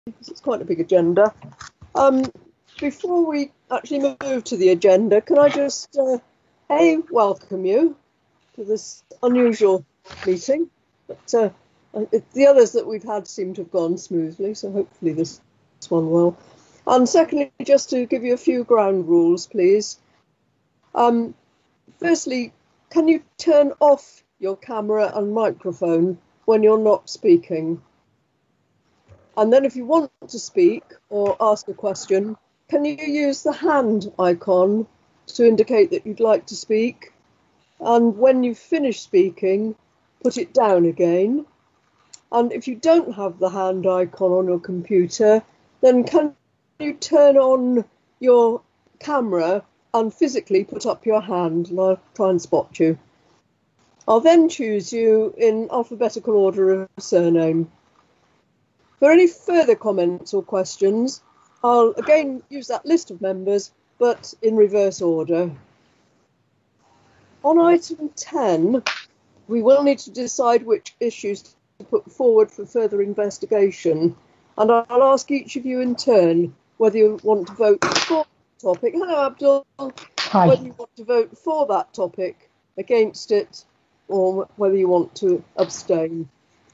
because it's quite a big agenda. Before we actually move to the agenda, can I just welcome you to this unusual meeting? But the others that we've had seem to have gone smoothly, so hopefully this one will. And secondly, just to give you a few ground rules, please. Firstly, can you turn off your camera and microphone when you're not speaking? And then if you want to speak or ask a question, can you use the hand icon to indicate that you'd like to speak? And when you finish speaking, put it down again. And if you don't have the hand icon on your computer, then can you turn on your camera and physically put up your hand, and I'll try and spot you. I'll then choose you in alphabetical order of surname. For any further comments or questions, I'll again use that list of members, but in reverse order. On item 10, we will need to decide which issues to put forward for further investigation, and I'll ask each of you in turn whether you want to vote for the topic. Hello, Abdul. Hi. Whether you want to vote for that topic, against it, or whether you want to abstain.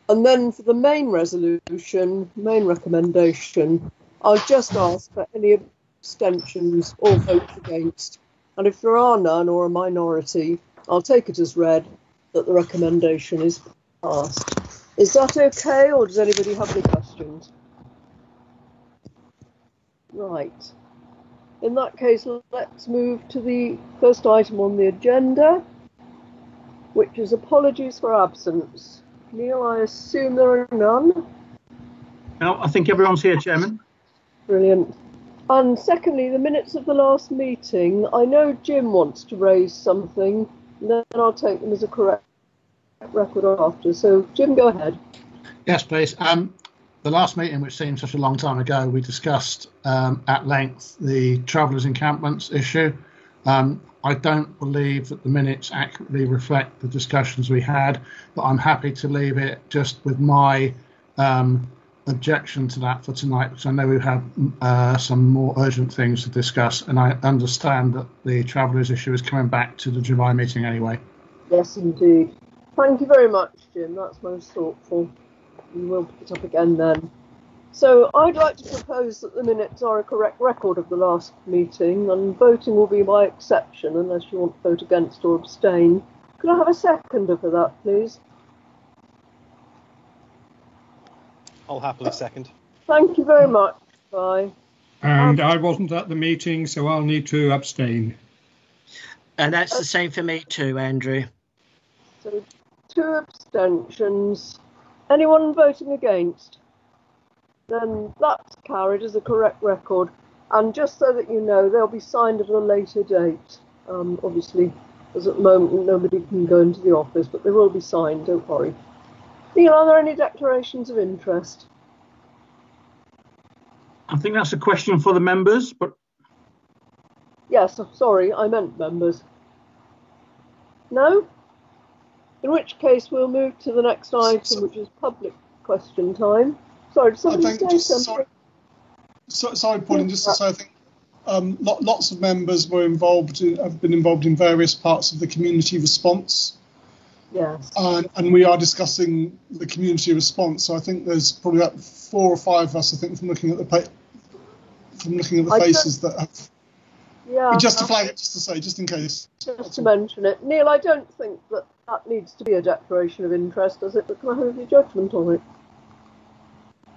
And then for the main resolution, main recommendation, I'll just ask for any abstentions or votes against. And if there are none or a minority, I'll take it as read that the recommendation is passed. Is that okay, or does anybody have any questions? Right. In that case, let's move to the first item on the agenda, which is apologies for absence. Neil, I assume there are none? No, I think everyone's here, Chairman. Brilliant. And secondly, the minutes of the last meeting. I know Jim wants to raise something, and then I'll take them as a correct record after. So, Jim, go ahead. Yes, please. The last meeting, which seemed such a long time ago, we discussed at length the travellers' encampments issue. I don't believe that the minutes accurately reflect the discussions we had, but I'm happy to leave it just with my objection to that for tonight, because I know we have some more urgent things to discuss, and I understand that the travellers' issue is coming back to the July meeting anyway. Yes, indeed. Thank you very much, Jim. That's most thoughtful. We will pick it up again then. So I'd like to propose that the minutes are a correct record of the last meeting, and voting will be by exception unless you want to vote against or abstain. Could I have a seconder for that, please? I'll happily second. Thank you very much. Bye. And I wasn't at the meeting, so I'll need to abstain. And that's the same for me too, Andrew. So 2 abstentions. Anyone voting against? Then that's carried as a correct record. And just so that you know, they'll be signed at a later date. Obviously, as at the moment, nobody can go into the office, but they will be signed, don't worry. Neil, are there any declarations of interest? I think that's a question for the members, but... Yes, sorry, I meant members. No? In which case, we'll move to the next item, which is public question time. Sorry, did somebody say something? Sorry, Pauline, just to say, I think lots of members have been involved in various parts of the community response. Yes. And we are discussing the community response. So I think there's probably about 4 or 5 of us, I think, from looking at the faces that have. Yeah. Just to flag it, just to say, just in case. Just to mention it. Neil, I don't think that needs to be a declaration of interest, does it? But can I have your judgment on it?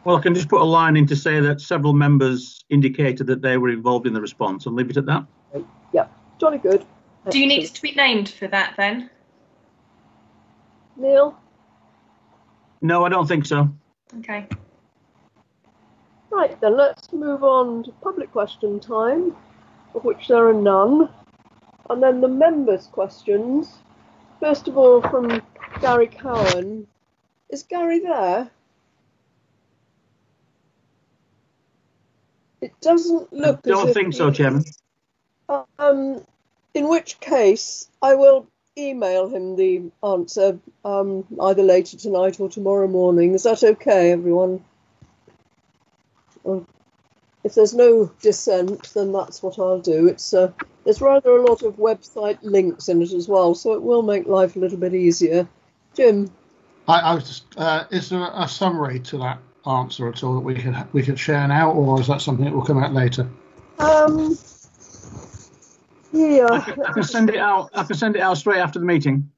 Well, I can just put a line in to say that several members indicated that they were involved in the response, and leave it at that. Yeah, jolly good. Do you need to be named for that then? Neil? No, I don't think so. Okay. Right, then let's move on to public question time, of which there are none. And then the members' questions. First of all, from Gary Cowan. Is Gary there? It doesn't look I don't think so, Chairman. In which case, I will email him the answer either later tonight or tomorrow morning. Is that okay, everyone? If there's no dissent, then that's what I'll do. There's rather a lot of website links in it as well, so it will make life a little bit easier. Jim? I was just, is there a summary to that answer at all that we could share now, or is that something that will come out later? Yeah. I can send it out. I can send it out straight after the meeting.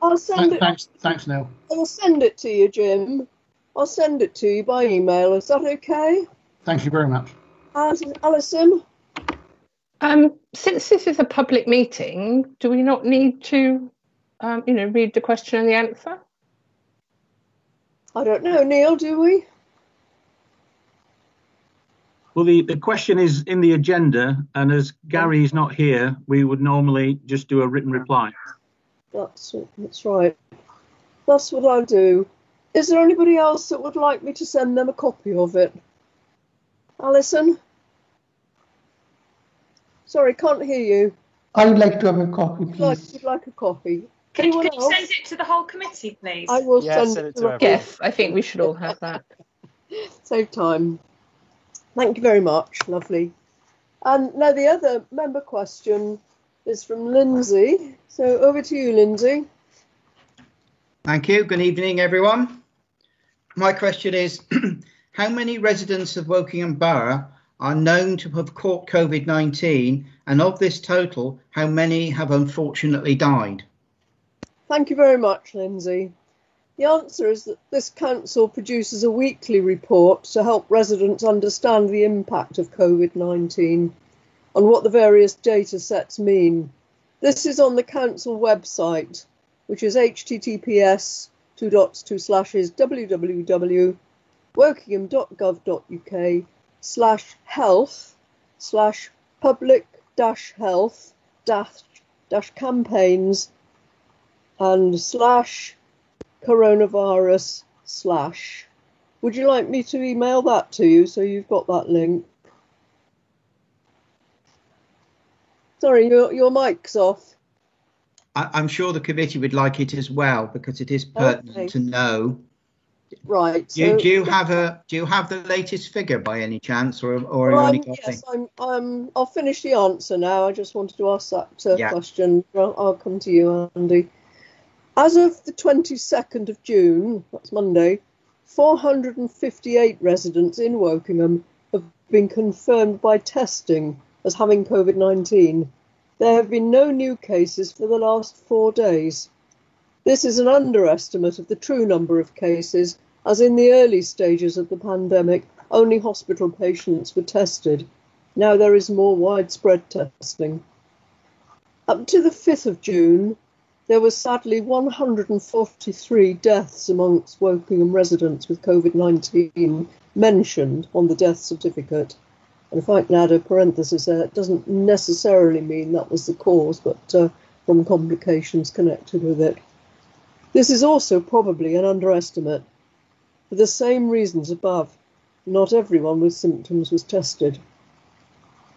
I'll send it. Thanks, Neil. I'll send it to you, Jim. I'll send it to you by email. Is that okay? Thank you very much. Alison? Since this is a public meeting, do we not need to, read the question and the answer? I don't know, Neil, do we? Well, the question is in the agenda, and as Gary is not here, we would normally just do a written reply. That's right. That's what I'll do. Is there anybody else that would like me to send them a copy of it? Alison? Sorry, can't hear you. I'd like to have a copy, please. You'd like a copy. Can you send it to the whole committee, please? I will send it to everyone. Yes, I think we should all have that. Save time. Thank you very much. Lovely. And now the other member question is from Lindsay. So over to you, Lindsay. Thank you. Good evening, everyone. My question is, how many residents of Wokingham Borough are known to have caught COVID-19, and of this total, how many have unfortunately died? Thank you very much, Lindsay. The answer is that this council produces a weekly report to help residents understand the impact of COVID-19 and what the various data sets mean. This is on the council website, which is https://www.wokingham.gov.uk/health/public-health-campaigns and /coronavirus/. Would you like me to email that to you so you've got that link? Sorry, your mic's off. I'm sure the committee would like it as well, because it is pertinent to know. Right. Do you have the latest figure by any chance, or yes, I'll finish the answer now. I just wanted to ask that question. I'll come to you, Andy. As of the 22nd of June, that's Monday, 458 residents in Wokingham have been confirmed by testing as having COVID-19. There have been no new cases for the last 4 days. This is an underestimate of the true number of cases, as in the early stages of the pandemic, only hospital patients were tested. Now there is more widespread testing. Up to the 5th of June, there were sadly 143 deaths amongst Wokingham residents with COVID-19 mentioned on the death certificate. And if I can add a parenthesis there, it doesn't necessarily mean that was the cause, but from complications connected with it. This is also probably an underestimate. For the same reasons above, not everyone with symptoms was tested.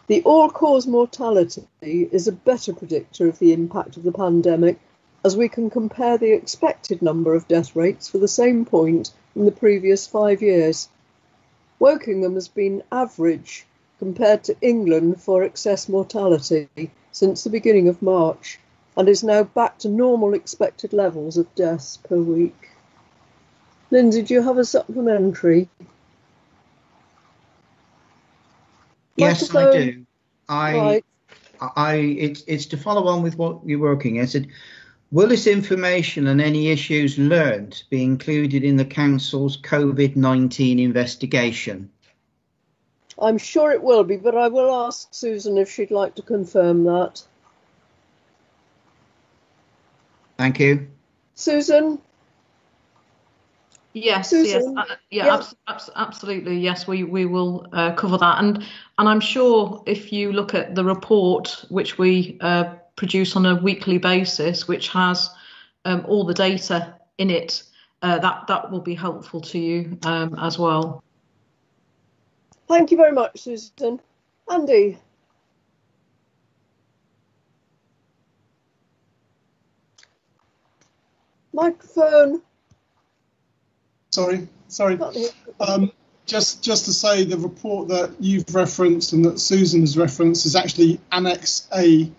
The all-cause mortality is a better predictor of the impact of the pandemic, as we can compare the expected number of death rates for the same point in the previous 5 years. Wokingham has been average compared to England for excess mortality since the beginning of March, and is now back to normal expected levels of deaths per week. Lindsay, do you have a supplementary? Yes, I do. It's to follow on with what you're working at. Will this information and any issues learned be included in the council's COVID-19 investigation? I'm sure it will be, but I will ask Susan if she'd like to confirm that. Thank you. Susan? Yes, Susan? Absolutely. Yes, we will cover that. And I'm sure if you look at the report, which we produce on a weekly basis, which has all the data in it, that will be helpful to you as well. Thank you very much, Susan. Andy? Microphone. Sorry. Just to say, the report that you've referenced and that Susan has referenced is actually Annex A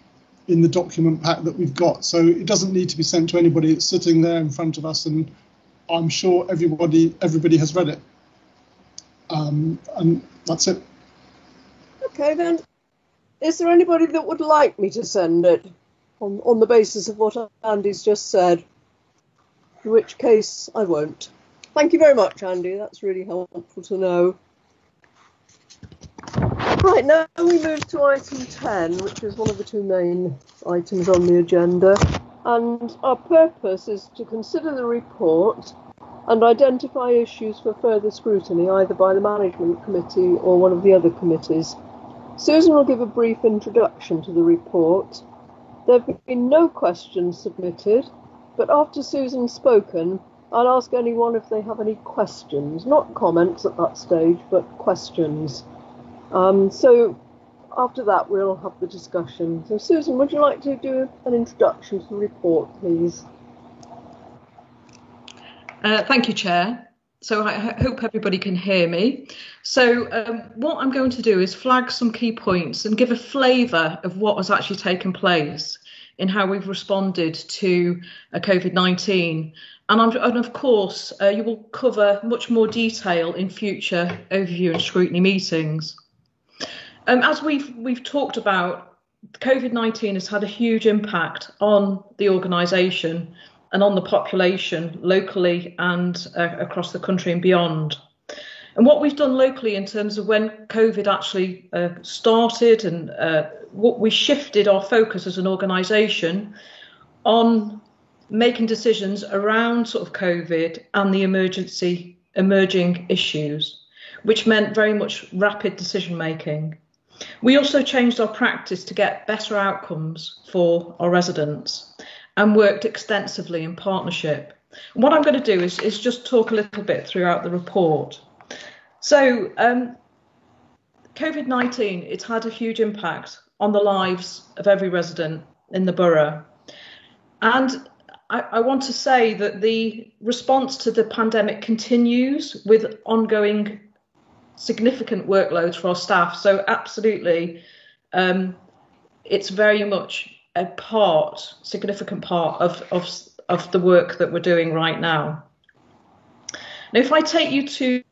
in the document pack that we've got. So it doesn't need to be sent to anybody. It's sitting there in front of us, and I'm sure everybody has read it. And that's it. Okay, then. Is there anybody that would like me to send it on the basis of what Andy's just said? In which case, I won't. Thank you very much, Andy. That's really helpful to know. Right, now we move to item 10, which is one of the two main items on the agenda. And our purpose is to consider the report and identify issues for further scrutiny, either by the Management Committee or one of the other committees. Susan will give a brief introduction to the report. There have been no questions submitted, but after Susan's spoken, I'll ask anyone if they have any questions, not comments at that stage, but questions. So after that, we'll have the discussion. So Susan, would you like to do an introduction to the report, please? Thank you, Chair. So I hope everybody can hear me. So what I'm going to do is flag some key points and give a flavour of what has actually taken place in how we've responded to COVID-19. And of course, you will cover much more detail in future overview and scrutiny meetings. As we've talked about, COVID-19 has had a huge impact on the organisation and on the population locally and across the country and beyond. And what we've done locally in terms of when COVID actually started and what we shifted our focus as an organisation on making decisions around sort of COVID and the emerging issues, which meant very much rapid decision making. We also changed our practice to get better outcomes for our residents and worked extensively in partnership. And what I'm going to do is just talk a little bit throughout the report. So COVID-19, it's had a huge impact on the lives of every resident in the borough. And I want to say that the response to the pandemic continues with ongoing significant workloads for our staff. So absolutely, it's very much a significant part of the work that we're doing right now. Now, if I take you to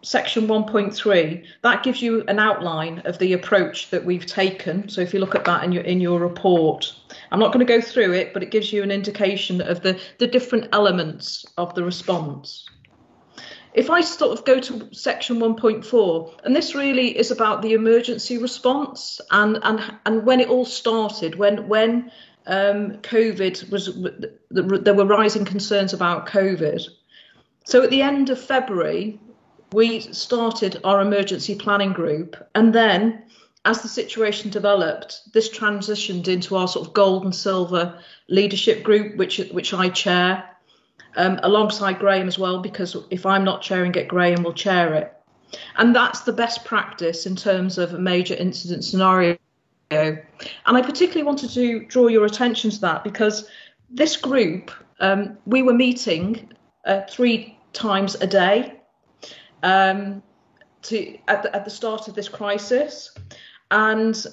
section 1.3, that gives you an outline of the approach that we've taken. So if you look at that in your report, I'm not going to go through it, but it gives you an indication of the different elements of the response. If I sort of go to section 1.4, and this really is about the emergency response and when it all started, when COVID there were rising concerns about COVID. So at the end of February, we started our emergency planning group, and then as the situation developed, this transitioned into our sort of gold and silver leadership group, which I chair, alongside Graham as well, because if I'm not chairing it, Graham will chair it. And that's the best practice in terms of a major incident scenario. And I particularly wanted to draw your attention to that because this group, we were meeting 3 times a day at the start of this crisis. And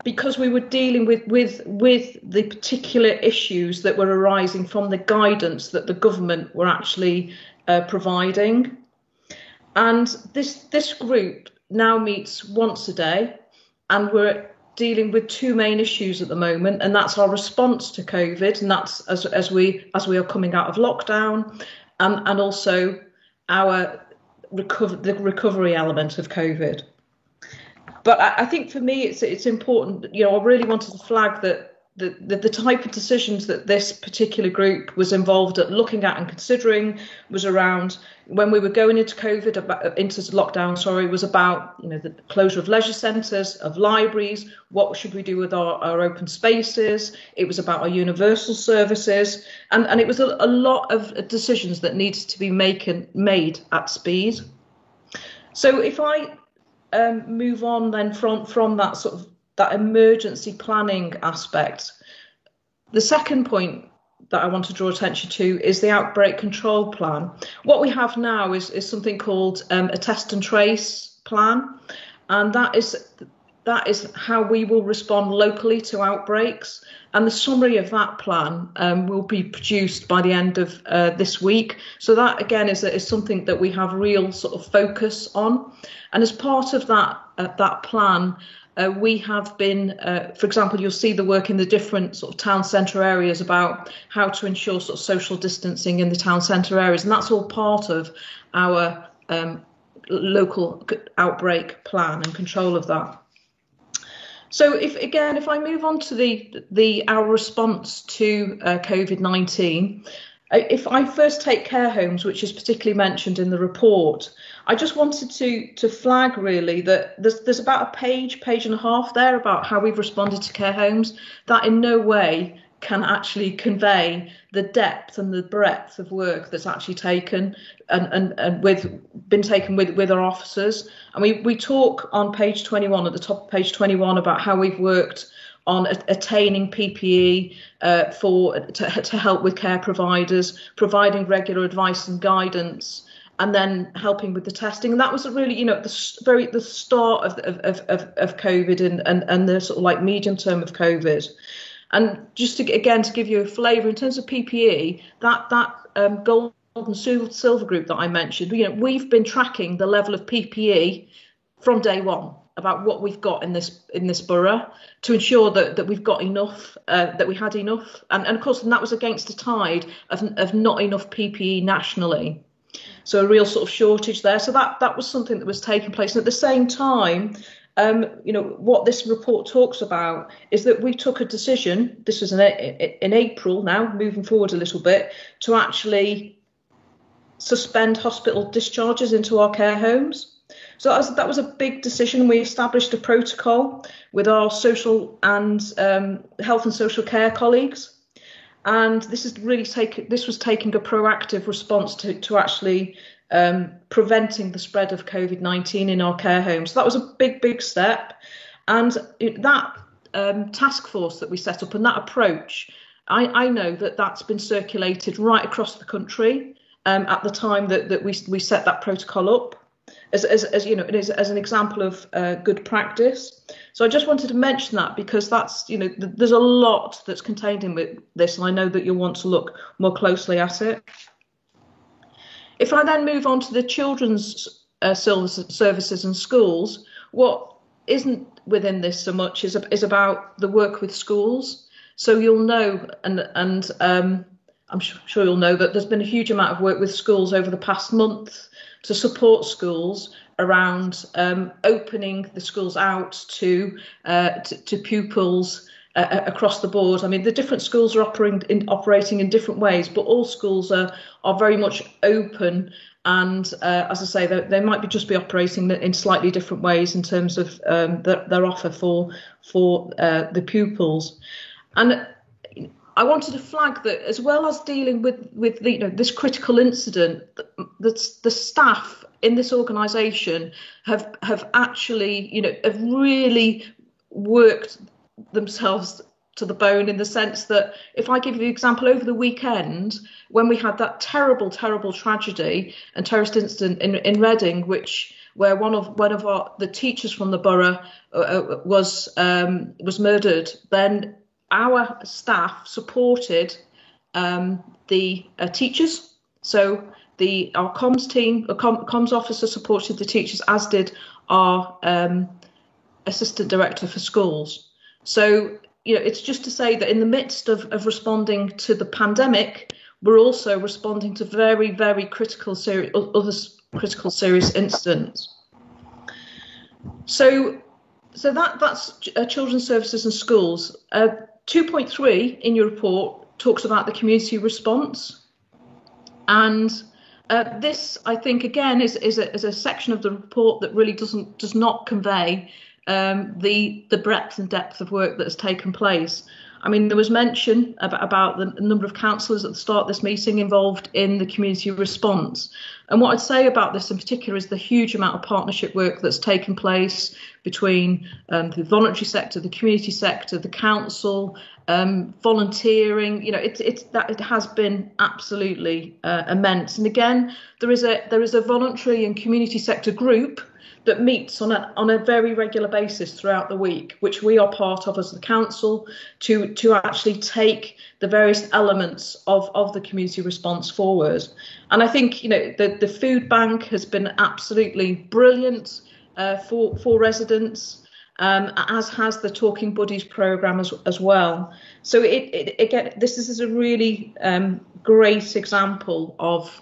because we were dealing with the particular issues that were arising from the guidance that the government were actually providing. And this group now meets once a day, and we're dealing with 2 main issues at the moment, and that's our response to COVID, and that's as we are coming out of lockdown, and also our the recovery element of COVID. But I think for me, it's important. I really wanted to flag that the type of decisions that this particular group was involved at looking at and considering was around when we were going into COVID, into lockdown. Was about the closure of leisure centres, of libraries. What should we do with our open spaces? It was about our universal services, and it was a lot of decisions that needed to be made at speed. So if I move on then from that sort of that emergency planning aspect. The second point that I want to draw attention to is the outbreak control plan. What we have now is something called a test and trace plan, and that is how we will respond locally to outbreaks. And the summary of that plan will be produced by the end of this week. So that again is something that we have real sort of focus on. And as part of that plan, we have been, for example, you'll see the work in the different sort of town centre areas about how to ensure sort of social distancing in the town centre areas, and that's all part of our local outbreak plan and control of that. So if I move on to our response to COVID-19, if I first take care homes, which is particularly mentioned in the report, I just wanted to flag really that there's about a page and a half there about how we've responded to care homes that in no way can actually convey the depth and the breadth of work that's actually taken and been taken with our officers. And we talk on page 21, at the top of page 21, about how we've worked on attaining PPE to help with care providers, providing regular advice and guidance, and then helping with the testing. And that was really, at the start of COVID and the sort of like medium term of COVID. And just to give you a flavour in terms of PPE, that gold and silver group that I mentioned, we've been tracking the level of PPE from day one about what we've got in this borough to ensure that we've got enough, that we had enough, and of course, that was against a tide of not enough PPE nationally. So a real sort of shortage there. So that was something that was taking place. And at the same time, what this report talks about is that we took a decision, this was in April now, moving forward a little bit, to actually suspend hospital discharges into our care homes. So that was a big decision. We established a protocol with our social and health and social care colleagues. And this was taking a proactive response to actually preventing the spread of COVID-19 in our care homes. So that was a big step. And that task force that we set up and that approach, I know that's been circulated right across the country at the time that we set that protocol up as an example of good practice. So I just wanted to mention that because that's, there's a lot that's contained in this, and I know that you'll want to look more closely at it. If I then move on to the children's services and schools, what isn't within this so much is about the work with schools. So you'll know, and I'm sure you'll know that there's been a huge amount of work with schools over the past month to support schools around opening the schools out to pupils across the board. I mean, the different schools are operating in different ways, but all schools are very much open. And as I say, they might just be operating in slightly different ways in terms of their offer for the pupils. And I wanted to flag that as well as dealing with this critical incident, the staff in this organisation have actually have really worked themselves to the bone, in the sense that if I give you the example, over the weekend when we had that terrible tragedy and terrorist incident in Reading, where one of the teachers from the borough was murdered, then our staff supported the teachers. So our comms team, comms officer supported the teachers, as did our assistant director for schools. So, it's just to say that in the midst of responding to the pandemic, we're also responding to very, very critical, serious incidents. So that's children's services and schools. 2.3 in your report talks about the community response, and this, I think, again is a section of the report that really does not convey the breadth and depth of work that has taken place. I mean, there was mention about the number of councillors at the start of this meeting involved in the community response. And what I'd say about this in particular is the huge amount of partnership work that's taken place between the voluntary sector, the community sector, the council, volunteering. It has been absolutely immense. And again, there is a voluntary and community sector group that meets on a very regular basis throughout the week, which we are part of as the council, to actually take the various elements of the community response forward. And I think the food bank has been absolutely brilliant for residents, as has the Talking Buddies programme as well. So again, this is a really great example of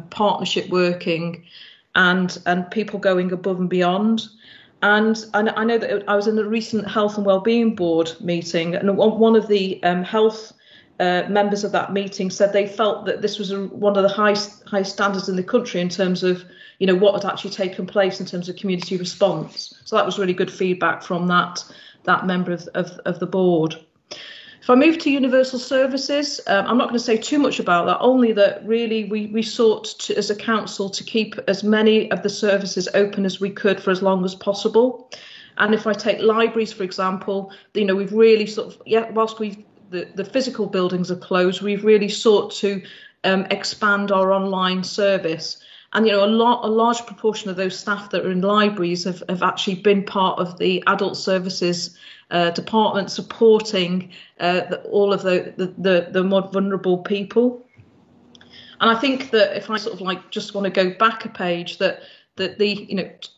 partnership working and people going above and beyond. And I know that I was in the recent Health and Wellbeing Board meeting, and one of the health members of that meeting said they felt that this was one of the high standards in the country in terms of what had actually taken place in terms of community response. So that was really good feedback from that member of the board. If I move to universal services, I'm not going to say too much about that, only that really we sought to, as a council, to keep as many of the services open as we could for as long as possible. And if I take libraries, for example, we've really whilst the physical buildings are closed, we've really sought to expand our online service. And a large proportion of those staff that are in libraries have actually been part of the adult services department, supporting all of the more vulnerable people. And I think that if I just want to go back a page, that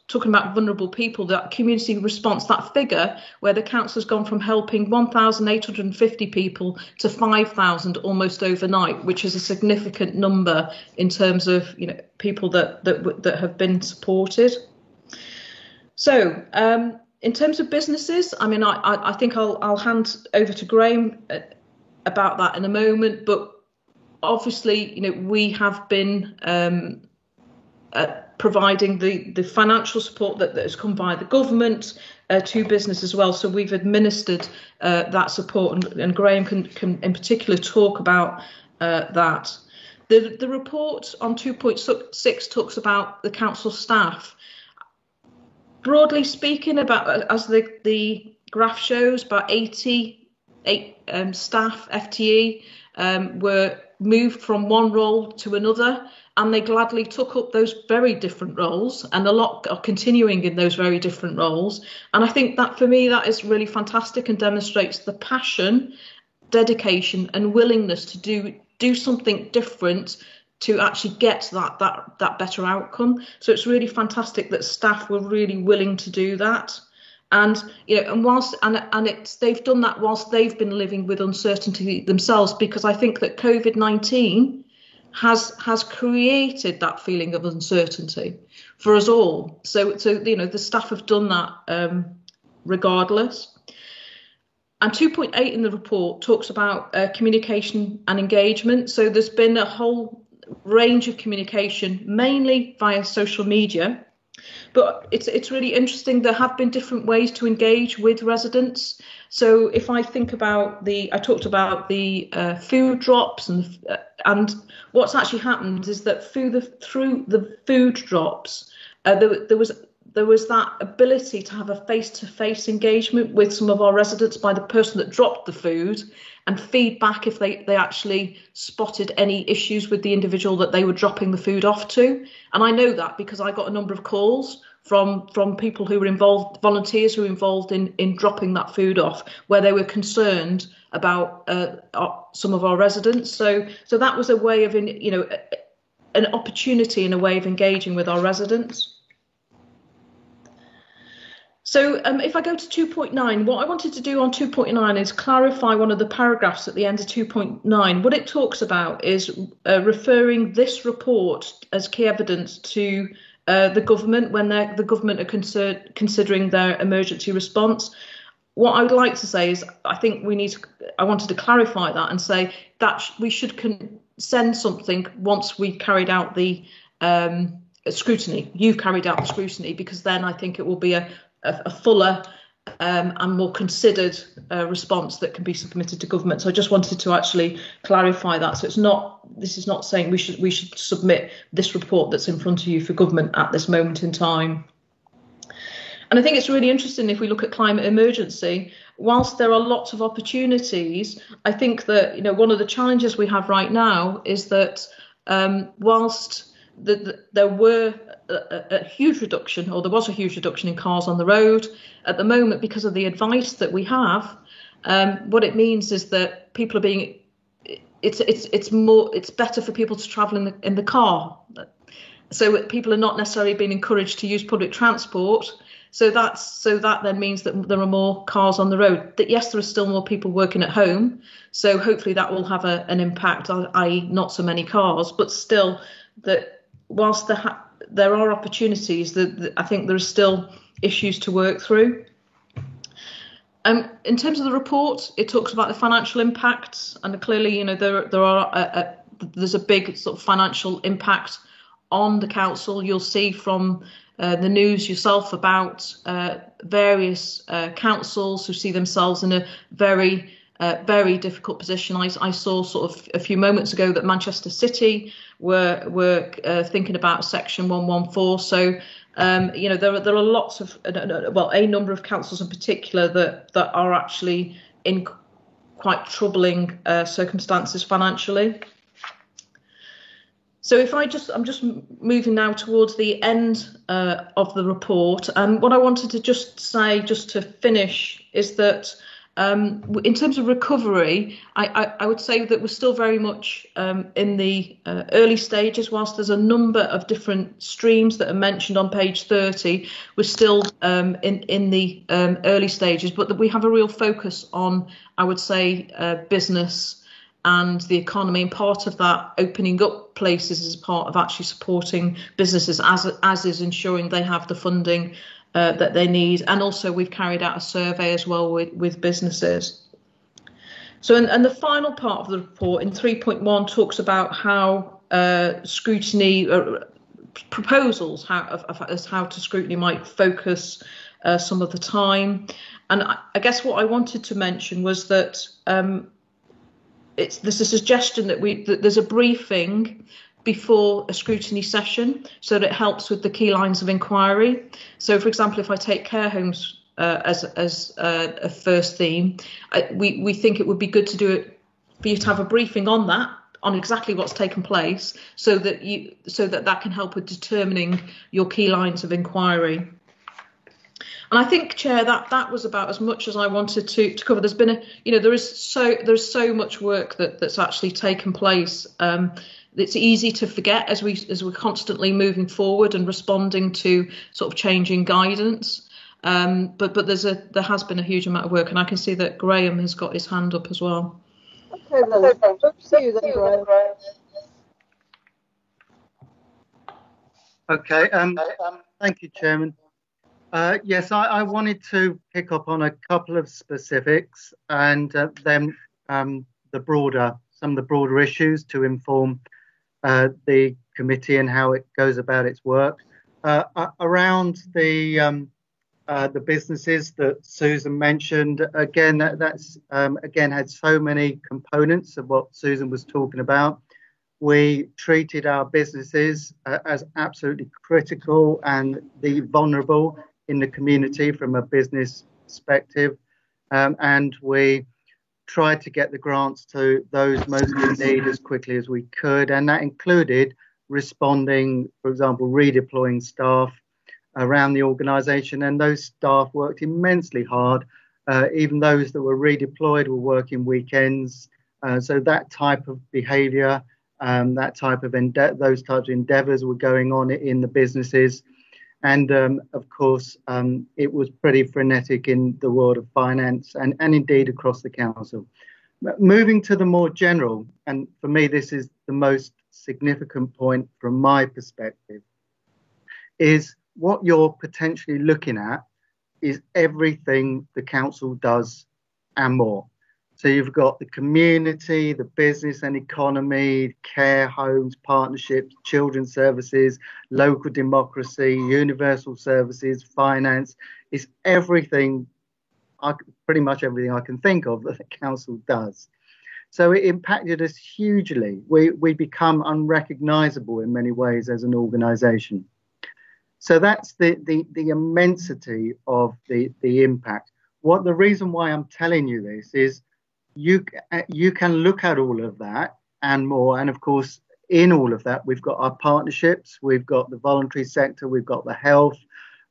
talking about vulnerable people, that community response, that figure where the council has gone from helping 1,850 people to 5,000 almost overnight, which is a significant number in terms of people that have been supported. So in terms of businesses, I mean, I think I'll hand over to Graham about that in a moment, but obviously we have been providing the financial support that has come by the government to business as well. So we've administered that support, and Graham can in particular talk about that. The report on 2.6 talks about the council staff. Broadly speaking, about as the graph shows, about 88 staff FTE were moved from one role to another, and they gladly took up those very different roles, and a lot are continuing in those very different roles. And I think that for me, that is really fantastic and demonstrates the passion, dedication and willingness to do something different to actually get that better outcome. So it's really fantastic that staff were really willing to do that. And and whilst they've done that whilst they've been living with uncertainty themselves, because I think that COVID-19 has created that feeling of uncertainty for us all. So the staff have done that regardless. And 2.8 in the report talks about communication and engagement. So there's been a whole range of communication, mainly via social media. But it's really interesting. There have been different ways to engage with residents. So if I think about I talked about the food drops, and what's actually happened is that through the food drops, there was that ability to have a face-to-face engagement with some of our residents by the person that dropped the food, and feedback if they actually spotted any issues with the individual that they were dropping the food off to. And I know that because I got a number of calls from people who were involved, volunteers who were involved in dropping that food off, where they were concerned about some of our residents. So that was a way of, an opportunity and a way of engaging with our residents. So if I go to 2.9, what I wanted to do on 2.9 is clarify one of the paragraphs at the end of 2.9. What it talks about is referring this report as key evidence to the government when the government are considering their emergency response. What I would like to say is I wanted to clarify that and say that we should send something once we carried out the scrutiny. You've carried out the scrutiny, because then I think it will be a fuller and more considered response that can be submitted to government. So I just wanted to actually clarify that. So this is not saying we should submit this report that's in front of you for government at this moment in time. And I think it's really interesting if we look at climate emergency. whilst there are lots of opportunities, I think that, you know, one of the challenges we have right now is that whilst there were a huge reduction, or there was a huge reduction in cars on the road, at the moment, because of the advice that we have, what it means is that people are being, it's better for people to travel in the car. So people are not necessarily being encouraged to use public transport. So that then means that there are more cars on the road. That yes, there are still more people working at home. So hopefully that will have an impact, i.e. not so many cars, but still that whilst there are opportunities, that I think there are still issues to work through. In terms of the report, it talks about the financial impacts, and clearly, you know, there's a big sort of financial impact on the council. You'll see from the news yourself about various councils who see themselves in a very difficult position. I saw sort of a few moments ago that Manchester City were thinking about Section 114. So you know, there are lots of a number of councils in particular that are actually in quite troubling circumstances financially. So I'm just moving now towards the end of the report, and what I wanted to just say, just to finish, is that in terms of recovery, I would say that we're still very much in the early stages. Whilst there's a number of different streams that are mentioned on page 30, we're still in the early stages, but that we have a real focus on, I would say, business and the economy, and part of that opening up places is part of actually supporting businesses, as is ensuring they have the funding that they need. And also we've carried out a survey as well with businesses. So and the final part of the report in 3.1 talks about how scrutiny proposals, how to scrutiny might focus some of the time. And I guess what I wanted to mention was that there's a suggestion that there's a briefing before a scrutiny session, so that it helps with the key lines of inquiry. So, for example, if I take care homes as a first theme, we think it would be good to do it for you to have a briefing on that, on exactly what's taken place, so that can help with determining your key lines of inquiry. And I think, Chair, that was about as much as I wanted to cover. There's been there's so much work that's actually taken place. It's easy to forget as we're constantly moving forward and responding to sort of changing guidance. But there has been a huge amount of work, and I can see that Graham has got his hand up as well. Okay, then. See you then, Graham. Okay. Thank you, Chairman. Yes, I wanted to pick up on a couple of specifics and then some of the broader issues to inform the committee and how it goes about its work. Around the businesses that Susan mentioned, again, that's again had so many components of what Susan was talking about. We treated our businesses as absolutely critical and the vulnerable in the community from a business perspective, and we tried to get the grants to those most in need as quickly as we could, and that included responding, for example, redeploying staff around the organisation, and those staff worked immensely hard. Even those that were redeployed were working weekends, so that type of behaviour, those types of endeavours were going on in the businesses. And of course, it was pretty frenetic in the world of finance and indeed across the council. Moving to the more general, and for me, this is the most significant point from my perspective, is what you're potentially looking at is everything the council does and more. So you've got the community, the business and economy, care homes, partnerships, children's services, local democracy, universal services, finance. It's everything, pretty much everything I can think of that the council does. So it impacted us hugely. We become unrecognisable in many ways as an organisation. So that's the immensity of the impact. What the reason why I'm telling you this is you can look at all of that and more. And of course, in all of that, we've got our partnerships, we've got the voluntary sector, we've got the health,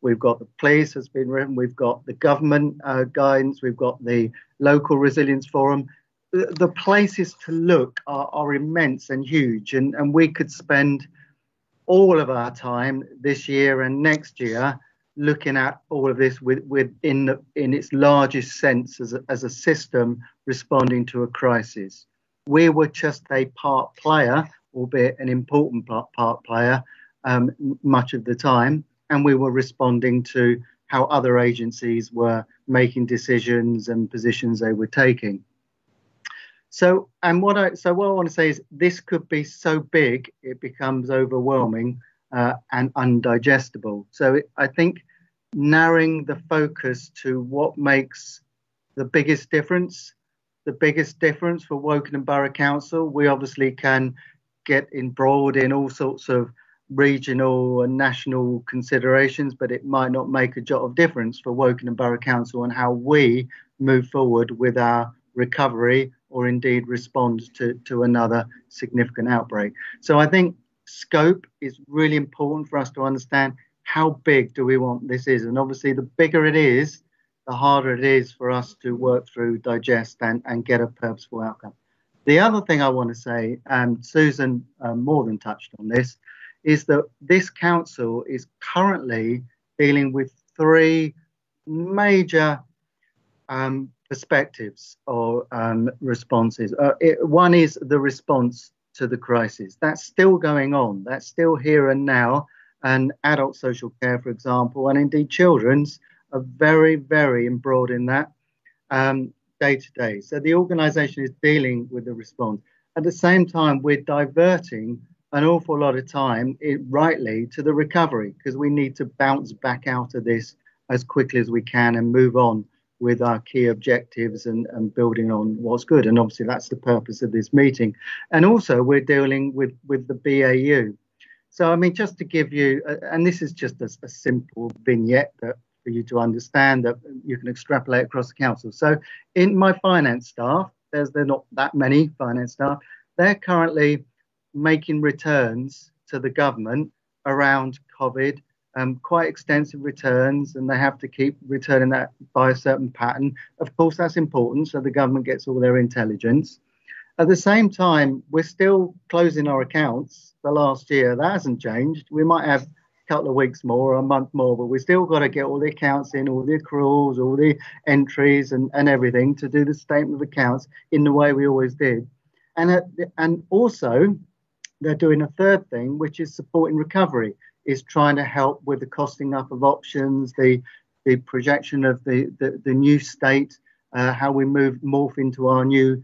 we've got the police has been written, we've got the government guidance, we've got the local resilience forum. The places to look are immense and huge, and we could spend all of our time this year and next year looking at all of this in its largest sense as a system responding to a crisis. We were just a part player, albeit an important part player, much of the time, and we were responding to how other agencies were making decisions and positions they were taking. So what I want to say is this could be so big it becomes overwhelming and undigestible. So I think narrowing the focus to what makes the biggest difference for Wokingham Borough Council. We obviously can get embroiled in all sorts of regional and national considerations, but it might not make a jot of difference for Wokingham Borough Council and how we move forward with our recovery or indeed respond to another significant outbreak. So I think scope is really important for us to understand how big do we want this is. And obviously the bigger it is, the harder it is for us to work through, digest and get a purposeful outcome. The other thing I want to say, and Susan more than touched on this, is that this council is currently dealing with three major perspectives or responses. One is the response to the crisis. That's still going on. That's still here and now. And adult social care, for example, and indeed children's are very, very embroiled in that day to day. So the organisation is dealing with the response. At the same time, we're diverting an awful lot of time, rightly, to the recovery, because we need to bounce back out of this as quickly as we can and move on with our key objectives and building on what's good. And obviously that's the purpose of this meeting. And also we're dealing with the BAU. So, I mean, just to give you, and this is just a simple vignette for you to understand that you can extrapolate across the council. So in my finance staff, there are not that many finance staff, they're currently making returns to the government around COVID, quite extensive returns, and they have to keep returning that by a certain pattern. Of course, that's important, so the government gets all their intelligence. At the same time, we're still closing our accounts for last year. That hasn't changed. We might have a couple of weeks more or a month more, but we've still got to get all the accounts in, all the accruals, all the entries and everything to do the statement of accounts in the way we always did. And also, they're doing a third thing, which is supporting recovery, is trying to help with the costing up of options, the projection of the new state, how we morph into our new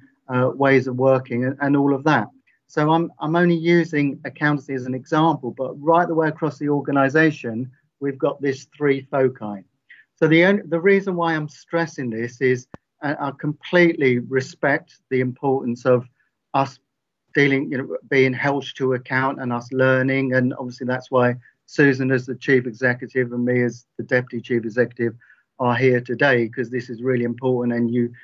ways of working and all of that. So I'm only using accountancy as an example, but right the way across the organisation, we've got this three foci. So the reason why I'm stressing this is I completely respect the importance of us dealing, being held to account and us learning. And obviously that's why Susan as the chief executive and me as the deputy chief executive are here today, because this is really important. And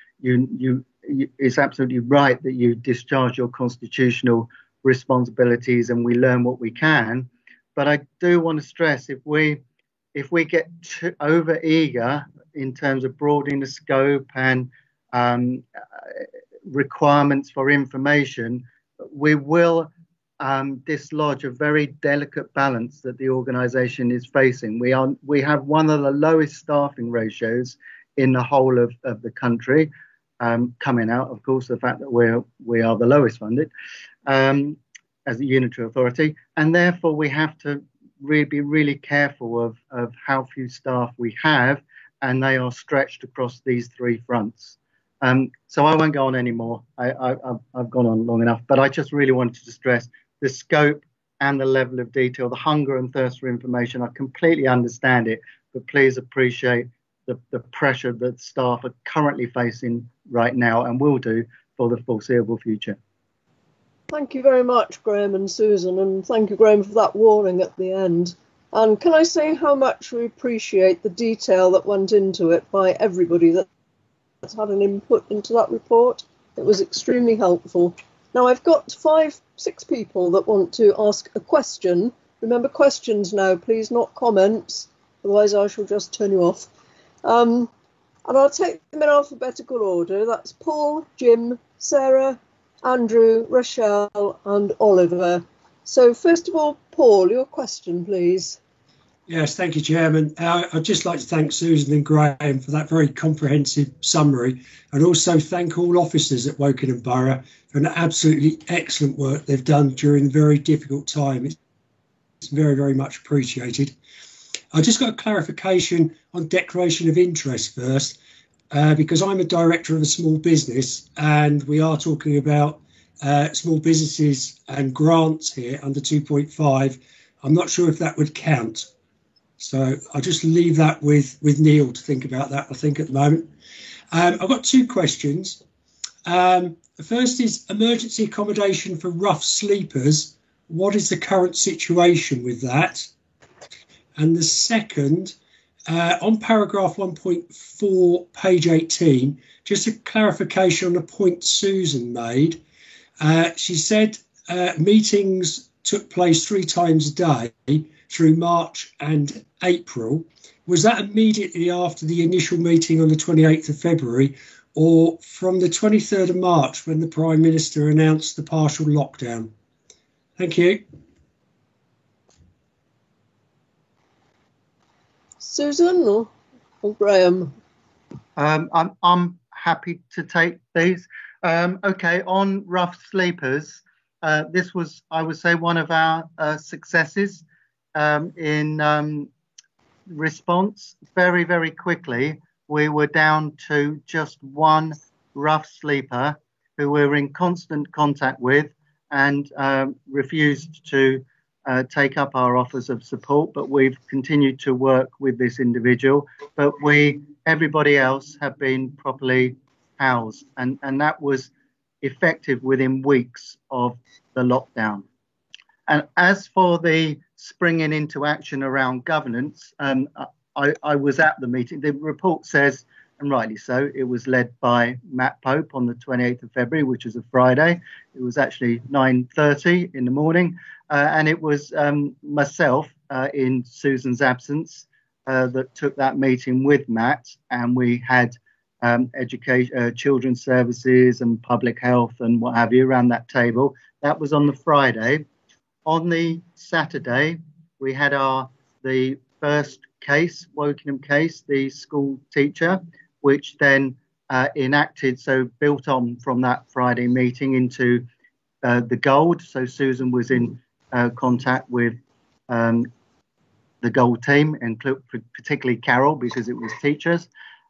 it's absolutely right that you discharge your constitutional responsibilities and we learn what we can. But I do want to stress, if we get too over eager in terms of broadening the scope and requirements for information, we will dislodge a very delicate balance that the organisation is facing. We have one of the lowest staffing ratios in the whole of the country, coming out, of course, the fact that we are the lowest funded as a unitary authority, and therefore we have to be really careful of how few staff we have, and they are stretched across these three fronts. So I won't go on anymore. I've gone on long enough, but I just really wanted to stress the scope and the level of detail, the hunger and thirst for information. I completely understand it, but please appreciate the pressure that staff are currently facing right now and will do for the foreseeable future. Thank you very much, Graham and Susan, and thank you, Graham, for that warning at the end. And can I say how much we appreciate the detail that went into it by everybody that had an input into that report. It was extremely helpful. Now I've got 6 people that want to ask a question. Remember, questions now, please, not comments. Otherwise I shall just turn you off. And I'll take them in alphabetical order. That's Paul, Jim, Sarah, Andrew, Rochelle and Oliver. So first of all, Paul, your question, please. Yes, thank you, Chairman. I'd just like to thank Susan and Graham for that very comprehensive summary, and also thank all officers at Wokingham Borough for an absolutely excellent work they've done during a very difficult time. It's very, very much appreciated. I just got a clarification on declaration of interest first, because I'm a director of a small business and we are talking about small businesses and grants here under 2.5. I'm not sure if that would count. So I'll just leave that with Neil to think about that, I think, at the moment. I've got 2 questions. The first is emergency accommodation for rough sleepers. What is the current situation with that? And the second, on paragraph 1.4, page 18, just a clarification on a point Susan made. She said meetings took place 3 times a day through March and April. Was that immediately after the initial meeting on the 28th of February or from the 23rd of March when the Prime Minister announced the partial lockdown? Thank you. Susan or Graham? I'm happy to take these. Okay, on rough sleepers, this was, I would say, one of our successes in response. Very, very quickly, we were down to just 1 rough sleeper who we were in constant contact with and refused to take up our offers of support, but we've continued to work with this individual. But everybody else have been properly housed, and that was effective within weeks of the lockdown. And as for the springing into action around governance, I was at the meeting. The report says, and rightly so, it was led by Matt Pope on the 28th of February, which is a Friday. It was actually 9:30 in the morning. And it was myself in Susan's absence that took that meeting with Matt. And we had education, children's services and public health and what have you around that table. That was on the Friday. On the Saturday, we had the first case, Wokingham case, the school teacher, which then enacted, so built on from that Friday meeting into the Gold. So Susan was in contact with the Gold team, and particularly Carol, because it was teachers.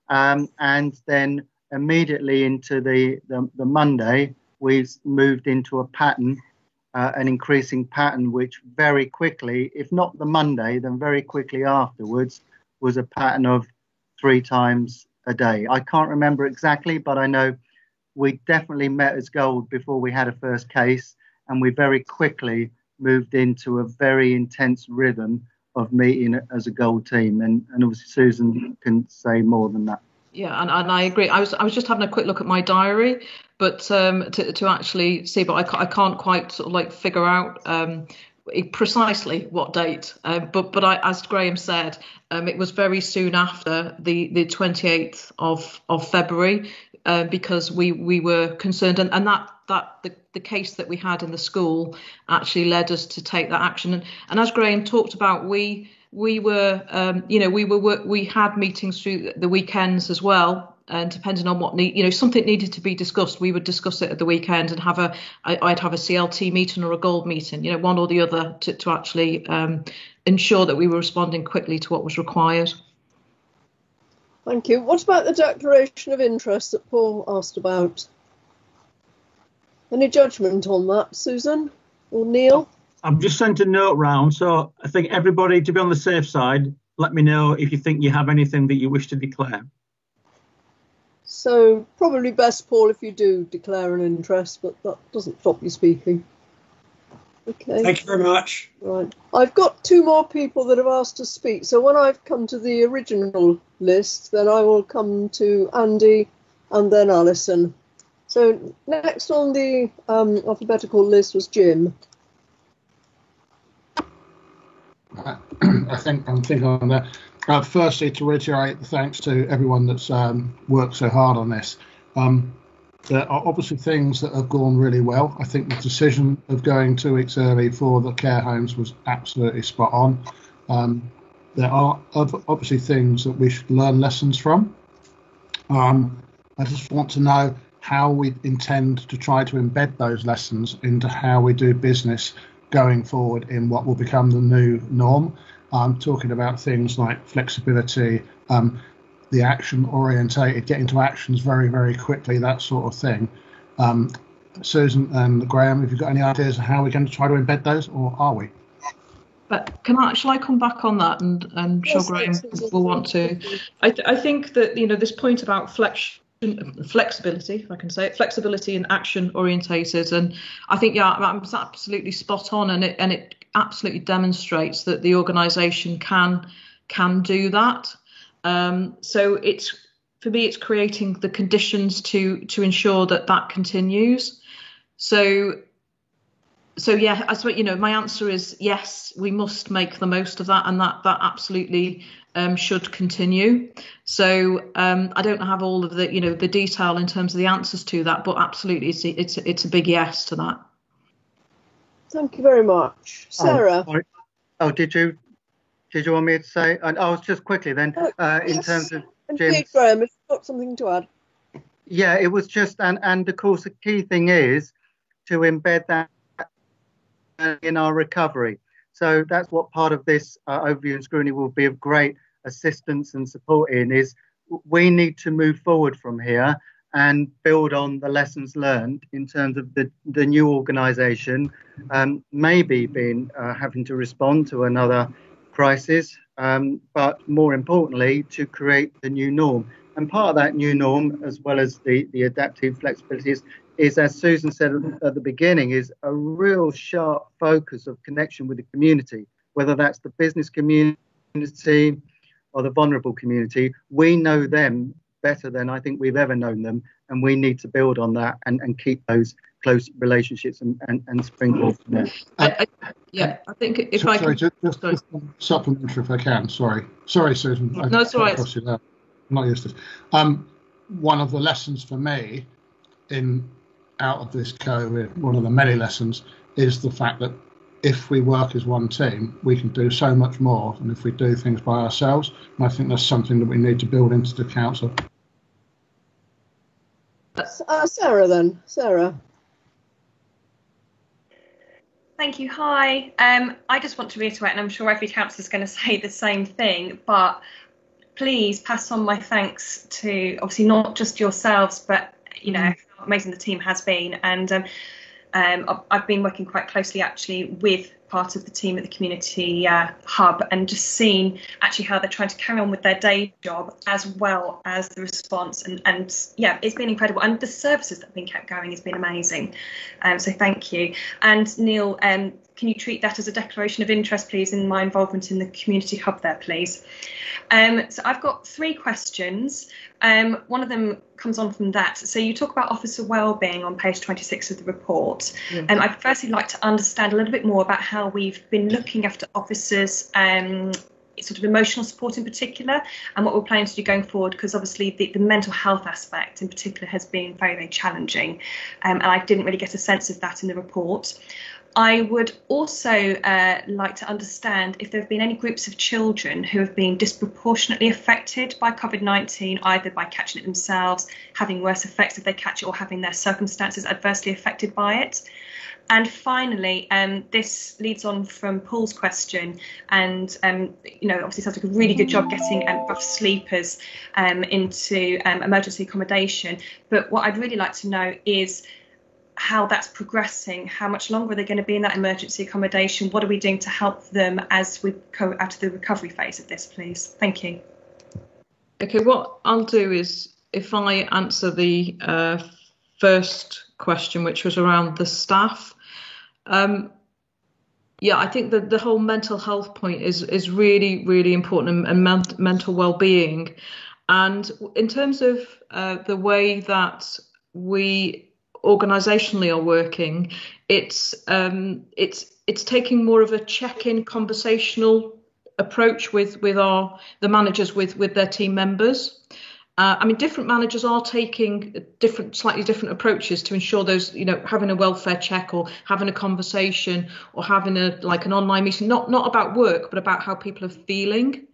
And then immediately into the Monday, we moved into a pattern, an increasing pattern, which very quickly, if not the Monday, then very quickly afterwards, was a pattern of 3 times a day. I can't remember exactly, but I know we definitely met as Gold before we had a first case, and we very quickly moved into a very intense rhythm of meeting as a Gold team. And obviously Susan can say more than that. Yeah, and I agree. I was just having a quick look at my diary, but to actually see, but I can't quite sort of like figure out precisely what date. But as Graham said, it was very soon after the 28th of February, because we were concerned, and that the case that we had in the school actually led us to take that action. And as Graham talked about, we were, we had meetings through the weekends as well, and depending on what something needed to be discussed, we would discuss it at the weekend and I'd have a CLT meeting or a Gold meeting, one or the other, to actually ensure that we were responding quickly to what was required. Thank you. What about the declaration of interest that Paul asked about? Any judgment on that, Susan or Neil? I've just sent a note round, so I think everybody, to be on the safe side, let me know if you think you have anything that you wish to declare. So probably best, Paul, if you do declare an interest, but that doesn't stop you speaking. Okay. Thank you very much. Right. I've got 2 more people that have asked to speak. So when I've come to the original list, then I will come to Andy and then Alison. So next on the alphabetical list was Jim. I think I'm thinking on that. Firstly, to reiterate the thanks to everyone that's worked so hard on this. There are obviously things that have gone really well. I think the decision of going 2 weeks early for the care homes was absolutely spot on. There are obviously things that we should learn lessons from. I just want to know how we intend to try to embed those lessons into how we do business going forward in what will become the new norm. I'm talking about things like flexibility, the action orientated, getting to actions very, very quickly, that sort of thing. Susan and Graham, have you got any ideas of how we're going to try to embed those, or are we? But shall I come back on that, and I'm sure Graham will want to. I think that this point about flexibility, if I can say it, flexibility and action orientated, and I think I'm absolutely spot on, and it absolutely demonstrates that the organisation can do that. So for me, it's creating the conditions to ensure that continues. So yeah, I suppose, my answer is yes, we must make the most of that, and that absolutely should continue. So I don't have all of the detail in terms of the answers to that, but absolutely it's a big yes to that. Thank you very much. Sarah. Did you want me to say? And I was just quickly then in terms of Jim. Graham, if you've got something to add. Yeah, it was just, and of course the key thing is to embed that in our recovery. So that's what part of this overview and scrutiny will be of great assistance and support in, is we need to move forward from here and build on the lessons learned in terms of the new organisation, maybe being having to respond to another crisis, but more importantly, to create the new norm. And part of that new norm, as well as the adaptive flexibilities, is, as Susan said at the beginning, is a real sharp focus of connection with the community, whether that's the business community or the vulnerable community. We know them better than I think we've ever known them, and we need to build on that and keep those close relationships and springboard from there. I think if I can... Just supplementary if I can, sorry, Susan. No, it's all right. I'm not used to this. One of the lessons for me out of this COVID, one of the many lessons, is the fact that if we work as one team, we can do so much more than if we do things by ourselves. And I think that's something that we need to build into the council. Sarah then. Sarah. Thank you. Hi. I just want to reiterate, and I'm sure every councillor is going to say the same thing, but please pass on my thanks to obviously not just yourselves, but how amazing the team has been. And I've been working quite closely actually with part of the team at the community hub, and just seen actually how they're trying to carry on with their day job as well as the response, and yeah, it's been incredible, and the services that have been kept going has been amazing. So thank you. And Neil, can you treat that as a declaration of interest, please, in my involvement in the community hub there, please? So I've got 3 questions. One of them comes on from that. So you talk about officer wellbeing on page 26 of the report. I'd firstly like to understand a little bit more about how we've been looking after officers, sort of emotional support in particular, and what we're planning to do going forward, because obviously the mental health aspect in particular has been very, very challenging, and I didn't really get a sense of that in the report. I would also like to understand if there have been any groups of children who have been disproportionately affected by COVID-19, either by catching it themselves, having worse effects if they catch it, or having their circumstances adversely affected by it. And finally, this leads on from Paul's question, and obviously sounds like a really good job getting rough sleepers into emergency accommodation. But what I'd really like to know is how that's progressing. How much longer are they going to be in that emergency accommodation? What are we doing to help them as we go out of the recovery phase of this, please? Thank you. Okay, what I'll do is, if I answer the first question, which was around the staff. I think that the whole mental health point is really, really important, and mental well-being. And in terms of the way that we organisationally are working, it's taking more of a check-in conversational approach with the managers with their team members. I mean, different managers are taking slightly different approaches to ensure those, having a welfare check or having a conversation or having an online meeting, not about work, but about how people are feeling.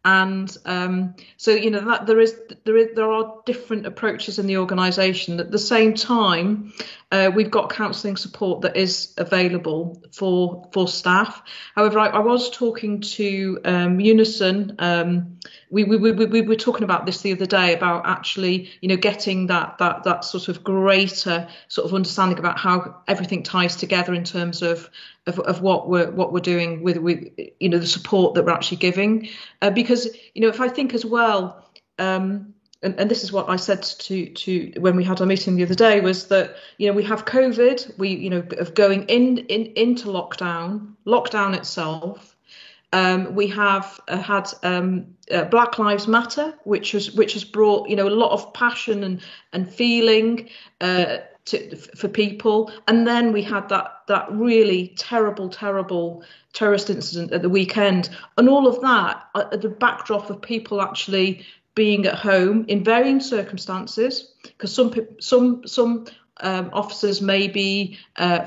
And so, that there are different approaches in the organisation. At the same time, we've got counselling support that is available for staff. However, I was talking to Unison. We were talking about this the other day about actually, getting that sort of greater sort of understanding about how everything ties together in terms of what we're doing with the support that we're actually giving, because if I think as well, and this is what I said to when we had our meeting the other day, was that we have COVID, we of going into lockdown itself. We have had Black Lives Matter, which has brought a lot of passion and feeling for people, and then we had that really terrible terrorist incident at the weekend, and all of that at the backdrop of people actually being at home in varying circumstances, because some officers may be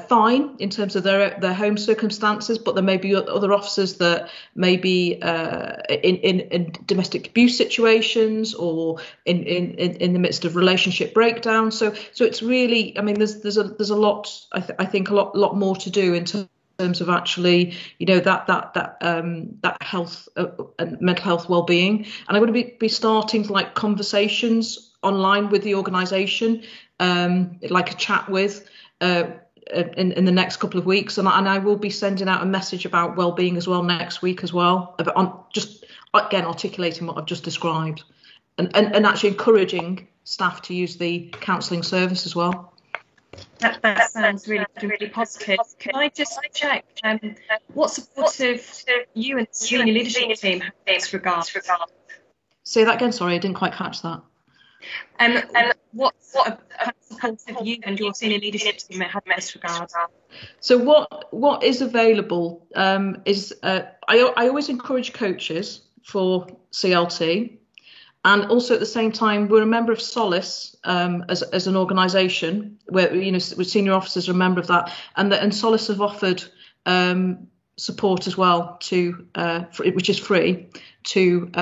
fine in terms of their home circumstances, but there may be other officers that may be in domestic abuse situations or in the midst of relationship breakdown. So it's really, I mean, there's a lot, I think a lot more to do in terms of actually, that health and mental health well-being. And I'm going to be starting conversations online with the organisation, like a chat with in the next couple of weeks, and I will be sending out a message about well-being as well next week as well, just again articulating what I've just described, and actually encouraging staff to use the counselling service as well. That sounds really positive. Can I just check what support of you and the senior leadership team have in this regard? Say that again, sorry, I didn't quite catch that. What support of you and your senior leadership team have in this regard? So what is available is I always encourage coaches for CLT. And also at the same time, we're a member of Solace as an organisation, where with senior officers are a member of that, and Solace have offered support as well which is free to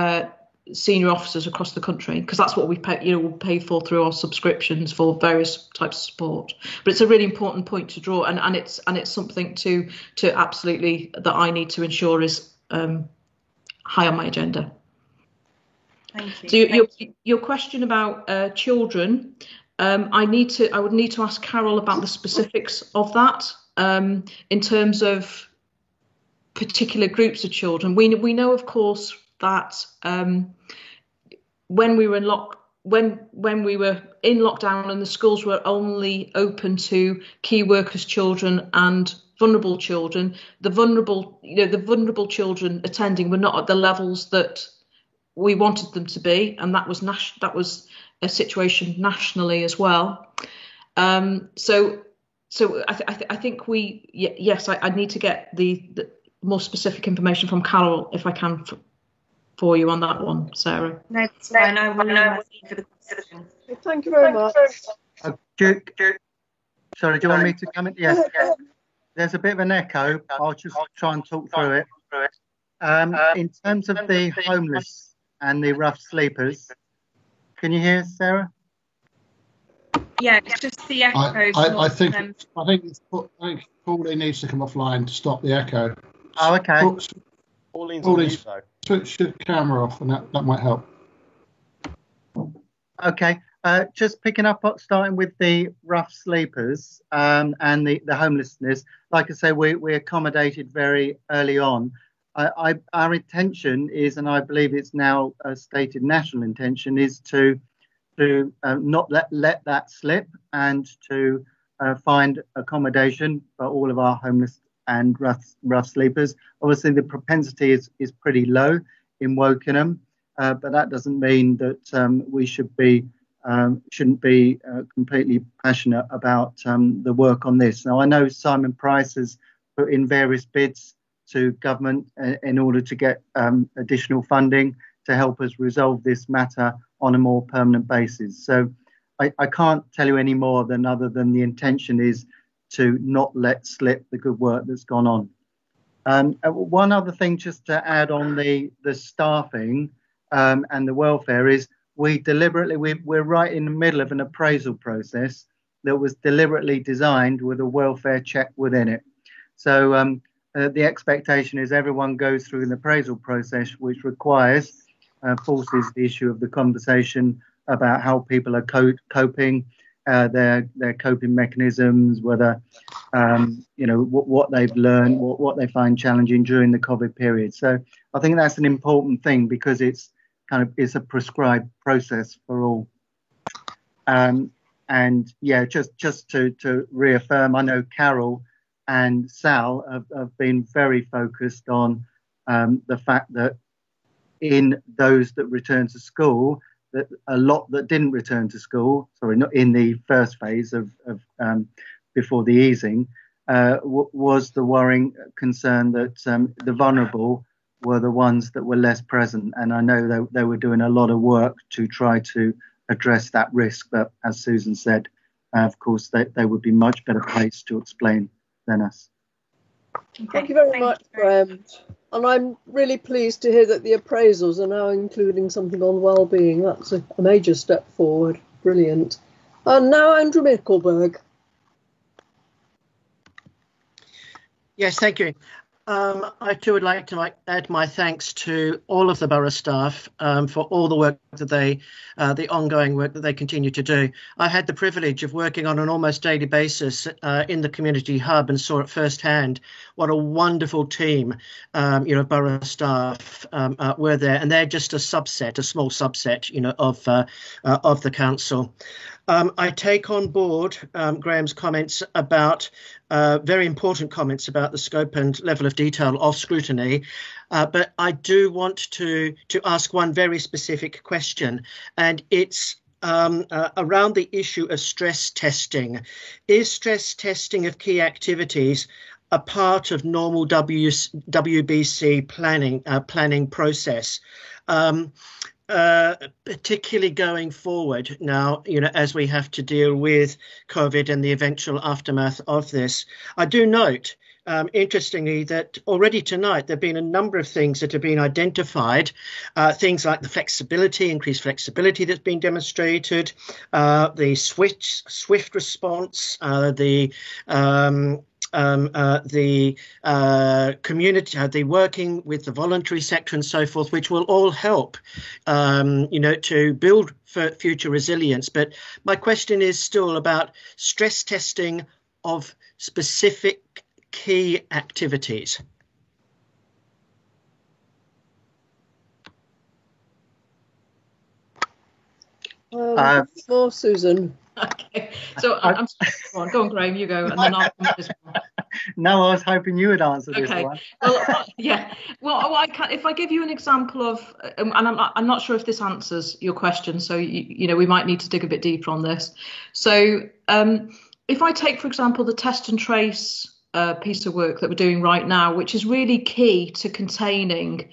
senior officers across the country, because that's what we pay for through our subscriptions for various types of support. But it's a really important point to draw, and it's something to absolutely that I need to ensure is high on my agenda. Thank you. So your question about children, I would need to ask Carol about the specifics of that in terms of particular groups of children. We know, of course, that when we were in lockdown and the schools were only open to key workers' children and vulnerable children, the vulnerable children attending were not at the levels that we wanted them to be, and that was a situation nationally as well. So I think I need to get the more specific information from Carol if I can for you on that one, Sarah. No, it's fine. I will for the question. Thank you very much. Sorry, do you want me to come in? Yes. There's a bit of an echo. I'll just try and talk through it. In terms of the homeless and the rough sleepers, can you hear us, Sarah? Yeah, it's just the echo. I think Pauline needs to come offline to stop the echo. Oh, okay. Pauline, switch the camera off, and that might help. Okay. Just picking up, starting with the rough sleepers and the homelessness. Like I say, we accommodated very early on. Our intention is, and I believe it's now a stated national intention, is to not let that slip, and to find accommodation for all of our homeless and rough sleepers. Obviously, the propensity is pretty low in Wokingham, but that doesn't mean that we shouldn't be completely passionate about the work on this. Now, I know Simon Price has put in various bids to government in order to get additional funding to help us resolve this matter on a more permanent basis. So I can't tell you any more than other than the intention is to not let slip the good work that's gone on. One other thing just to add on the staffing and the welfare is we're right in the middle of an appraisal process that was deliberately designed with a welfare check within it. So the expectation is everyone goes through an appraisal process which forces the issue of the conversation about how people are coping, their coping mechanisms, whether what they've learned, what they find challenging during the COVID period. So I think that's an important thing because it's a prescribed process for all. And yeah, just to reaffirm, I know Carol and Sal have been very focused on the fact that in those that return to school, that a lot that didn't return to school, not in the first phase of before the easing, was the worrying concern that the vulnerable were the ones that were less present. And I know they were doing a lot of work to try to address that risk. But as Susan said, of course, they would be much better placed to explain than us. Thank you very much, Graham. And I'm really pleased to hear that the appraisals are now including something on well-being. That's a major step forward. Brilliant. And now Andrew Mickelberg. Yes, thank you. I too would like to add my thanks to all of the borough staff for all the work that the ongoing work that they continue to do. I had the privilege of working on an almost daily basis in the community hub and saw it firsthand what a wonderful team, borough staff were there, and they're just a small subset, of the council. I take on board Graham's comments about very important comments about the scope and level of detail of scrutiny, but I do want to ask one very specific question, and it's around the issue of stress testing. Is stress testing of key activities a part of normal WBC planning process? Particularly going forward now, as we have to deal with COVID and the eventual aftermath of this. I do note, interestingly, that already tonight there have been a number of things that have been identified, things like the increased flexibility that's been demonstrated, the swift response, the community, the working with the voluntary sector and so forth, which will all help, to build for future resilience. But my question is still about stress testing of specific key activities. More Susan. Okay, so I'm go on, Graham, you go, and then I'll come to this one. No, I was hoping you would answer this one. Well, yeah. Well, I can, if I give you an example of, and I'm not sure if this answers your question, so we might need to dig a bit deeper on this. So, if I take, for example, the test and trace piece of work that we're doing right now, which is really key to containing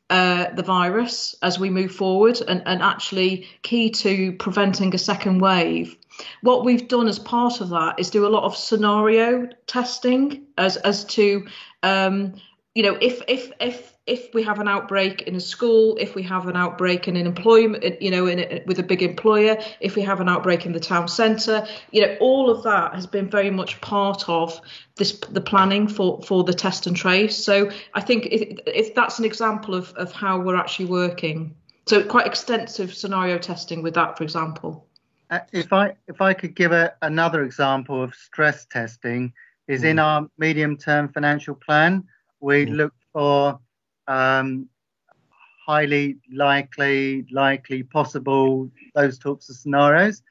the virus as we move forward, and actually key to preventing a second wave. What we've done as part of that is do a lot of scenario testing as to, if we have an outbreak in a school, if we have an outbreak in an employment, with a big employer, if we have an outbreak in the town centre, all of that has been very much part of the planning for the test and trace. So I think if that's an example of how we're actually working. So quite extensive scenario testing with that, for example. If I could give another example of stress testing, is in our medium-term financial plan, we look for highly likely, possible, those types of scenarios,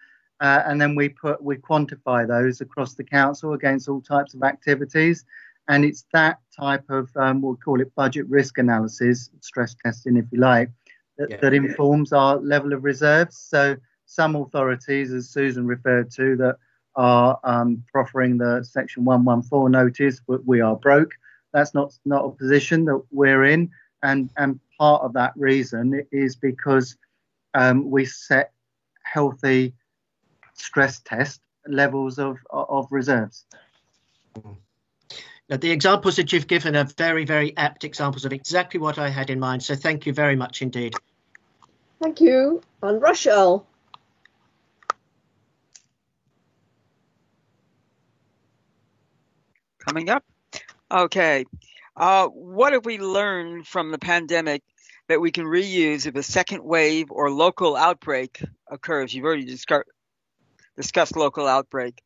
and then we quantify those across the council against all types of activities, and it's that type of we'll call it budget risk analysis, stress testing if you like, that informs our level of reserves. So some authorities, as Susan referred to, that are proffering the Section 114 notice, we are broke. That's not a position that we're in, and part of that reason is because we set healthy stress test levels of reserves. Now, the examples that you've given are very, very apt examples of exactly what I had in mind. So thank you very much indeed. Thank you. And Rochelle. Coming up. Okay. What have we learned from the pandemic that we can reuse if a second wave or local outbreak occurs? You've already discussed local outbreak.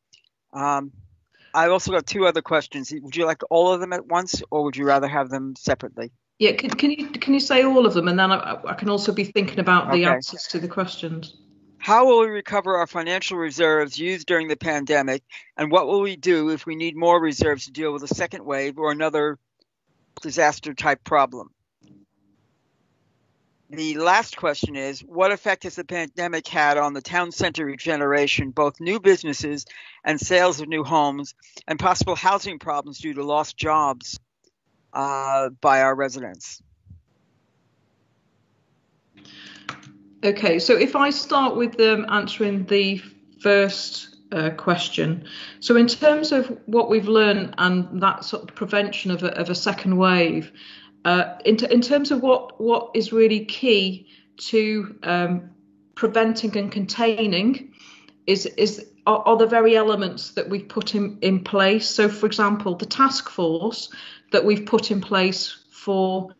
I also got two other questions. Would you like all of them at once, or would you rather have them separately? Yeah, can you say all of them, and then I can also be thinking about the answers to the questions. How will we recover our financial reserves used during the pandemic, and what will we do if we need more reserves to deal with a second wave or another disaster-type problem? The last question is, what effect has the pandemic had on the town center regeneration, both new businesses and sales of new homes, and possible housing problems due to lost jobs by our residents? Okay, so if I start with answering the first question. So in terms of what we've learned and that sort of prevention of a second wave, in terms of what is really key to preventing and containing are the very elements that we've put in place. So, for example, the task force that we've put in place for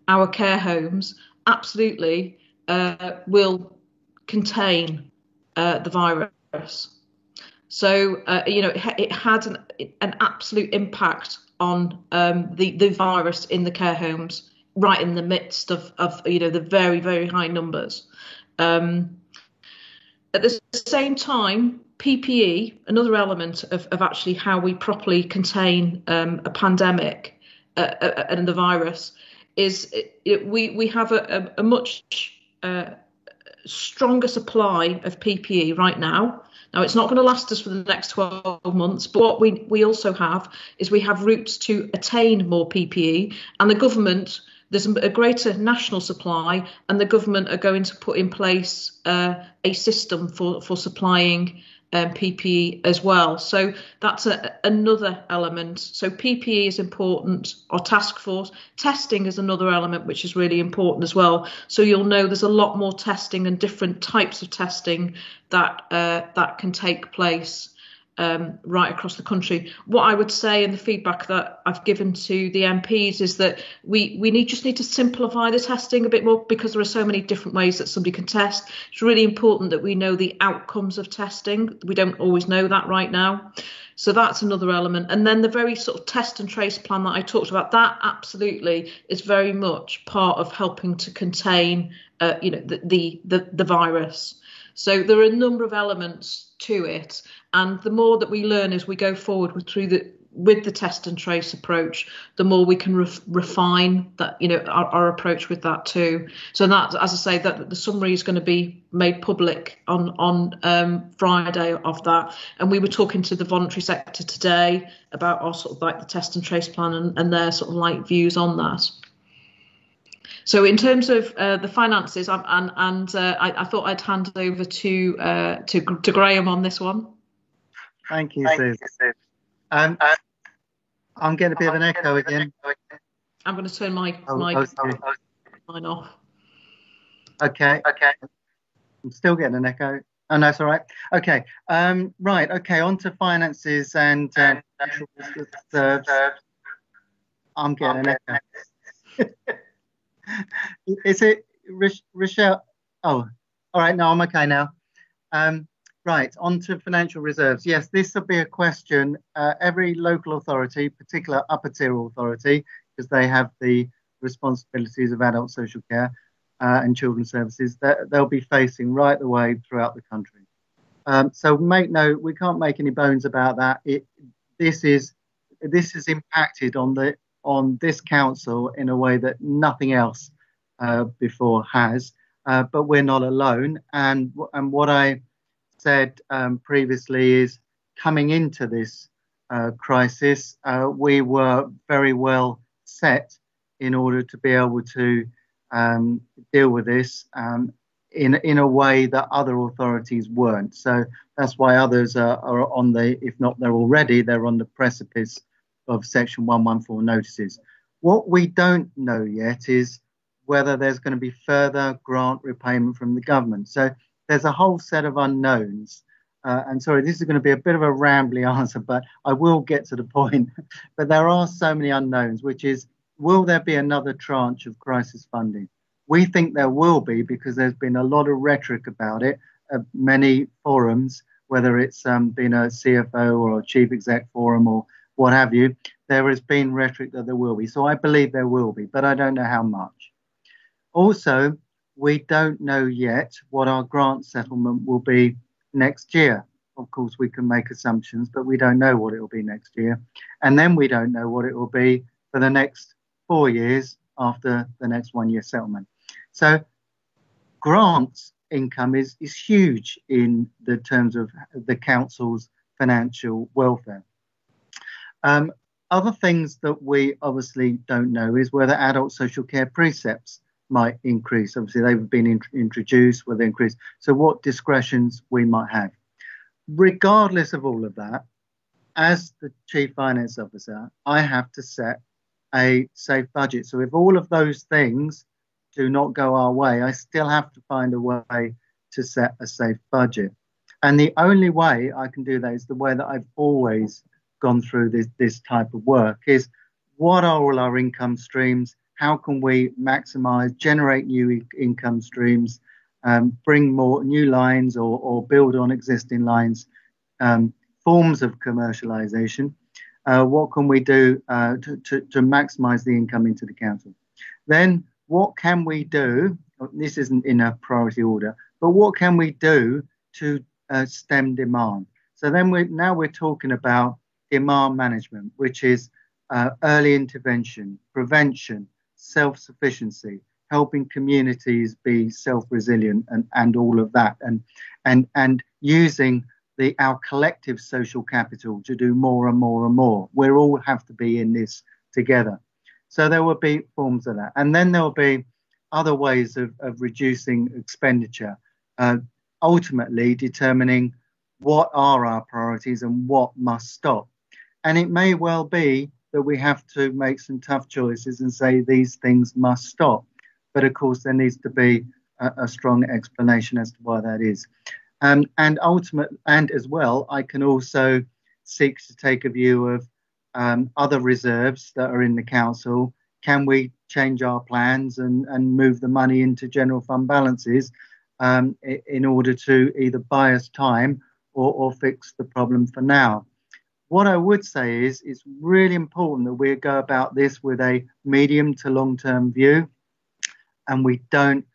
our care homes absolutely will contain the virus. So, it had an absolute impact on the virus in the care homes, right in the midst of the very, very high numbers. At the same time, PPE, another element of actually how we properly contain a pandemic and the virus, is we have a much stronger supply of PPE right now. Now, it's not going to last us for the next 12 months, but what we also have is we have routes to attain more PPE, and the government, there's a greater national supply, and the government are going to put in place a system for supplying PPE as well. So that's another element. So PPE is important. Our task force testing is another element which is really important as well. So you'll know there's a lot more testing and different types of testing that can take place right across the country. What I would say, and the feedback that I've given to the MPs, is that we just need to simplify the testing a bit more, because there are so many different ways that somebody can test. It's really important that we know the outcomes of testing. We don't always know that right now. So that's another element. And then the very sort of test and trace plan that I talked about, that absolutely is very much part of helping to contain the virus. So there are a number of elements to it, and the more that we learn as we go forward with the test and trace approach, the more we can refine that, our approach with that too. So that, as I say, that the summary is going to be made public on Friday of that. And we were talking to the voluntary sector today about our sort of like the test and trace plan and their sort of like views on that. So in terms of the finances, I thought I'd hand over to Graham on this one. Thank you, Susan. I'm getting a bit of an echo again. I'm going to turn mine off. Okay. I'm still getting an echo. Oh, no, it's all right. Okay. Right. Okay. On to finances and natural reserves. I'm getting an echo. Is it Rochelle? Oh, all right. No, I'm okay now. Right, on to financial reserves. Yes, this will be a question. Every local authority, particular upper tier authority, because they have the responsibilities of adult social care and children's services, they'll be facing right the way throughout the country. So make note, we can't make any bones about that. This is impacted on this council in a way that nothing else before has. but we're not alone. And what I said previously is, coming into this crisis, we were very well set in order to be able to deal with this in a way that other authorities weren't. So that's why others are on the, if not they're already, they're on the precipice of Section 114 notices. What we don't know yet is whether there's going to be further grant repayment from the government. So there's a whole set of unknowns. And sorry, this is going to be a bit of a rambly answer, but I will get to the point. But there are so many unknowns, which is, will there be another tranche of crisis funding? We think there will be, because there's been a lot of rhetoric about it at many forums, whether it's been a CFO or a chief exec forum or what have you. There has been rhetoric that there will be. So I believe there will be, but I don't know how much. Also, we don't know yet what our grant settlement will be next year. Of course, we can make assumptions, but we don't know what it will be next year. And then we don't know what it will be for the next 4 years after the next 1 year settlement. So grants income is huge in the terms of the council's financial welfare. Other things that we obviously don't know is whether adult social care precepts might increase. Obviously, they've been introduced, will they increase? So what discretions we might have. Regardless of all of that, as the Chief Finance Officer, I have to set a safe budget. So if all of those things do not go our way, I still have to find a way to set a safe budget. And the only way I can do that is the way that I've always gone through this type of work, is what are all our income streams? How can we maximize, generate new income streams, bring more new lines or build on existing lines, forms of commercialization? What can we do to maximize the income into the council? Then what can we do? This isn't in a priority order, but what can we do to stem demand? So then we're talking about demand management, which is early intervention, prevention, self-sufficiency, helping communities be self-resilient and all of that, and using our collective social capital to do more and more and more. We all have to be in this together. So there will be forms of that. And then there will be other ways of reducing expenditure, ultimately determining what are our priorities and what must stop. And it may well be that we have to make some tough choices and say these things must stop. But of course, there needs to be a strong explanation as to why that is. And as well, I can also seek to take a view of other reserves that are in the council. Can we change our plans and move the money into general fund balances in order to either buy us time or fix the problem for now? What I would say is it's really important that we go about this with a medium to long-term view, and we don't,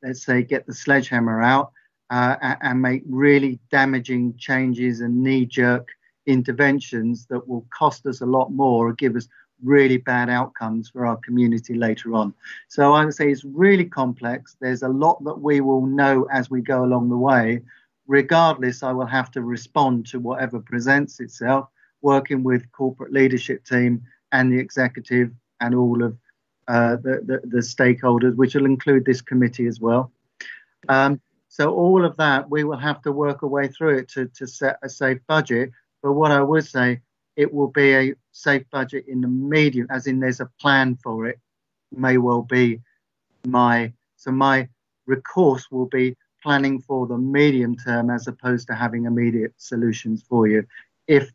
let's say, get the sledgehammer out and make really damaging changes and knee-jerk interventions that will cost us a lot more or give us really bad outcomes for our community later on. So I would say it's really complex. There's a lot that we will know as we go along the way. Regardless, I will have to respond to whatever presents itself, working with corporate leadership team and the executive and all of the stakeholders, which will include this committee as well. So all of that, we will have to work our way through it to set a safe budget. But what I would say, it will be a safe budget in the medium, as in there's a plan for it, may well be my recourse will be planning for the medium term as opposed to having immediate solutions for you if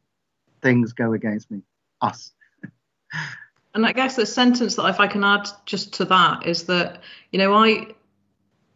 things go against us. And I guess the sentence that if I can add just to that is that,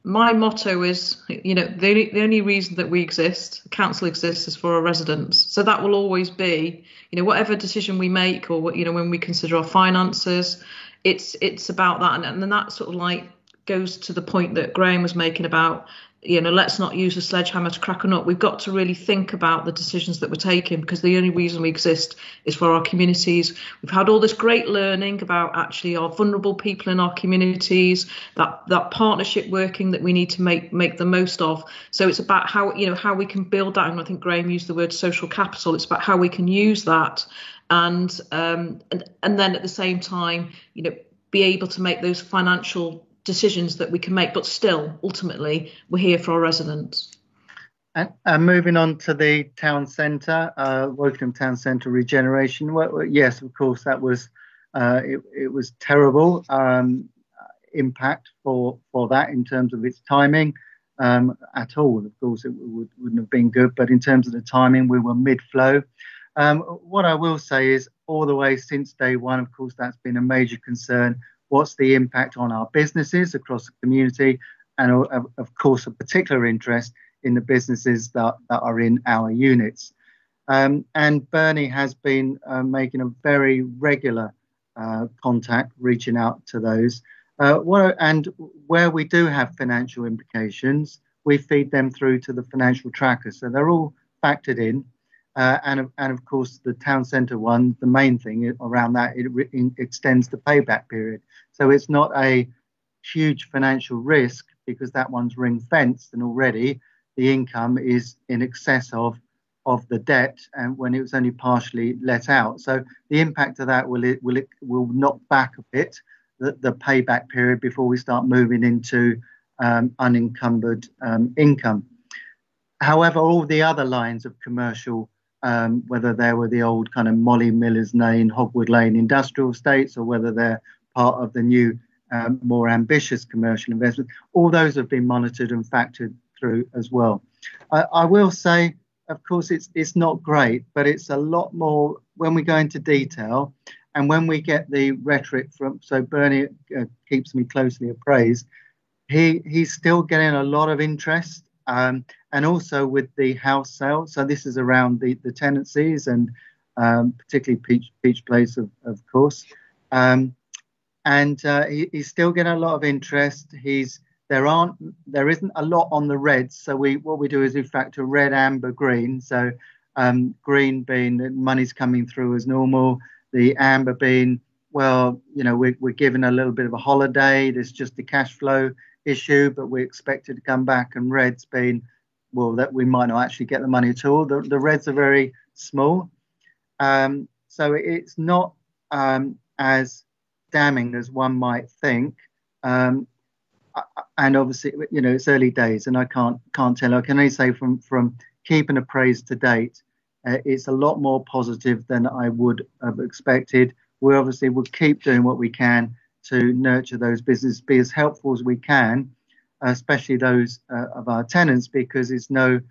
my motto is, the only reason that we exist, council exists, is for our residents. So that will always be, whatever decision we make or, when we consider our finances, it's about that. And that sort of like goes to the point that Graham was making about let's not use a sledgehammer to crack a nut. We've got to really think about the decisions that we're taking, because the only reason we exist is for our communities. We've had all this great learning about actually our vulnerable people in our communities, that partnership working that we need to make the most of. So it's about how we can build that. And I think Graham used the word social capital. It's about how we can use that and then at the same time, be able to make those financial decisions that we can make, but still, ultimately, we're here for our residents. And moving on to the town centre, Wokingham Town Centre regeneration. Well, yes, of course, that was it was terrible impact for that in terms of its timing at all. Of course, it wouldn't have been good, but in terms of the timing, we were mid-flow. What I will say is, all the way since day one, of course, that's been a major concern. What's the impact on our businesses across the community, and of course a particular interest in the businesses that are in our units. And Bernie has been making a very regular contact, reaching out to those. And where we do have financial implications, we feed them through to the financial tracker. So they're all factored in. And of course, the town centre one, the main thing around that, it extends the payback period. So it's not a huge financial risk, because that one's ring fenced, and already the income is in excess of the debt, and when it was only partially let out. So the impact of that will knock back a bit the payback period before we start moving into unencumbered income. However, all the other lines of commercial, whether they were the old kind of Molly Miller's Lane, Hogwood Lane industrial estates, or whether they're part of the new, more ambitious commercial investment, all those have been monitored and factored through as well. I will say, of course, it's not great, but it's a lot more when we go into detail and when we get the rhetoric from. So Bernie keeps me closely appraised. He's still getting a lot of interest. And also with the house sale. So this is around the tenancies and particularly Peach Place, of course. He's still getting a lot of interest. There isn't a lot on the reds. So what we do is we factor red, amber, green. So green being that money's coming through as normal. The amber being, well, we're given a little bit of a holiday. There's just a cash flow issue, but we expect it to come back. And reds being, well, that we might not actually get the money at all. The reds are very small, so it's not as damning as one might think. And obviously, it's early days, and I can't tell. I can only say from keeping appraised to date, it's a lot more positive than I would have expected. We obviously will keep doing what we can to nurture those businesses, be as helpful as we can, especially those of our tenants, because it's no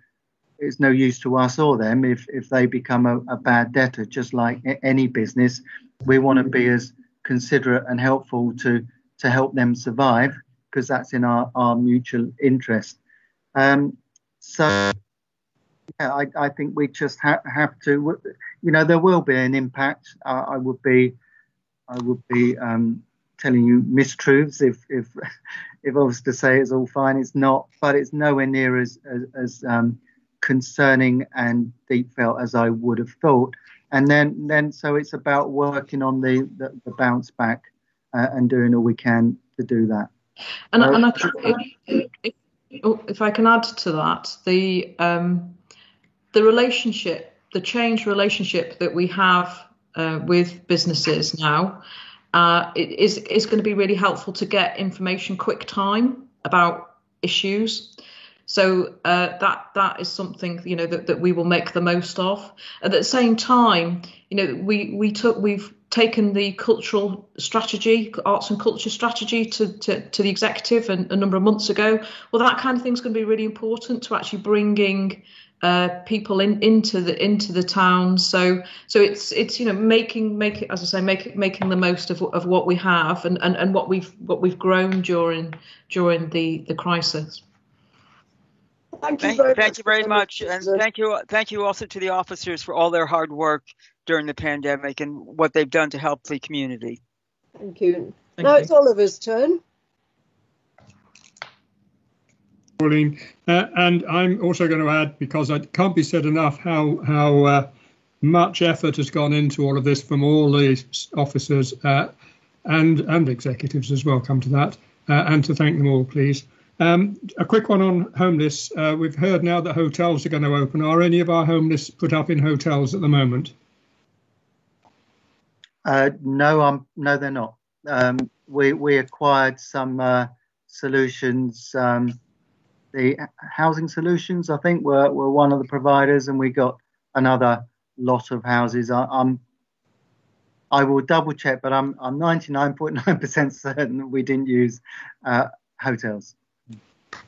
use to us or them if they become a bad debtor. Just like any business, we want to be as considerate and helpful to help them survive, because that's in our mutual interest. I think we just have to, there will be an impact. I would be telling you mistruths if I was to say it's all fine. It's not, but it's nowhere near as concerning and deep felt as I would have thought. And then so it's about working on the bounce back and doing all we can to do that. And I think if I can add to that, the relationship, the changed relationship that we have with businesses now, it is going to be really helpful to get information quick time about issues. So that is something that we will make the most of. At the same time, we've taken the cultural strategy, arts and culture strategy to the executive a number of months ago. Well, that kind of thing is going to be really important to actually bringing people into the town. So it's making the most of what we have and what we've grown during the crisis. Thank you very much, and thank you also to the officers for all their hard work during the pandemic and what they've done to help the community. Thank you. Now it's Oliver's turn. Pauline. And I'm also going to add, because it can't be said enough, how much effort has gone into all of this from all the officers and executives as well, come to that, and to thank them all, please. A quick one on homeless. We've heard now that hotels are going to open. Are any of our homeless put up in hotels at the moment? No, they're not. We acquired some solutions. The housing solutions, I think, were one of the providers, and we got another lot of houses. I will double check, but I'm 99.9% certain that we didn't use hotels.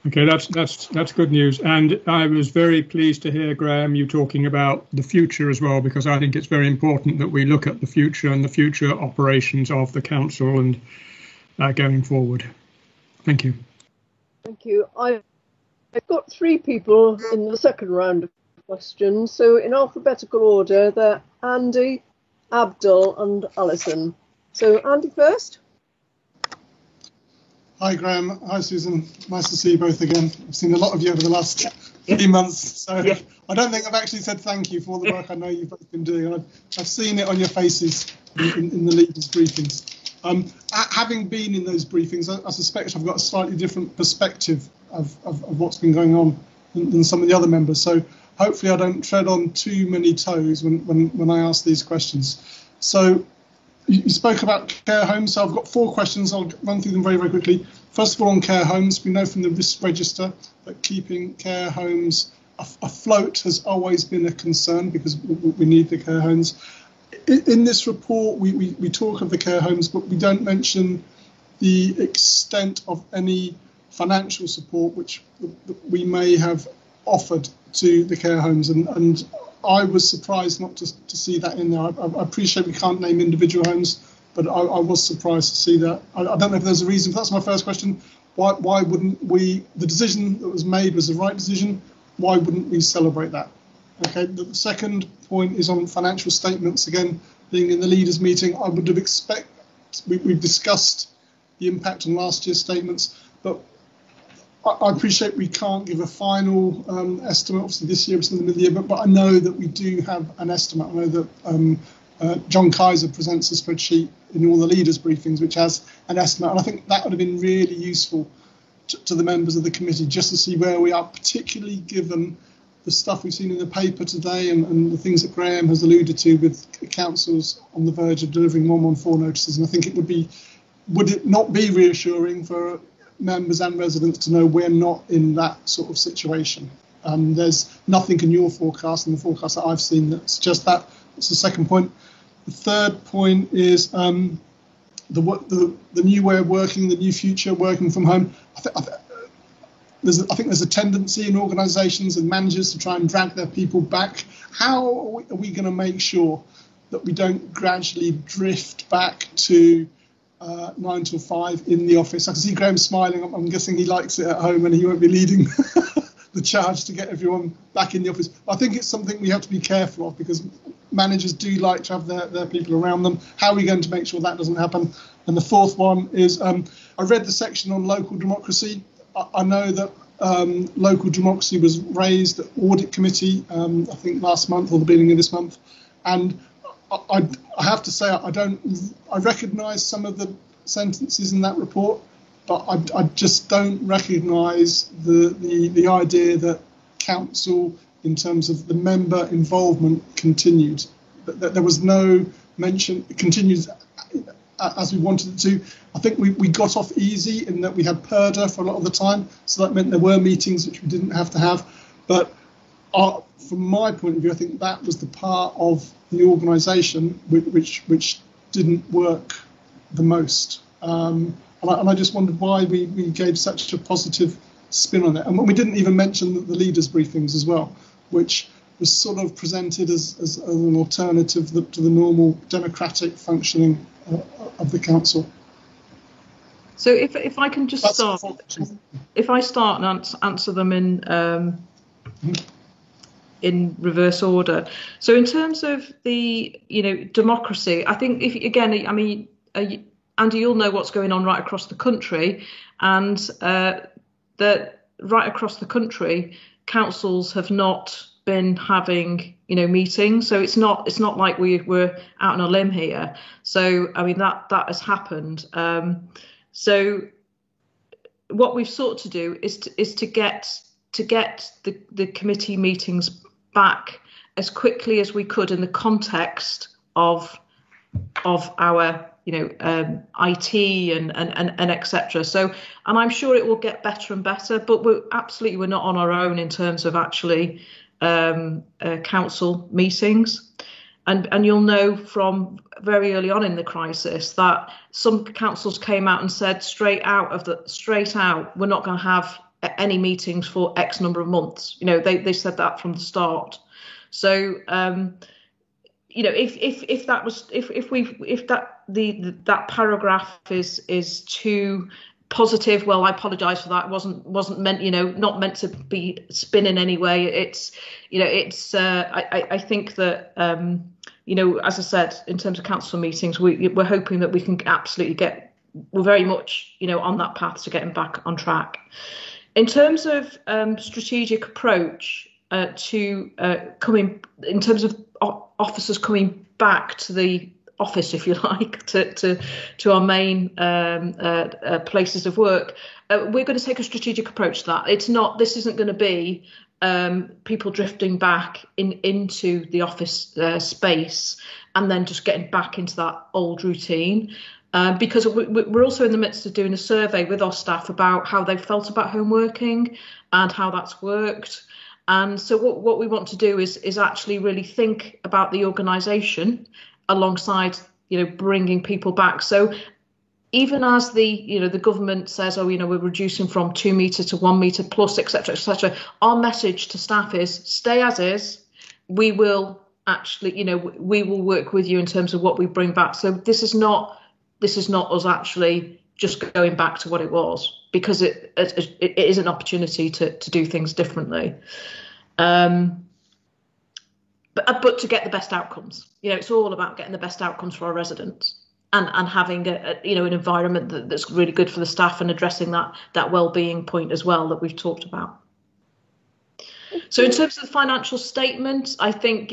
Okay, that's good news. And I was very pleased to hear, Graham, you talking about the future as well, because I think it's very important that we look at the future and the future operations of the council and going forward. Thank you. Thank you. I've got 3 people in the second round of questions. So in alphabetical order, they're Andy, Abdul and Alison. So Andy first. Hi Graham, hi Susan, nice to see you both again. I've seen a lot of you over the last few months, so I don't think I've actually said thank you for all the work I know you've both been doing. I've seen it on your faces in the leaders' briefings. Having been in those briefings, I suspect I've got a slightly different perspective of what's been going on than some of the other members, so hopefully I don't tread on too many toes when I ask these questions. So you spoke about care homes, so I've got 4 questions. I'll run through them very, very quickly. First of all, on care homes, we know from the risk register that keeping care homes afloat has always been a concern because we need the care homes. In this report, we talk of the care homes, but we don't mention the extent of any financial support which we may have offered to the care homes, and I was surprised not to see that in there. I appreciate we can't name individual homes, but I was surprised to see that. I don't know if there's a reason. That's my first question. Why wouldn't we? The decision that was made was the right decision. Why wouldn't we celebrate that? Okay. The second point is on financial statements. Again, being in the leaders' meeting, I would have expected. We've discussed the impact on last year's statements, but I appreciate we can't give a final estimate. Obviously, this year it's in the middle of the year, but I know that we do have an estimate. I know that John Kaiser presents a spreadsheet in all the leaders' briefings, which has an estimate, and I think that would have been really useful to the members of the committee just to see where we are, particularly given the stuff we've seen in the paper today and the things that Graham has alluded to with councils on the verge of delivering 114 notices. And I think would it not be reassuring for members and residents to know we're not in that sort of situation? There's nothing in your forecast and the forecast that I've seen that suggests that. That's the second point. The third point is the new way of working, the new future working from home. I think there's a tendency in organisations and managers to try and drag their people back. How are we going to make sure that we don't gradually drift back to 9 till 5 in the office? I can see Graham smiling. I'm guessing he likes it at home and he won't be leading the charge to get everyone back in the office. I think it's something we have to be careful of because managers do like to have their people around them. How are we going to make sure that doesn't happen? And the fourth one is I read the section on local democracy. I know that local democracy was raised at audit committee, I think last month or the beginning of this month. And I have to say, I recognise some of the sentences in that report, but I just don't recognise the idea that council, in terms of the member involvement, continued. That there was no mention, it continues as we wanted it to. I think we got off easy in that we had PERDA for a lot of the time, so that meant there were meetings which we didn't have to have. But from my point of view, I think that was the part of the organisation which didn't work the most. And I just wondered why we gave such a positive spin on it. And we didn't even mention the leaders' briefings as well, which was sort of presented as an alternative to the normal democratic functioning of the council. So if I can just start, if I start and answer them in reverse order. So in terms of the democracy, I think Andy, you'll know what's going on right across the country, and that right across the country, councils have not been having, meetings. So it's not like we're out on a limb here. So I mean that has happened. So what we've sought to do is to get the committee meetings back as quickly as we could in the context of our IT and etc. So, and I'm sure it will get better and better, but we're not on our own in terms of actually council meetings. And you'll know from very early on in the crisis that some councils came out and said straight out, we're not going to have any meetings for X number of months. They said that from the start. So if that paragraph is too positive, well, I apologise for that. It wasn't meant, not meant to be spin in any way. I think that as I said, in terms of council meetings, we're hoping that we can absolutely we're very much on that path to getting back on track. In terms of strategic approach to coming, in terms of officers coming back to the office, if you like, to our main places of work, we're going to take a strategic approach to that. This isn't going to be people drifting back into the office space and then just getting back into that old routine. Because we're also in the midst of doing a survey with our staff about how they felt about home working and how that's worked. And so what we want to do is actually really think about the organisation alongside, bringing people back. So even as the government says, we're reducing from 2 metre to 1 metre plus, etc., our message to staff is stay as is. We will actually, we will work with you in terms of what we bring back. So this is not us actually just going back to what it was, because it is an opportunity to do things differently. But to get the best outcomes, it's all about getting the best outcomes for our residents and having an environment that's really good for the staff and addressing that well-being point as well that we've talked about. So in terms of the financial statement, I think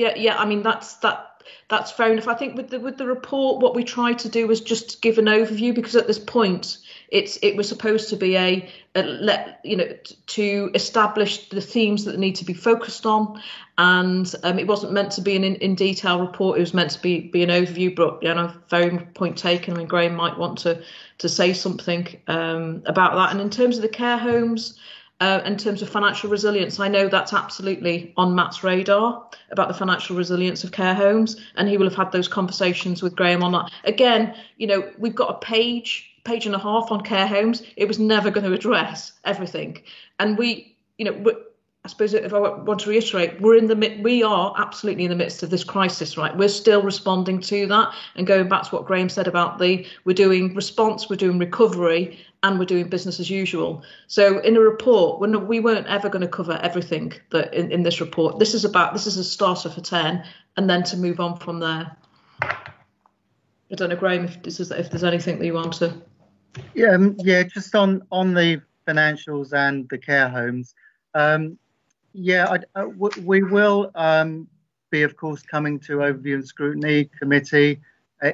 that's fair enough. I think with the report, what we tried to do was just give an overview, because at this point it was supposed to be to establish the themes that need to be focused on, and it wasn't meant to be an in detail report. It was meant to be an overview. But very point taken. I mean, Graham might want to say something about that. And in terms of the care homes, in terms of financial resilience, I know that's absolutely on Matt's radar about the financial resilience of care homes, and he will have had those conversations with Graham on that. Again, we've got a page and a half on care homes. It was never going to address everything, and I suppose if I want to reiterate, we are absolutely in the midst of this crisis, right? We're still responding to that, and going back to what Graham said about we're doing response, we're doing recovery, and we're doing business as usual. So in a report, we weren't ever going to cover everything that in this report. This is a starter for 10, and then to move on from there. I don't know, Graham, if there's anything that you want to. Yeah, just on the financials and the care homes. We will be, of course, coming to Overview and Scrutiny Committee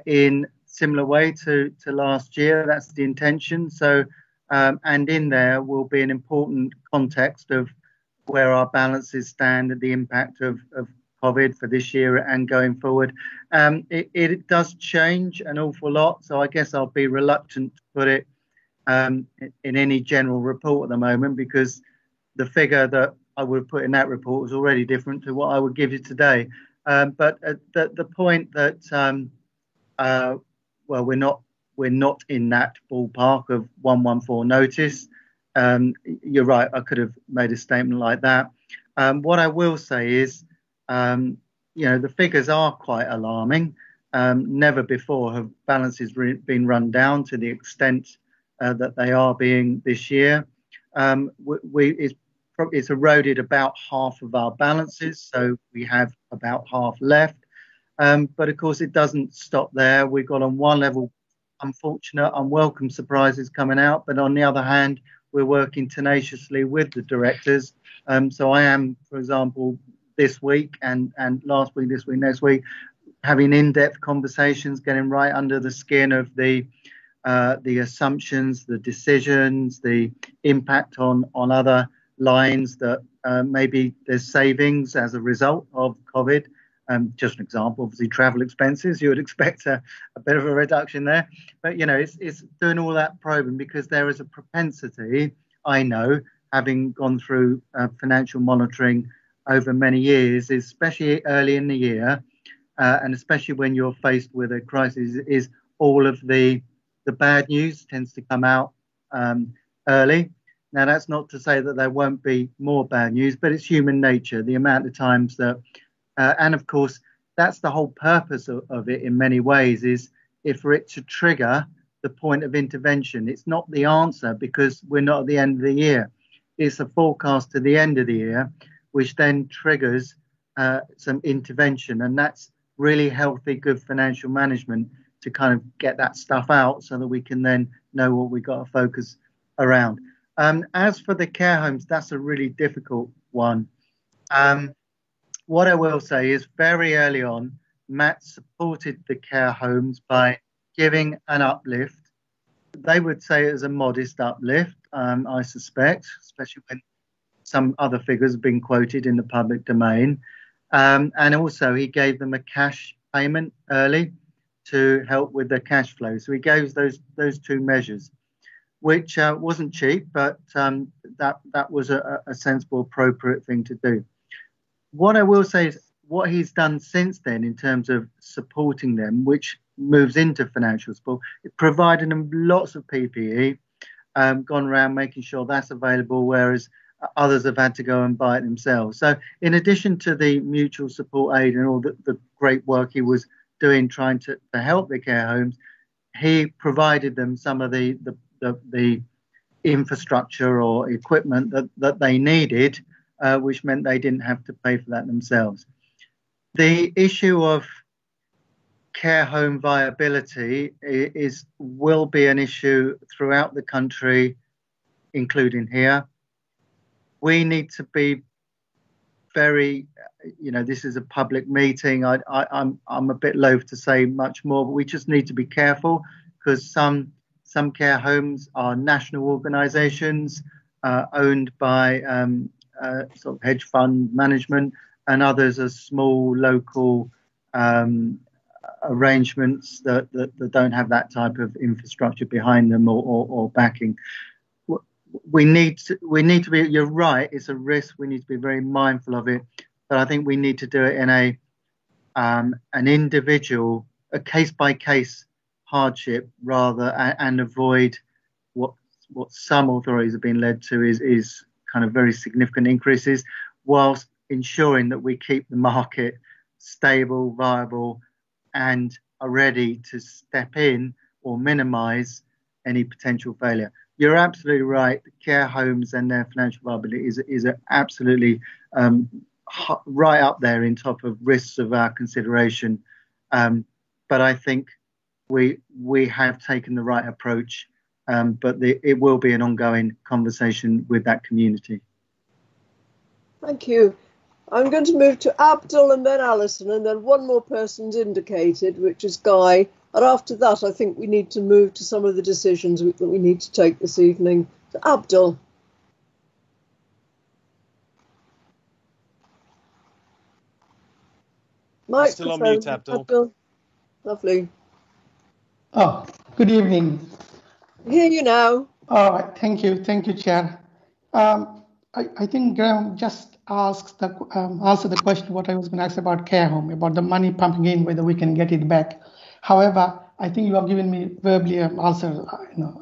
in similar way to last year. That's the intention. So, and in there will be an important context of where our balances stand and the impact of COVID for this year and going forward. It does change an awful lot, so I guess I'll be reluctant to put it in any general report at the moment, because the figure that I would have put in that report was already different to what I would give you today. But the point that we're not in that ballpark of 114 notice. You're right, I could have made a statement like that. What I will say is, the figures are quite alarming. Never before have balances been run down to the extent that they are being this year. It's eroded about half of our balances, so we have about half left. But of course, it doesn't stop there. We've got on one level unfortunate, unwelcome surprises coming out, but on the other hand, we're working tenaciously with the directors. So I am, for example, this week and last week, this week, next week, having in-depth conversations, getting right under the skin of the assumptions, the decisions, the impact on other lines that maybe there's savings as a result of COVID. Just an example, obviously travel expenses, you would expect a bit of a reduction there. But, it's doing all that probing because there is a propensity, I know, having gone through financial monitoring over many years, especially early in the year, and especially when you're faced with a crisis, is all of the bad news tends to come out early. Now, that's not to say that there won't be more bad news, but it's human nature, the amount of times that, and of course, that's the whole purpose of it in many ways, is for it to trigger the point of intervention. It's not the answer because we're not at the end of the year. It's a forecast to the end of the year, which then triggers some intervention. And that's really healthy, good financial management to kind of get that stuff out so that we can then know what we've got to focus around. As for the care homes, that's a really difficult one. What I will say is very early on, Matt supported the care homes by giving an uplift. They would say it was a modest uplift, I suspect, especially when some other figures have been quoted in the public domain. And also he gave them a cash payment early to help with the cash flow. So he gave those two measures, which wasn't cheap, but that was a sensible, appropriate thing to do. What I will say is what he's done since then in terms of supporting them, which moves into financial support, it provided them lots of PPE, gone around making sure that's available, whereas others have had to go and buy it themselves. So in addition to the mutual support aid and all the great work he was doing trying to help the care homes, he provided them some of the infrastructure or equipment that they needed, which meant they didn't have to pay for that themselves. The issue of care home viability will be an issue throughout the country, including here. We need to be very, this is a public meeting. I'm a bit loath to say much more, but we just need to be careful because some care homes are national organisations owned by sort of hedge fund management, and others are small local arrangements that don't have that type of infrastructure behind them or backing. We need to be, you're right, it's a risk. We need to be very mindful of it. But I think we need to do it in an individual, a case-by-case hardship rather, and avoid what some authorities have been led to is kind of very significant increases, whilst ensuring that we keep the market stable, viable, and are ready to step in or minimise any potential failure. You're absolutely right. The care homes and their financial viability is absolutely right up there in top of risks of our consideration. But I think we have taken the right approach, but it will be an ongoing conversation with that community. Thank you. I'm going to move to Abdul and then Alison, and then one more person's indicated, which is Guy. And after that, I think we need to move to some of the decisions that we need to take this evening. So Abdul. Microphone. Still on mute, Abdul. Lovely. Oh, good evening. I hear you now. All right, thank you, Chair. I think Graham just answered the question what I was going to ask about care home, about the money pumping in, whether we can get it back. However, I think you have given me verbally an answer.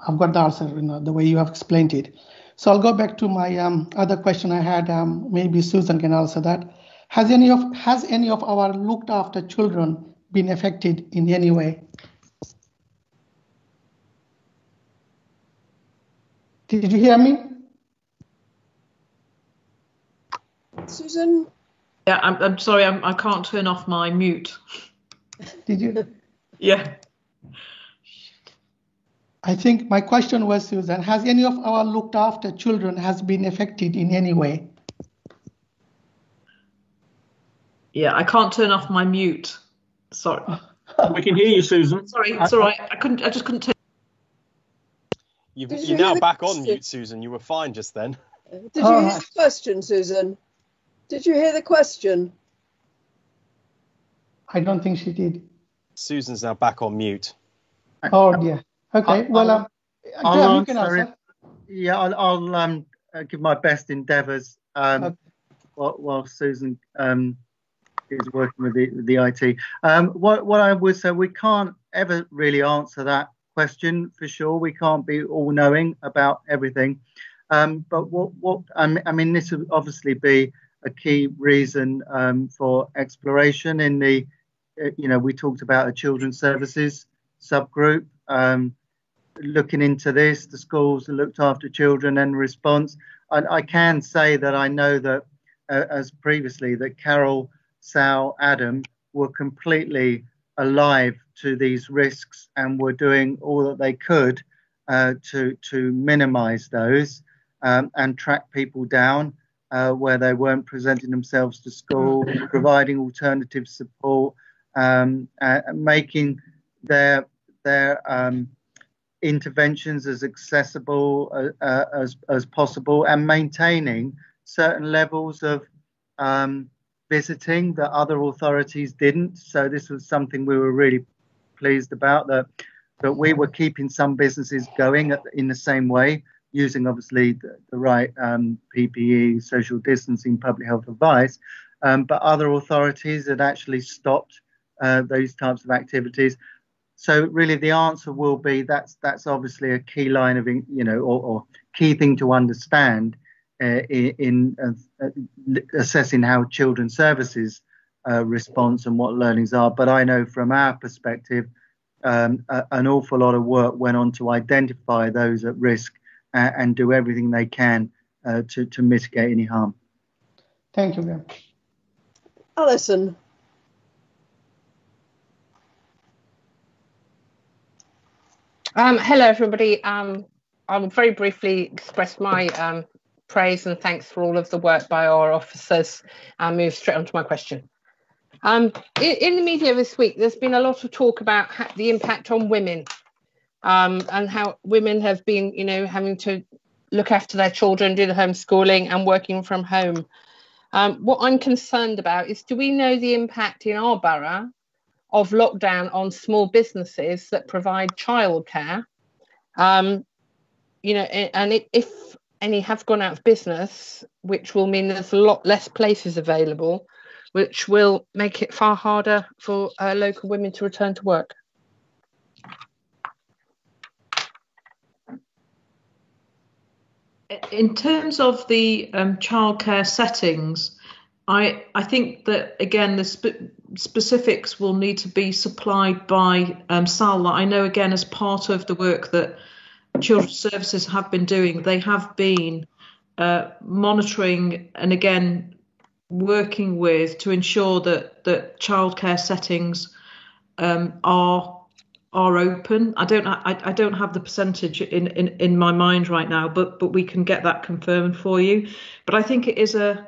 I've got the answer, the way you have explained it. So I'll go back to my other question I had. Maybe Susan can answer that. Has any of our looked after children been affected in any way? Did you hear me? Susan? Yeah, I'm sorry, I can't turn off my mute. Did you? Yeah. I think my question was, Susan, has any of our looked after children has been affected in any way? Yeah, I can't turn off my mute. Sorry. We can hear you, Susan. Sorry, it's all right. I just couldn't turn. You're now back on mute, Susan. You were fine just then. Did you hear the question, Susan? Did you hear the question? I don't think she did. Susan's now back on mute. Oh dear. Okay. Well, Graham, you can answer. Yeah, I'll give my best endeavours while Susan is working with the IT. What I would say, we can't ever really answer that question for sure. We can't be all knowing about everything. But what I mean, this would obviously be a key reason for exploration in the, we talked about a children's services subgroup, looking into this, the schools that looked after children and response. And I can say that I know that, as previously, that Carol, Sal, Adam were completely alive to these risks and were doing all that they could to minimise those and track people down where they weren't presenting themselves to school, providing alternative support, making their interventions as accessible as possible, and maintaining certain levels of visiting that other authorities didn't. So this was something we were really pleased about, that we were keeping some businesses going in the same way, using obviously the right PPE, social distancing, public health advice, but other authorities had actually stopped those types of activities. So really the answer will be that's obviously a key line of, or key thing to understand in assessing how children's services response and what learnings are. But I know from our perspective, an awful lot of work went on to identify those at risk and do everything they can to mitigate any harm. Thank you, Graham. Alison. Hello, everybody. I will very briefly express my praise and thanks for all of the work by our officers and move straight on to my question. In the media this week, there's been a lot of talk about the impact on women and how women have been, having to look after their children, do the homeschooling and working from home. What I'm concerned about is, do we know the impact in our borough of lockdown on small businesses that provide childcare? And if any have gone out of business, which will mean there's a lot less places available, which will make it far harder for local women to return to work. In terms of the childcare settings, I think that, again, the specifics will need to be supplied by SAL. I know, again, as part of the work that Children's Services have been doing, they have been monitoring and, again, working with to ensure that childcare settings are open. I don't have the percentage in my mind right now, but we can get that confirmed for you. But I think it is a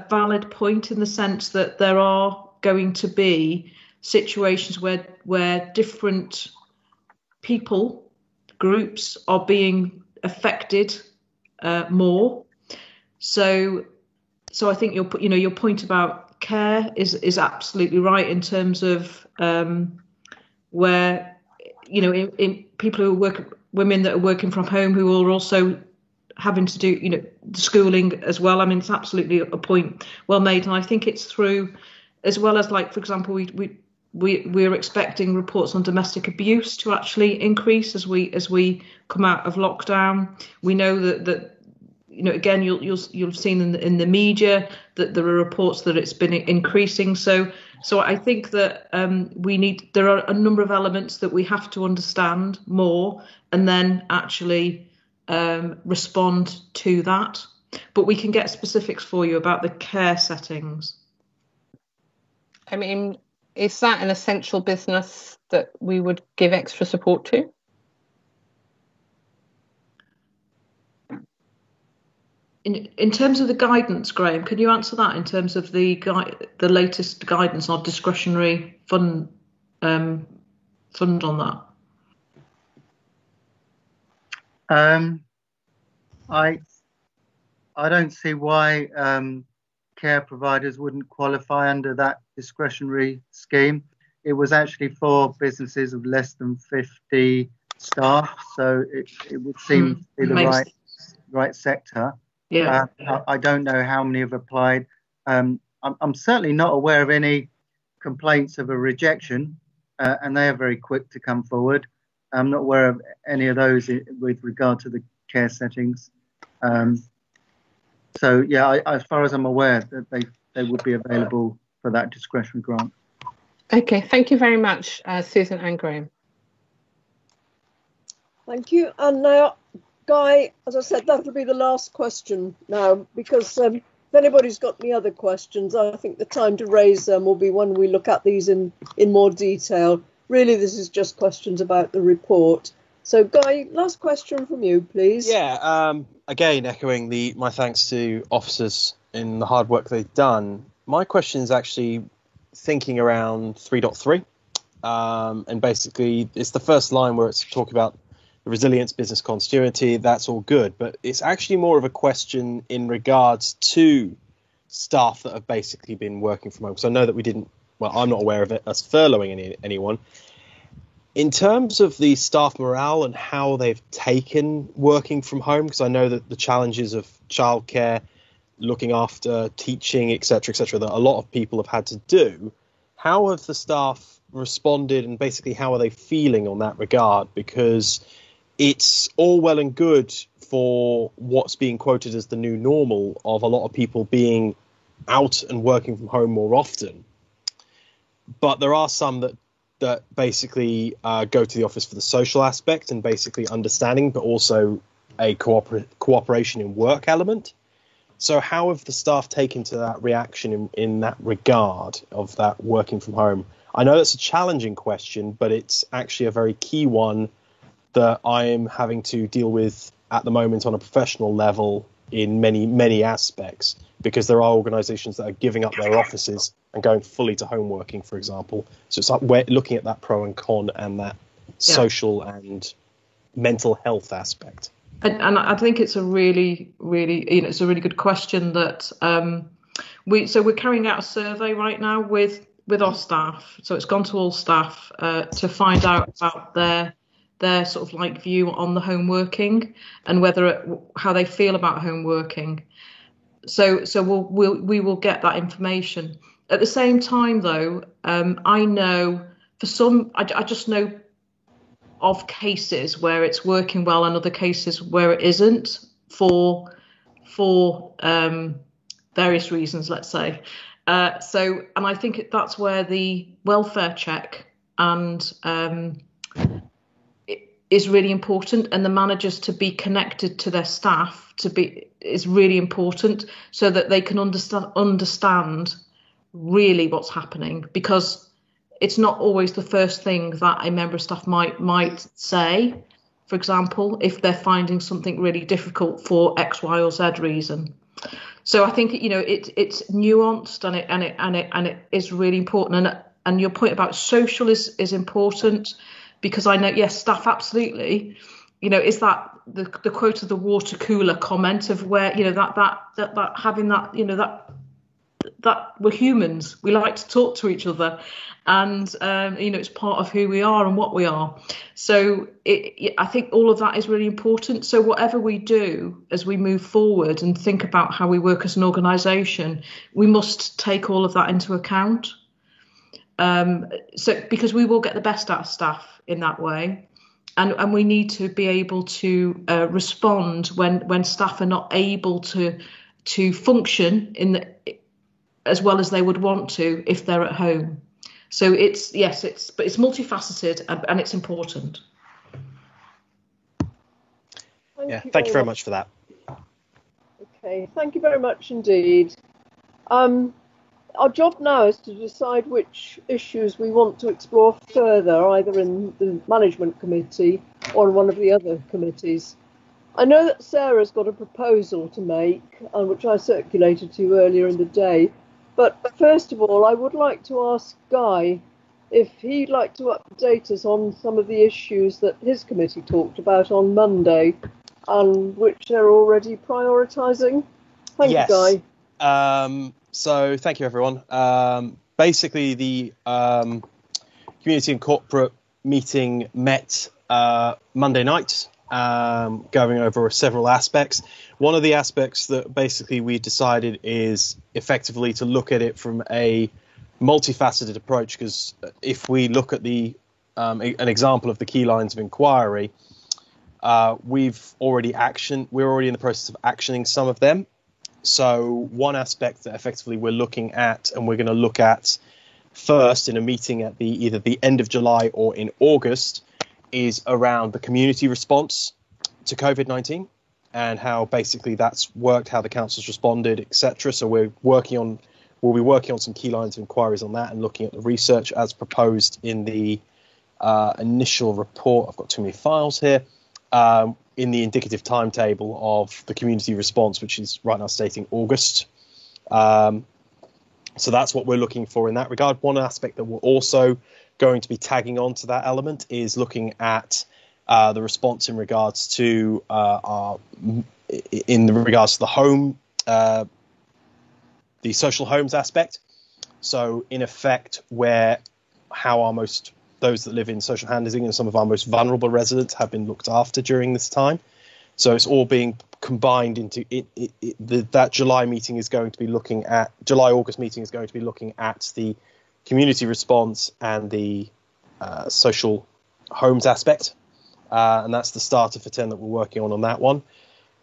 valid point in the sense that there are going to be situations where different people, groups are being affected more. So I think your point about care is absolutely right in terms of where in people who work, women that are working from home who are also having to do schooling as well. I mean, it's absolutely a point well made, and I think it's through, as well as, like, for example, we're expecting reports on domestic abuse to actually increase as we come out of lockdown. We know that again, you'll have seen in the media that there are reports that it's been increasing. So I think that there are a number of elements that we have to understand more and then actually respond to that. But we can get specifics for you about the care settings. I mean, is that an essential business that we would give extra support to? In terms of the guidance, Graham, can you answer that in terms of the latest guidance on discretionary fund on that? I don't see why care providers wouldn't qualify under that discretionary scheme. It was actually for businesses of less than 50 staff, so it would seem to be the right sector. Yeah. I don't know how many have applied. I'm certainly not aware of any complaints of a rejection, and they are very quick to come forward. I'm not aware of any of those with regard to the care settings. So yeah, as far as I'm aware, that they would be available for that discretionary grant. Okay, thank you very much, Susan and Graham. Thank you. And now, Guy, as I said, that'll be the last question now, because if anybody's got any other questions, I think the time to raise them will be when we look at these in more detail. Really, this is just questions about the report. So, Guy, last question from you, please. Yeah, again, echoing my thanks to officers in the hard work they've done. My question is actually thinking around 3.3. And basically, it's the first line where it's talking about the resilience, business continuity. That's all good. But it's actually more of a question in regards to staff that have basically been working from home. Because I know that I'm not aware of it as furloughing anyone. In terms of the staff morale and how they've taken working from home, because I know that the challenges of childcare, looking after, teaching, etc., that a lot of people have had to do, how have the staff responded and basically how are they feeling on that regard? Because it's all well and good for what's being quoted as the new normal of a lot of people being out and working from home more often. But there are some that basically go to the office for the social aspect and basically understanding, but also a cooperation in work element. So how have the staff taken to that reaction in that regard of that working from home? I know that's a challenging question, but it's actually a very key one that I am having to deal with at the moment on a professional level in many, many aspects, because there are organisations that are giving up their offices and going fully to home working, for example. So it's like we're looking at that pro and con and that social and mental health aspect. And I think it's a really, really, it's a really good question that we're carrying out a survey right now with our staff. So it's gone to all staff to find out about their sort of like view on the home working and how they feel about home working. So we will get that information. At the same time, though, I know for some, I just know of cases where it's working well and other cases where it isn't for various reasons, let's say. And I think that's where the welfare check and is really important, and the managers to be connected to their staff is really important so that they can understand really what's happening, because it's not always the first thing that a member of staff might say. For example, if they're finding something really difficult for X, Y, or Z reason. So I think it's nuanced and it is really important. And your point about social is important, because I know, yes, staff absolutely. Is that the quote of the water cooler comment of where that having that that we're humans, we like to talk to each other, and it's part of who we are and what we are. So I think all of that is really important. So whatever we do as we move forward and think about how we work as an organisation, we must take all of that into account. So because we will get the best out of staff in that way, and we need to be able to respond when staff are not able to function as well as they would want to if they're at home. So it's multifaceted and it's important. Thank you very much for that. Okay, thank you very much indeed. our job now is to decide which issues we want to explore further, either in the management committee or in one of the other committees. I know that Sarah's got a proposal to make, which I circulated to you earlier in the day. But first of all, I would like to ask Guy if he'd like to update us on some of the issues that his committee talked about on Monday and which they're already prioritising. Thank you, Guy. So thank you, everyone. Basically, the community and corporate meeting met Monday night, going over several aspects. One of the aspects that basically we decided is effectively to look at it from a multifaceted approach, because if we look at the an example of the key lines of inquiry, we're already in the process of actioning some of them. So one aspect that effectively we're looking at, and we're going to look at first in a meeting at either the end of July or in August, is around the community response to COVID-19 and how basically that's worked, how the council's responded, etc. So we'll be working on some key lines of inquiries on that and looking at the research as proposed in the initial report. I've got too many files here. In the indicative timetable of the community response, which is right now stating August. So that's what we're looking for in that regard. One aspect that we're also going to be tagging on to that element is looking at the response in regards to the home, the social homes aspect. So in effect, those that live in social housing and some of our most vulnerable residents have been looked after during this time. So it's all being combined into that July meeting is going to be looking at August meeting is going to be looking at the community response and the social homes aspect. And that's the starter for 10 that we're working on that one.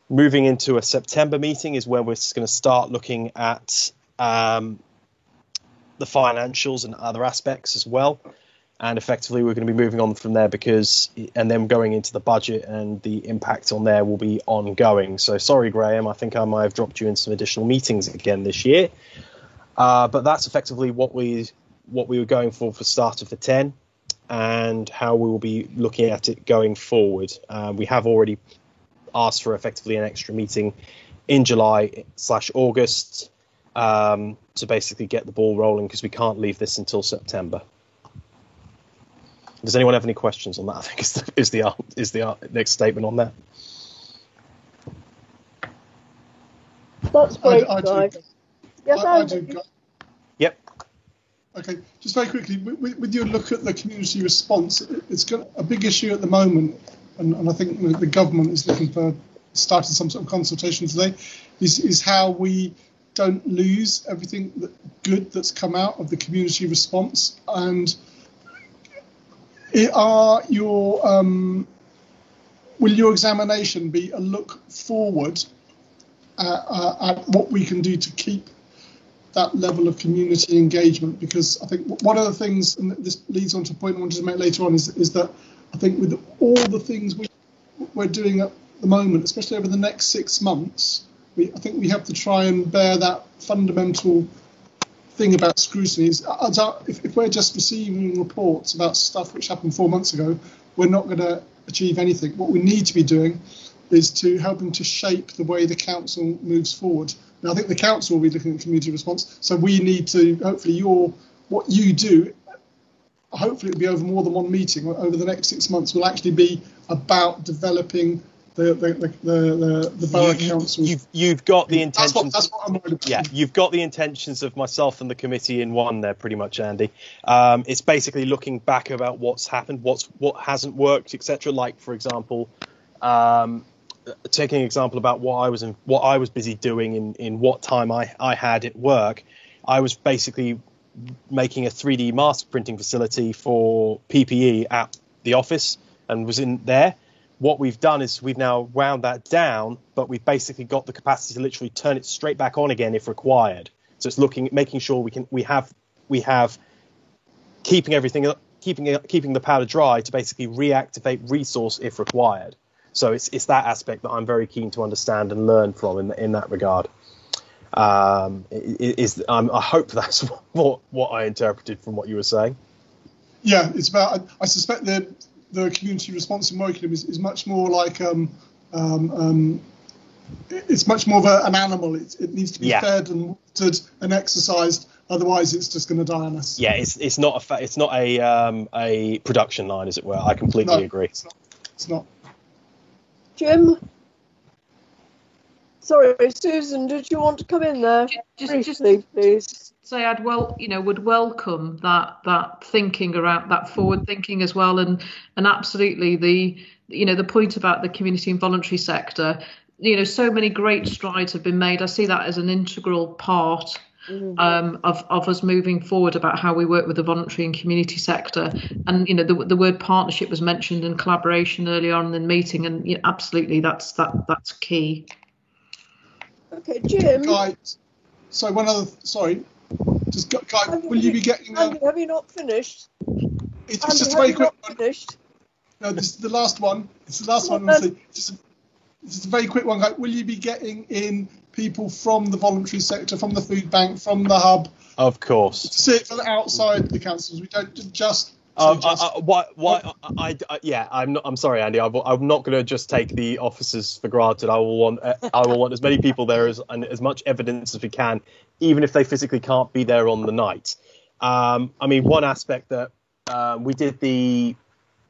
Moving into a September meeting is where we're going to start looking at the financials and other aspects as well. And effectively, we're going to be moving on from there and then going into the budget, and the impact on there will be ongoing. So sorry, Graham, I think I might have dropped you in some additional meetings again this year. But that's effectively what we were going for starter for 10 and how we will be looking at it going forward. We have already asked for effectively an extra meeting in July/August to basically get the ball rolling, because we can't leave this until September. Does anyone have any questions on that? I think is the next statement on that. That's great, I Guy. do. Yes, I do. Yep. Okay, just very quickly, with your look at the community response, it's got a big issue at the moment, and I think the government is looking for starting some sort of consultation today, is how we don't lose everything good that's come out of the community response. And will your examination be a look forward at what we can do to keep that level of community engagement? Because I think one of the things, and this leads on to a point I wanted to make later on, is that I think with all the things we're doing at the moment, especially over the next 6 months, I think we have to try and bear that fundamental thing about scrutiny. If we're just receiving reports about stuff which happened 4 months ago, we're not going to achieve anything. What we need to be doing is to helping to shape the way the council moves forward. Now, I think the council will be looking at community response, so we need to, hopefully what you do, hopefully it'll be over more than one meeting over the next 6 months, will actually be about developing the borough council. You've got the intentions. That's what I'm worried about. Yeah, you've got the intentions of myself and the committee in one there, pretty much, Andy. It's basically looking back about what's happened, what hasn't worked, etc. Like, for example, taking an example about what I was busy doing in what time I had at work. I was basically making a 3D mask printing facility for PPE at the office and was in there. What we've done is we've now wound that down, but we've basically got the capacity to literally turn it straight back on again if required. So it's making sure we have keeping the powder dry to basically reactivate resource if required. So it's that aspect that I'm very keen to understand and learn from in that regard. I hope that's what I interpreted from what you were saying. Yeah, it's about. I suspect the community response in Wokingham is much more like it's much more of an animal. It needs to be fed and watered and exercised. Otherwise, it's just going to die on us. Yeah, it's not a production line, as it were. I completely agree. It's not. Jim. Sorry, Susan, did you want to come in there? Just please. Say I'd would welcome that thinking around that forward thinking as well, and absolutely the point about the community and voluntary sector. So many great strides have been made. I see that as an integral part of us moving forward about how we work with the voluntary and community sector. And the word partnership was mentioned in collaboration earlier on in the meeting, and absolutely that's key. Okay, Jim. Guy, sorry, one other. Sorry, just Guy. Will you be getting? Andy, have you not finished? It's just a very quick one. Finished? No, this is the last one. It's the last one. It's just a very quick one, Guy. Will you be getting in people from the voluntary sector, from the food bank, from the hub? Of course. To see it from outside the councils. We don't just. I'm sorry, Andy. I'm not going to just take the officers for granted. I will want as many people there and as much evidence as we can, even if they physically can't be there on the night. One aspect that we did the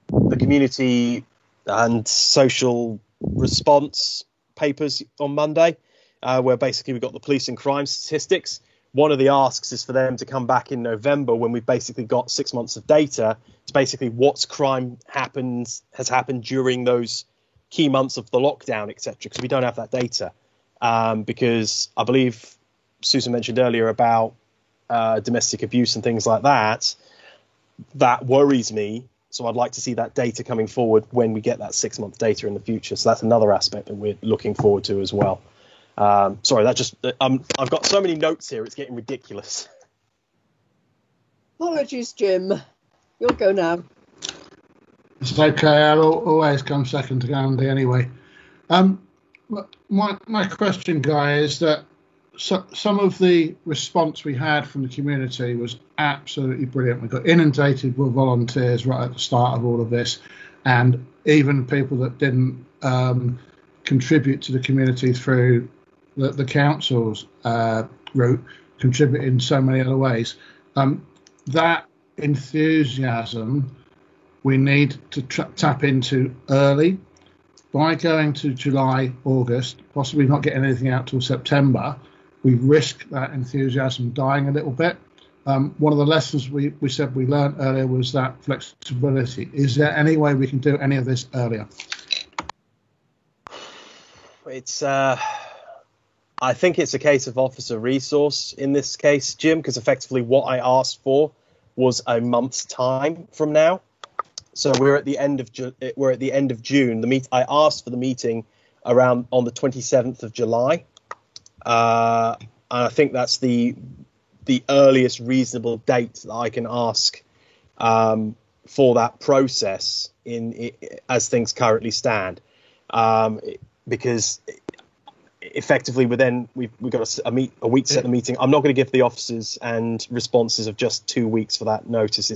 community and social response papers on Monday, where basically we got the police and crime statistics. One of the asks is for them to come back in November when we've basically got 6 months of data. It's basically what's crime has happened during those key months of the lockdown, etc. Because we don't have that data. Because I believe Susan mentioned earlier about domestic abuse and things like that. That worries me. So I'd like to see that data coming forward when we get that 6-month data in the future. So that's another aspect that we're looking forward to as well. Sorry, I've got so many notes here, it's getting ridiculous. Apologies, Jim. You'll go now. It's okay, I'll always come second to Andy anyway. My question, Guy, is that some of the response we had from the community was absolutely brilliant. We got inundated with volunteers right at the start of all of this, and even people that didn't contribute to the community through the council's route, contribute in so many other ways. That enthusiasm we need to tap into early. By going to July, August, possibly not getting anything out till September, we risk that enthusiasm dying a little bit. One of the lessons we said we learned earlier was that flexibility. Is there any way we can do any of this earlier? I think it's a case of officer resource in this case, Jim, because effectively what I asked for was a month's time from now. So we're at the end of June. I asked for the meeting around on the 27th of July. And I think that's the earliest reasonable date that I can ask for that process as things currently stand. Because effectively we've got a week to set the meeting. I'm not going to give the officers and responses of just 2 weeks for that notice.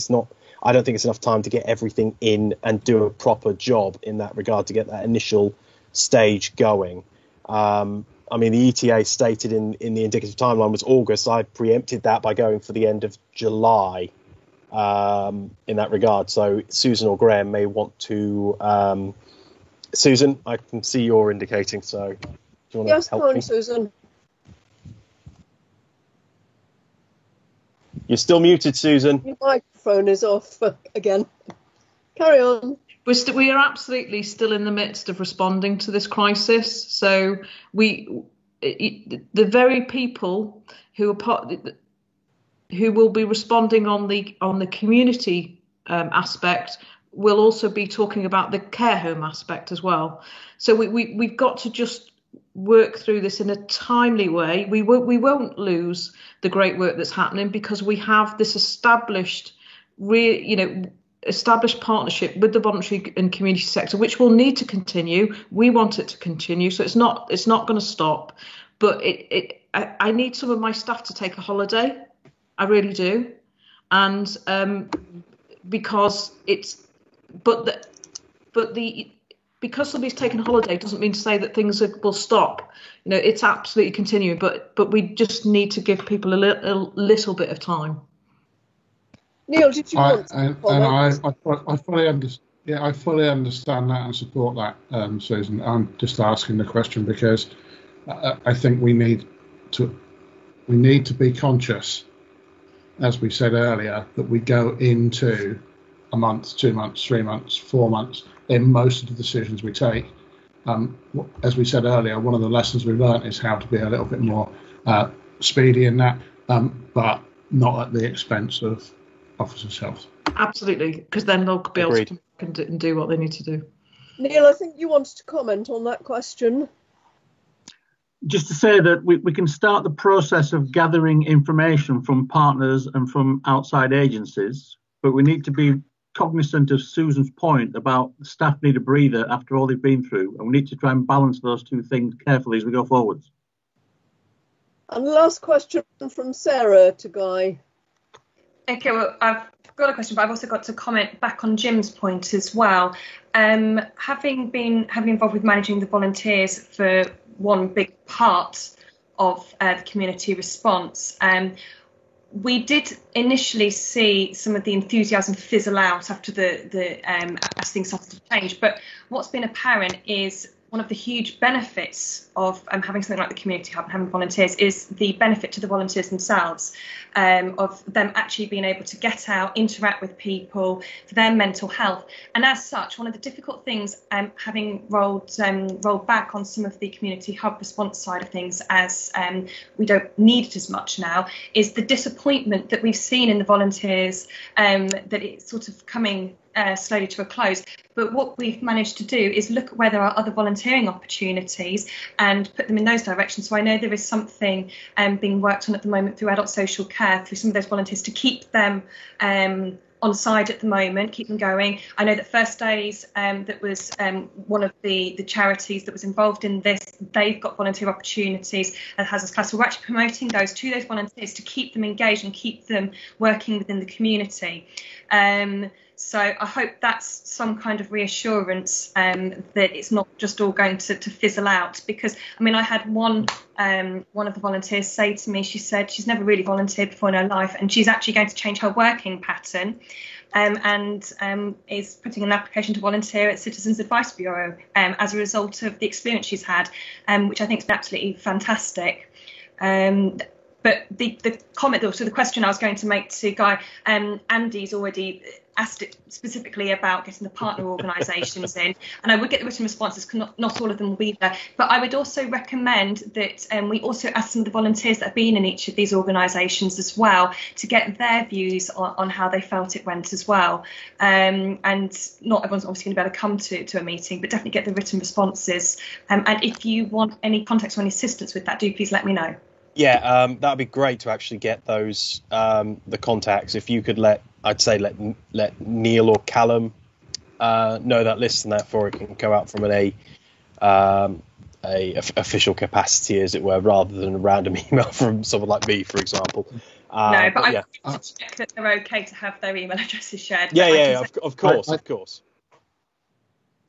I don't think it's enough time to get everything in and do a proper job in that regard to get that initial stage going. The ETA stated in the indicative timeline was August. I preempted that by going for the end of July in that regard. So Susan or Graham may want to... Susan, I can see you're indicating, so do you want to help me? Susan. You're still muted, Susan. Your microphone is off again. Carry on. We are absolutely still in the midst of responding to this crisis. So the very people who will be responding on the community aspect will also be talking about the care home aspect as well. So we've got to just work through this in a timely way. We won't lose the great work that's happening because we have this established partnership with the voluntary and community sector, which will need to continue. We want it to continue, so it's not going to stop. But I need some of my staff to take a holiday. I really do, and because because somebody's taken a holiday doesn't mean to say that things will stop. You know, it's absolutely continuing, but we just need to give people a little bit of time. Neil, did you want to comment? I fully understand. Yeah, I fully understand that and support that, Susan. I'm just asking the question because I think we need to be conscious, as we said earlier, that we go into a month, 2 months, 3 months, 4 months in most of the decisions we take. As we said earlier, one of the lessons we've learned is how to be a little bit more speedy in that, but not at the expense of officers' health. Absolutely, because then they'll be able to come back and do what they need to do. Neil, I think you wanted to comment on that question. Just to say that we can start the process of gathering information from partners and from outside agencies, but we need to be cognizant of Susan's point about staff need a breather after all they've been through, and we need to try and balance those two things carefully as we go forwards. And the last question from Sarah to Guy. Okay, well, I've got a question, but I've also got to comment back on Jim's point as well. Having been heavily involved with managing the volunteers for one big part of the community response, we did initially see some of the enthusiasm fizzle out after as things started to change. But what's been apparent is one of the huge benefits of having something like the community hub and having volunteers is the benefit to the volunteers themselves, of them actually being able to get out, interact with people, for their mental health. And as such, one of the difficult things, having rolled back on some of the community hub response side of things, as we don't need it as much now, is the disappointment that we've seen in the volunteers, that it's sort of coming slowly to a close. But what we've managed to do is look at where there are other volunteering opportunities and put them in those directions. So I know there is something being worked on at the moment through adult social care, through some of those volunteers, to keep them on side at the moment, keep them going. I know that First Days, that was one of the charities that was involved in this, they've got volunteer opportunities as Hazards Class. So we're actually promoting those to those volunteers to keep them engaged and keep them working within the community. So I hope that's some kind of reassurance that it's not just all going to fizzle out. Because, I mean, I had one of the volunteers say to me, she said she's never really volunteered before in her life, and she's actually going to change her working pattern and is putting an application to volunteer at Citizens Advice Bureau as a result of the experience she's had, which I think is absolutely fantastic. But the comment, so the question I was going to make to Guy, Andy's already asked it specifically about getting the partner organisations in, and I would get the written responses, not all of them will be there, but I would also recommend that we also ask some of the volunteers that have been in each of these organisations as well to get their views on how they felt it went as well. And not everyone's obviously going to be able to come to a meeting, but definitely get the written responses. And if you want any context or any assistance with that, do please let me know. Yeah, that would be great to actually get those, the contacts. If you could let Neil or Callum know that list, and therefore it can go out from a official capacity, as it were, rather than a random email from someone like me, for example. No, but I want to check that they're okay to have their email addresses shared. Of course.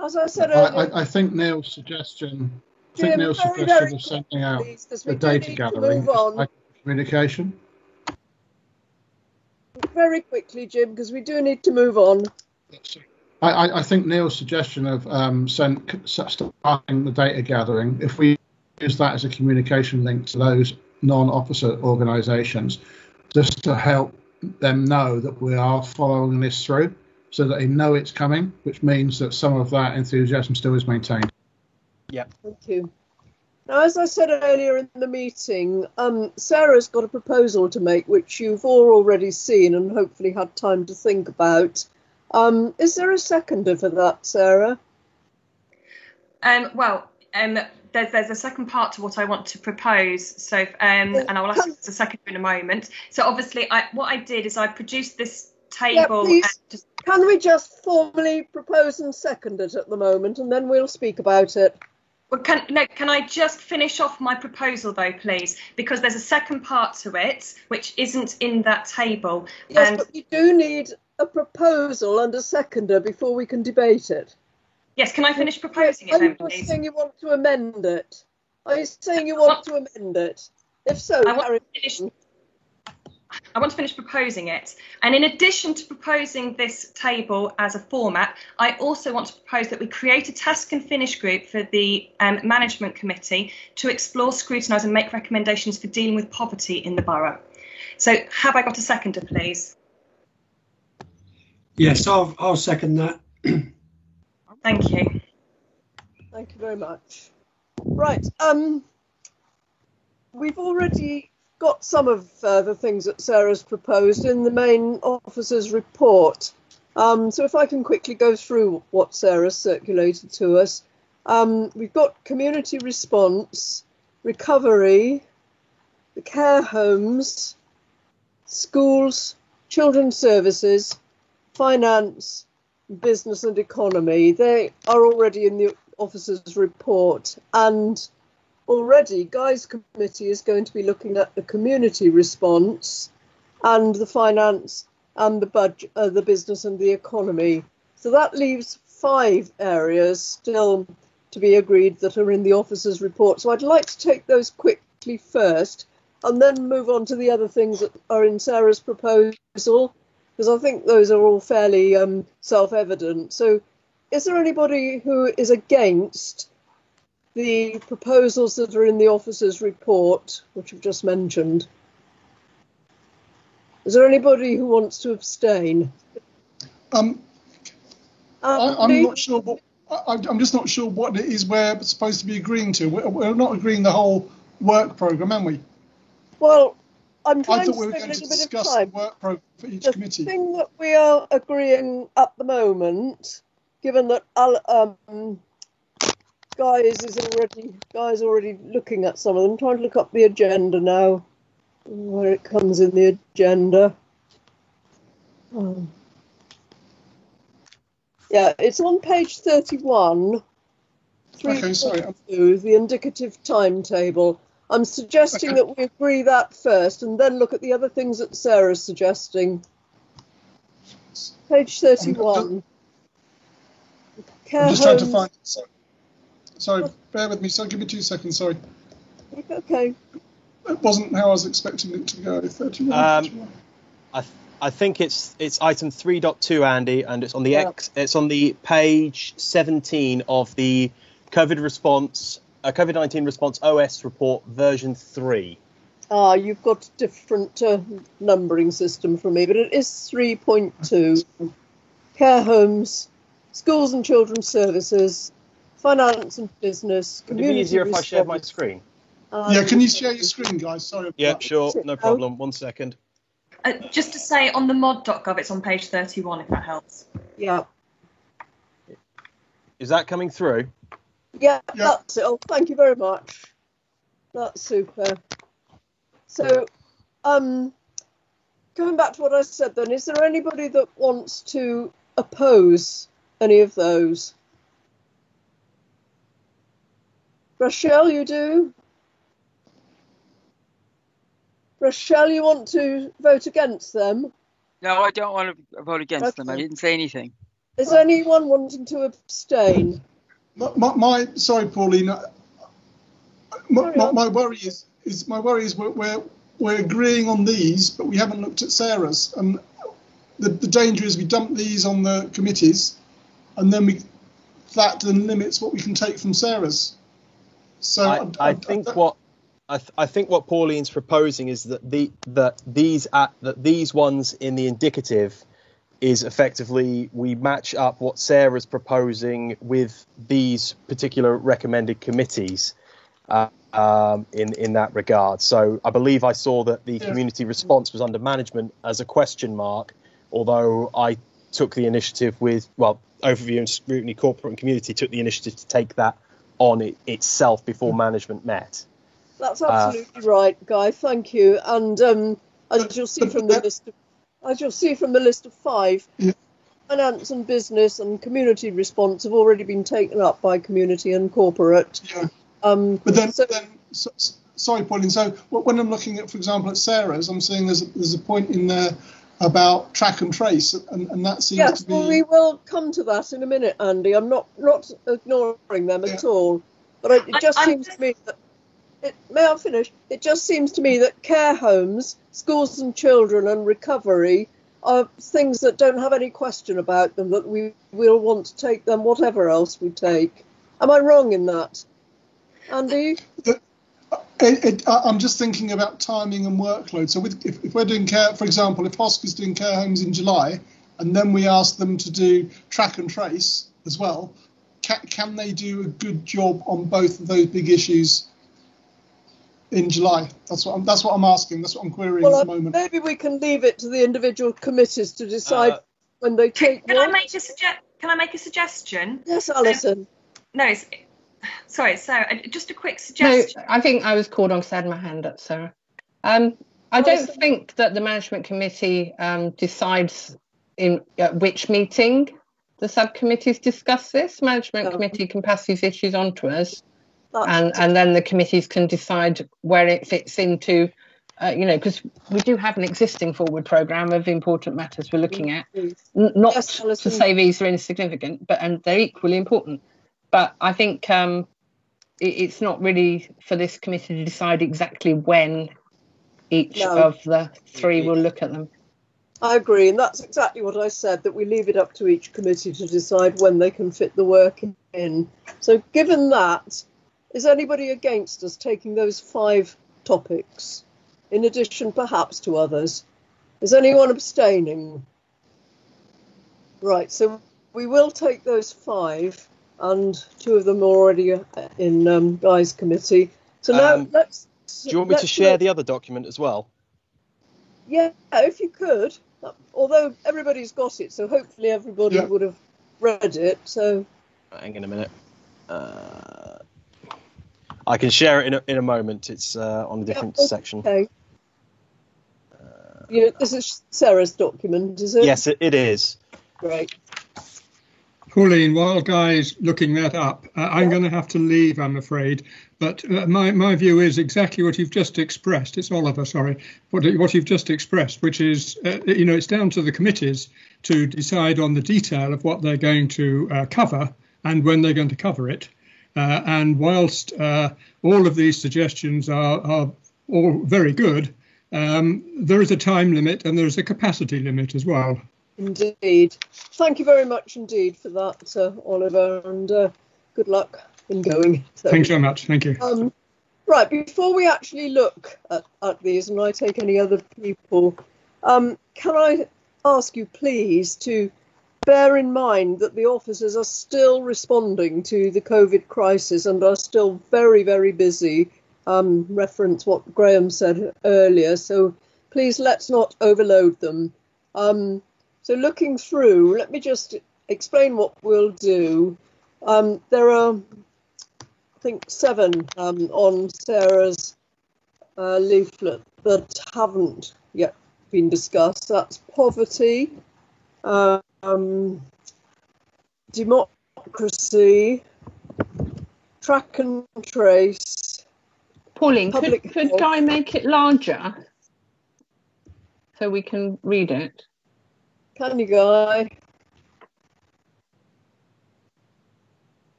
As I said earlier, I think Neil's suggestion. Of sending out the data gathering communication. Very quickly, Jim, because we do need to move on. I think Neil's suggestion of starting the data gathering, if we use that as a communication link to those non-officer organisations, just to help them know that we are following this through, so that they know it's coming, which means that some of that enthusiasm still is maintained. Yep. Thank you. Now, as I said earlier in the meeting, Sarah's got a proposal to make, which you've all already seen and hopefully had time to think about. Is there a seconder for that, Sarah? There's a second part to what I want to propose. So, and I will ask the seconder in a moment. So, obviously, what I did is I produced this table. Yeah, please. Can we just formally propose and second it at the moment, and then we'll speak about it? Well, can I just finish off my proposal though, please? Because there's a second part to it which isn't in that table. Yes, and but we do need a proposal and a seconder before we can debate it. Yes, can I finish proposing it then, please? Are you saying you want to amend it? Are you saying you want to amend it? If so, I want to finish proposing it. And in addition to proposing this table as a format, I also want to propose that we create a task and finish group for the management committee to explore, scrutinise and make recommendations for dealing with poverty in the borough. So have I got a seconder, please? Yes, I'll second that. Thank you. Thank you very much. Right. We've already got some of the things that Sarah's proposed in the main officer's report. So if I can quickly go through what Sarah circulated to us. We've got community response, recovery, the care homes, schools, children's services, finance, business and economy. They are already in the officer's report, and already Guy's committee is going to be looking at the community response and the finance and the budget, the business and the economy. So that leaves 5 areas still to be agreed that are in the officer's report. So I'd like to take those quickly first and then move on to the other things that are in Sarah's proposal, because I think those are all fairly self-evident. So is there anybody who is against the proposals that are in the officer's report, which I've just mentioned? Is there anybody who wants to abstain? I'm not sure what. I'm just not sure what it is we're supposed to be agreeing to. We're not agreeing the whole work programme, are we? Well, I'm trying I thought to we were save going a to little bit of discuss time. the work programme for each committee. The thing that we are agreeing at the moment, given that Guy's already looking at some of them. I'm trying to look up the agenda now, where it comes in the agenda. Yeah, it's on page 31. Okay, sorry. The indicative timetable. I'm suggesting that we agree that first and then look at the other things that Sarah's suggesting. Page 31. I'm just trying to find. Sorry, bear with me. So give me 2 seconds. Sorry. Okay. It wasn't how I was expecting it to go. 31. I think it's item 3.2, Andy, and it's on the it's on the page 17 of the COVID-19 response OS report version 3. You've got a different numbering system from me, but it is 3.2. Care homes, schools and children's services, finance and business, Would it be easier if I shared my screen? Yeah, can you share your screen, guys? Sorry. Yeah, sure, no problem. 1 second. Just to say, on the mod.gov, it's on page 31, if that helps. Yeah. Is that coming through? Yeah, that's it. Oh, thank you very much. That's super. So, going back to what I said then, is there anybody that wants to oppose any of those? Rochelle, you do? Rochelle, you want to vote against them? No, I don't want to vote against them. I didn't say anything. Is anyone wanting to abstain? Sorry, Pauline. My worry is we're agreeing on these, but we haven't looked at Sarah's. And the danger is we dump these on the committees, and then that then limits what we can take from Sarah's. So I think what Pauline's proposing is that these ones in the indicative is effectively we match up what Sarah's proposing with these particular recommended committees in that regard. So I believe I saw that the community response was under management as a question mark, although I took the initiative overview and scrutiny, corporate and community took the initiative to take that on itself before management met. That's absolutely right, Guy. Thank you. And as you'll see from the list of 5, finance and business and community response have already been taken up by community and corporate. Yeah. But then, sorry, Pauline. So when I'm looking at, for example, at Sarah's, I'm seeing there's a point in there about track and trace, and that seems to be. Well, we will come to that in a minute, Andy. I'm not ignoring them at all, but it just seems to me that. May I finish? It just seems to me that care homes, schools and children, and recovery are things that don't have any question about them, that we will want to take them whatever else we take. Am I wrong in that, Andy? I'm just thinking about timing and workload. So if we're doing care, for example, if Hosker's doing care homes in July, and then we ask them to do track and trace as well, can they do a good job on both of those big issues in July? That's what I'm asking. That's what I'm querying at the moment. Maybe we can leave it to the individual committees to decide when they take. Can I make a suggestion? Yes, Alison. Sorry, Sarah. Just a quick suggestion. No, I think I was called on because I had my hand up, Sarah. I don't think that the management committee decides in which meeting the subcommittees discuss this. Management committee can pass these issues on to us. And then the committees can decide where it fits into, because we do have an existing forward programme of important matters we're looking at. Not to say these are insignificant, and they're equally important. But I think it's not really for this committee to decide exactly when each of the three will look at them. I agree, and that's exactly what I said, that we leave it up to each committee to decide when they can fit the work in. So given that, is anybody against us taking those 5 topics, in addition perhaps to others? Is anyone abstaining? Right, so we will take those 5, and 2 of them are already in Guy's committee. So now let's... Do you want me to share the other document as well? Yeah, if you could. Although everybody's got it, so hopefully everybody would have read it. So... Hang on a minute. I can share it in a moment. It's on a different section. Okay. This is Sarah's document, is it? Yes, it is. Great. Pauline, while Guy's looking that up, I'm going to have to leave, I'm afraid. But my view is exactly what you've just expressed. It's Oliver, sorry. What you've just expressed, which is, it's down to the committees to decide on the detail of what they're going to cover and when they're going to cover it. And whilst all of these suggestions are all very good, there is a time limit and there is a capacity limit as well. Indeed. Thank you very much indeed for that, Oliver, and good luck in going. So, thanks so much. Thank you. Right, before we actually look at these, and I take any other people, can I ask you please to bear in mind that the officers are still responding to the COVID crisis and are still very, very busy. Reference what Graham said earlier. So please let's not overload them. So looking through, let me just explain what we'll do. There are, I think, 7 on Sarah's leaflet that haven't yet been discussed. That's poverty, democracy, track and trace. Pauline, could Guy make it larger so we can read it? Can you, Guy?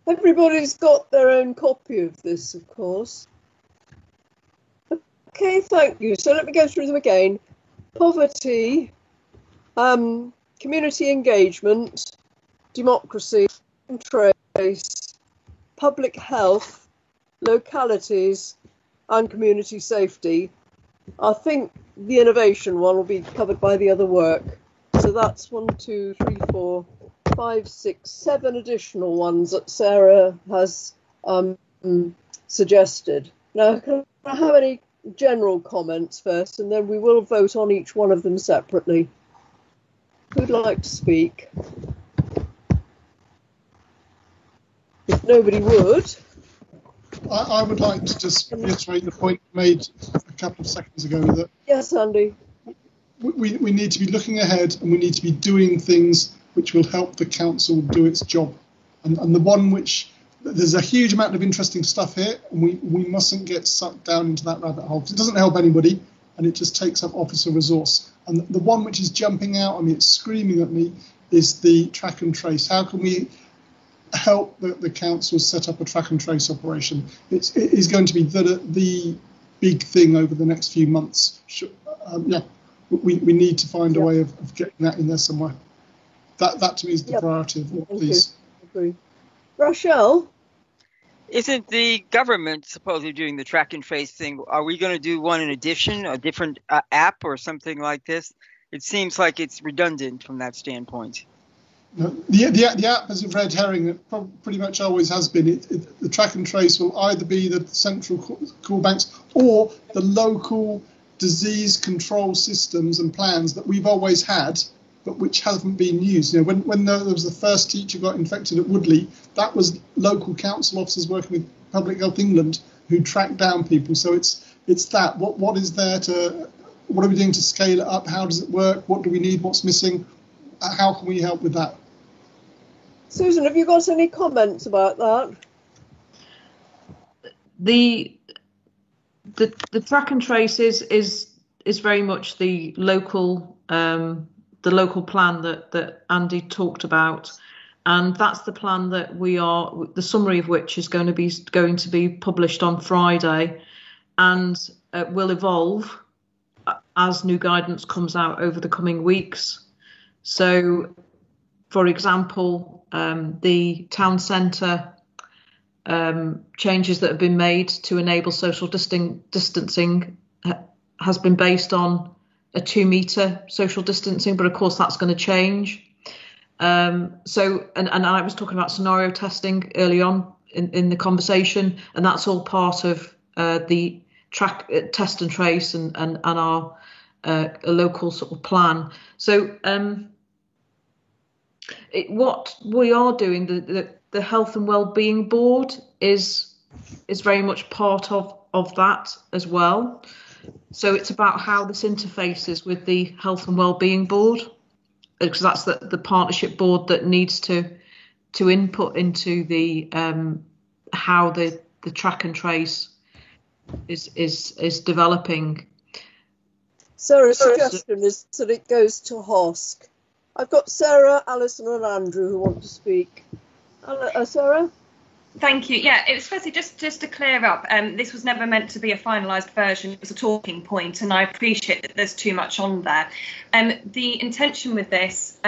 Everybody's got their own copy of this, of course. Okay, thank you. So let me go through them again. Poverty, community engagement, democracy, trace, public health, localities, and community safety. I think the innovation one will be covered by the other work. So that's 1, 2, 3, 4, 5, 6, 7 additional ones that Sarah has suggested. Now, can I have any general comments first, and then we will vote on each one of them separately? Who'd like to speak? If nobody would. I would like to just reiterate the point made a couple of seconds ago that yes, Andy. we need to be looking ahead, and we need to be doing things which will help the council do its job. And the one which, there's a huge amount of interesting stuff here, and we mustn't get sucked down into that rabbit hole, because it doesn't help anybody, and it just takes up officer resource. And the one which is jumping out at me, it's screaming at me, is the track and trace. How can we help the council set up a track and trace operation? It is going to be the big thing over the next few months. We need to find a way of getting that in there somewhere. That to me is the priority of all these. Agree. Rochelle? Isn't the government supposedly doing the track and trace thing? Are we going to do one in addition, a different app or something like this? It seems like it's redundant from that standpoint. The app is a red herring. It pretty much always has been. The track and trace will either be the central core banks or the local disease control systems and plans that we've always had, but which haven't been used. You know, when there was the first teacher got infected at Woodley, that was local council officers working with Public Health England who tracked down people. So it's that. What is there to? What are we doing to scale it up? How does it work? What do we need? What's missing? How can we help with that? Susan, have you got any comments about that? The track and trace is very much the local plan that Andy talked about, and that's the plan that the summary of which is going to be published on Friday, and will evolve as new guidance comes out over the coming weeks. So, for example, the town centre changes that have been made to enable social distancing has been based on a 2-metre social distancing, but of course that's going to change. And I was talking about scenario testing early on in the conversation, and that's all part of the test and trace and our a local sort of plan. So what we are doing, the Health and Wellbeing Board is very much part of that as well. So it's about how this interfaces with the Health and Wellbeing Board, because that's the partnership board that needs to input into the how the track and trace is developing. Sarah's suggestion is that it goes to HOSC. I've got Sarah, Alison and Andrew who want to speak. Sarah? Thank you. Yeah, it was firstly just to clear up, this was never meant to be a finalised version. It was a talking point, and I appreciate that there's too much on there. The intention with this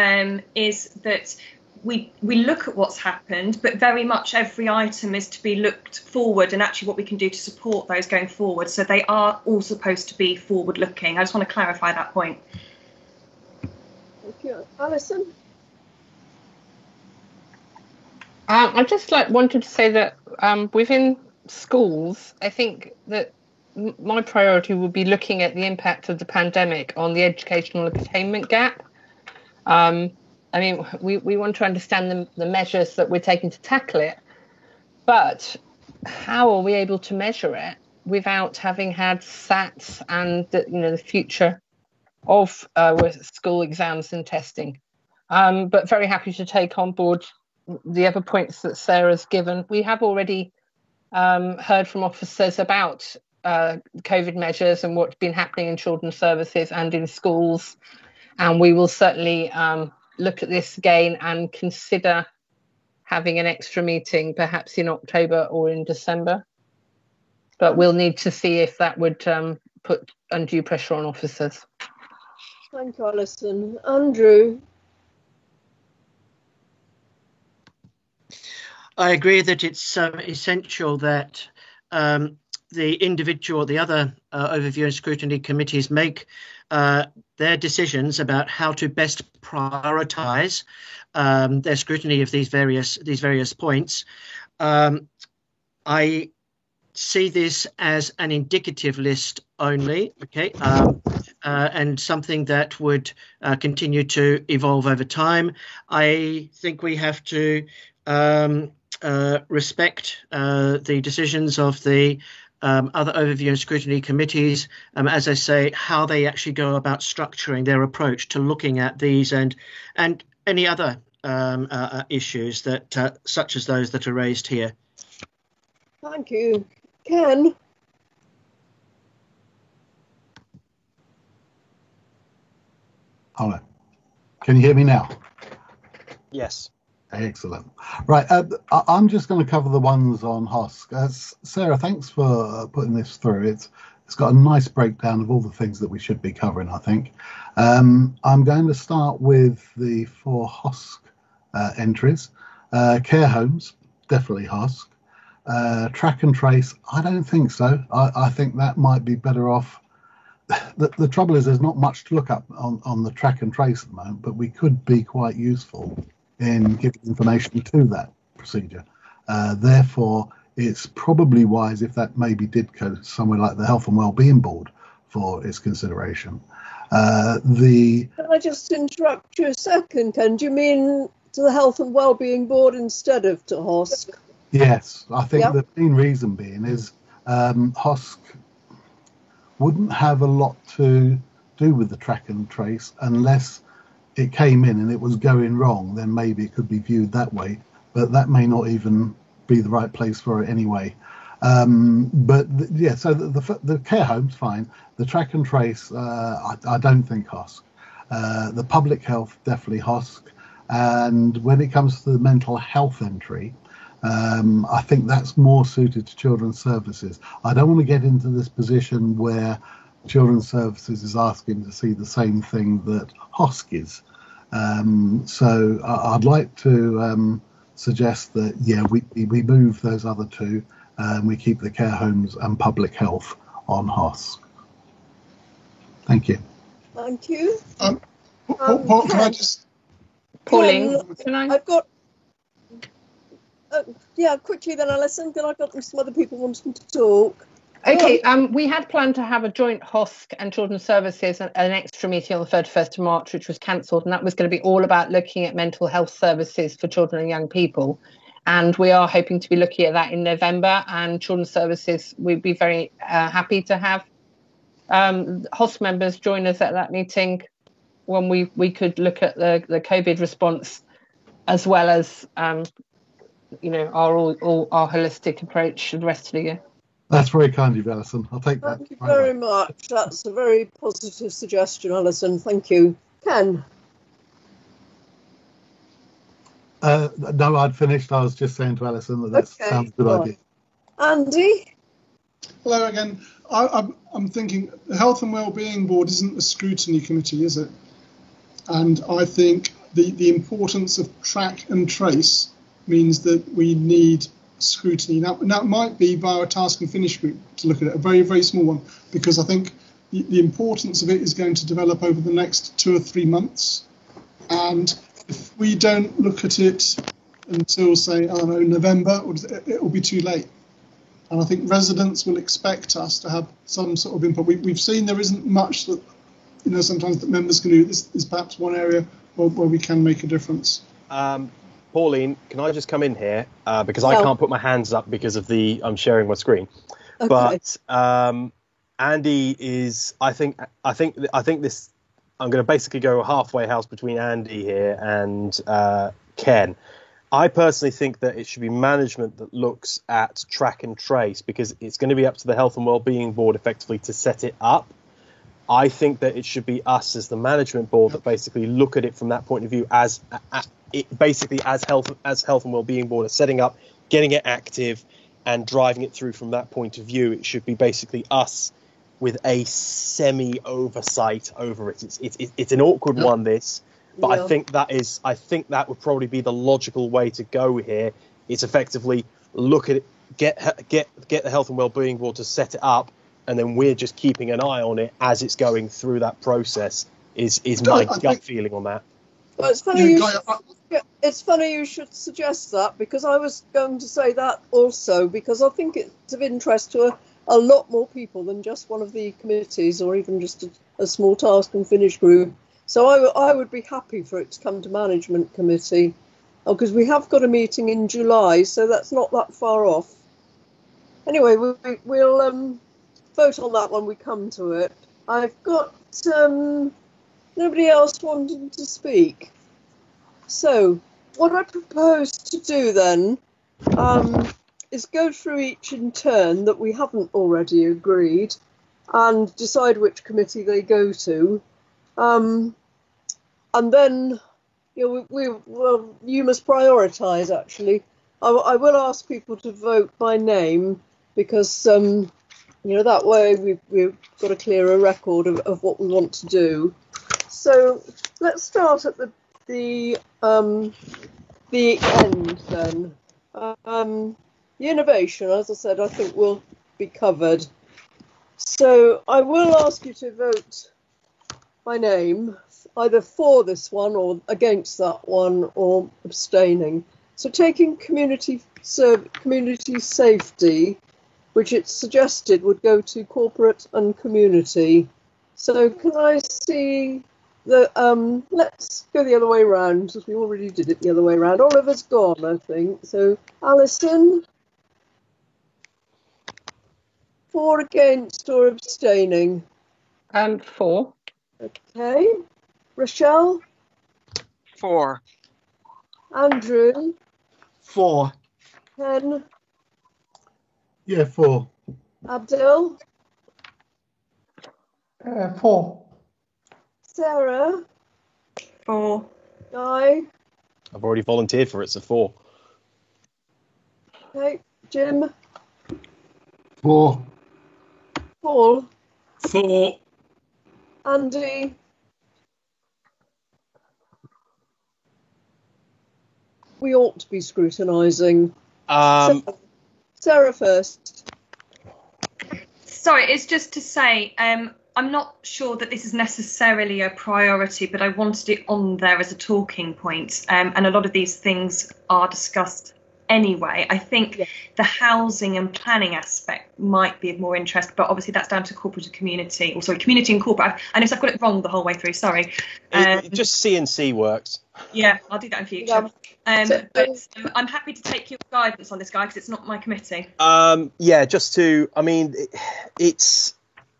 is that we look at what's happened, but very much every item is to be looked forward and actually what we can do to support those going forward. So they are all supposed to be forward looking. I just want to clarify that point. Thank you. Alison? I just wanted to say that within schools, I think that my priority would be looking at the impact of the pandemic on the educational attainment gap. I mean, we want to understand the measures that we're taking to tackle it, but how are we able to measure it without having had SATs and the future of school exams and testing? But very happy to take on board the other points that Sarah's given. We have already heard from officers about COVID measures and what's been happening in children's services and in schools, and we will certainly look at this again and consider having an extra meeting, perhaps in October or in December. But we'll need to see if that would put undue pressure on officers. Thank you, Alison. Andrew? I agree that it's essential that the individual, the other overview and scrutiny committees make their decisions about how to best prioritise their scrutiny of these various points. I see this as an indicative list only, okay, and something that would continue to evolve over time. I think we have to respect the decisions of the other overview and scrutiny committees, as I say, how they actually go about structuring their approach to looking at these and any other issues that such as those that are raised here. Thank you. Ken? Hello. Can you hear me now? Yes. Excellent. Right, I'm just going to cover the ones on HOSC. Sarah, thanks for putting this through. It's got a nice breakdown of all the things that we should be covering, I think. I'm going to start with the 4 HOSC entries. Care homes, definitely HOSC. Track and trace, I don't think so. I think that might be better off. The trouble is there's not much to look up on the track and trace at the moment, but we could be quite useful in giving information to that procedure. Therefore, it's probably wise if that maybe did go somewhere like the Health and Wellbeing Board for its consideration. Can I just interrupt you a second, Ken? Do you mean to the Health and Wellbeing Board instead of to HOSC? Yes, I think the main reason being is HOSC wouldn't have a lot to do with the track and trace unless it came in and it was going wrong, then maybe it could be viewed that way, but that may not even be the right place for it anyway. So the care home's fine. The track and trace, I don't think HOSC. The public health, definitely HOSC. And when it comes to the mental health entry, I think that's more suited to children's services. I don't want to get into this position where children's services is asking to see the same thing that HOSC is. So I'd like to suggest that, we move those other 2 and we keep the care homes and public health on HOSC. Thank you. Thank you. Paul, can I just... Pauline, can I? I've got... quickly then, Alison, then I've got some other people wanting to talk. Okay, we had planned to have a joint HOSC and Children's Services an extra meeting on the 31st of March, which was cancelled, and that was going to be all about looking at mental health services for children and young people. And we are hoping to be looking at that in November, and Children's Services, we'd be very happy to have HOSC members join us at that meeting when we could look at the COVID response as well as, our holistic approach for the rest of the year. That's very kind of you, Alison. I'll take that. Thank you very much. That's a very positive suggestion, Alison. Thank you. Ken? No, I'd finished. I was just saying to Alison that sounds a good idea. Andy? Hello again. I'm thinking the Health and Wellbeing Board isn't a scrutiny committee, is it? And I think the importance of track and trace means that we need scrutiny. Now it might be via a task and finish group to look at it, a very, very small one, because I think the importance of it is going to develop over the next 2 or 3 months. And if we don't look at it until, say, November, it will be too late. And I think residents will expect us to have some sort of input. We've seen there isn't much that, sometimes that members can do. This is perhaps one area where we can make a difference. Pauline, can I just come in here because I can't put my hands up because of I'm sharing my screen. Okay. But Andy is, I think this. I'm going to basically go a halfway house between Andy here and Ken. I personally think that it should be management that looks at track and trace because it's going to be up to the Health and Wellbeing Board effectively to set it up. I think that it should be us as the management board that basically look at it from that point of view as Health and Wellbeing Board are setting up, getting it active and driving it through from that point of view. It should be basically us with a semi-oversight over it. It's an awkward one, this, but I think that would probably be the logical way to go here. It's effectively look at it, get the Health and Wellbeing Board to set it up, and then we're just keeping an eye on it as it's going through that process. Is my gut feeling on that. Well, it's funny you should suggest that because I was going to say that also because I think it's of interest to a lot more people than just one of the committees or even just a small task and finish group. So I would be happy for it to come to management committee because we have got a meeting in July, so that's not that far off. Anyway, we'll vote on that when we come to it. I've got nobody else wanting to speak. So what I propose to do then is go through each in turn that we haven't already agreed and decide which committee they go to. And then you must prioritise, actually. I will ask people to vote by name because, that way we've got a clearer record of what we want to do. So let's start at the end then. The innovation, as I said, I think will be covered. So I will ask you to vote by name, either for this one or against that one or abstaining. So taking community safety, which it's suggested would go to corporate and community. So can I see the, let's go the other way around, because we already did it the other way around. Oliver's gone, I think. So Alison, for, against or abstaining? For. Okay. Rochelle? For. Andrew? For. Ken? Yeah, for. Abdul? For. Sarah? For. Guy? I've already volunteered for it, so 4. Okay. Jim? 4. Paul? 4. Andy? We ought to be scrutinising. Sarah first. Sorry, it's just to say, I'm not sure that this is necessarily a priority, but I wanted it on there as a talking point. And a lot of these things are discussed anyway. I think the housing and planning aspect might be of more interest, but obviously that's down to corporate and community, or sorry, community and corporate. I know I've got it wrong the whole way through, sorry. Just C&C works. Yeah, I'll do that in future. But I'm happy to take your guidance on this, guy, because it's not my committee.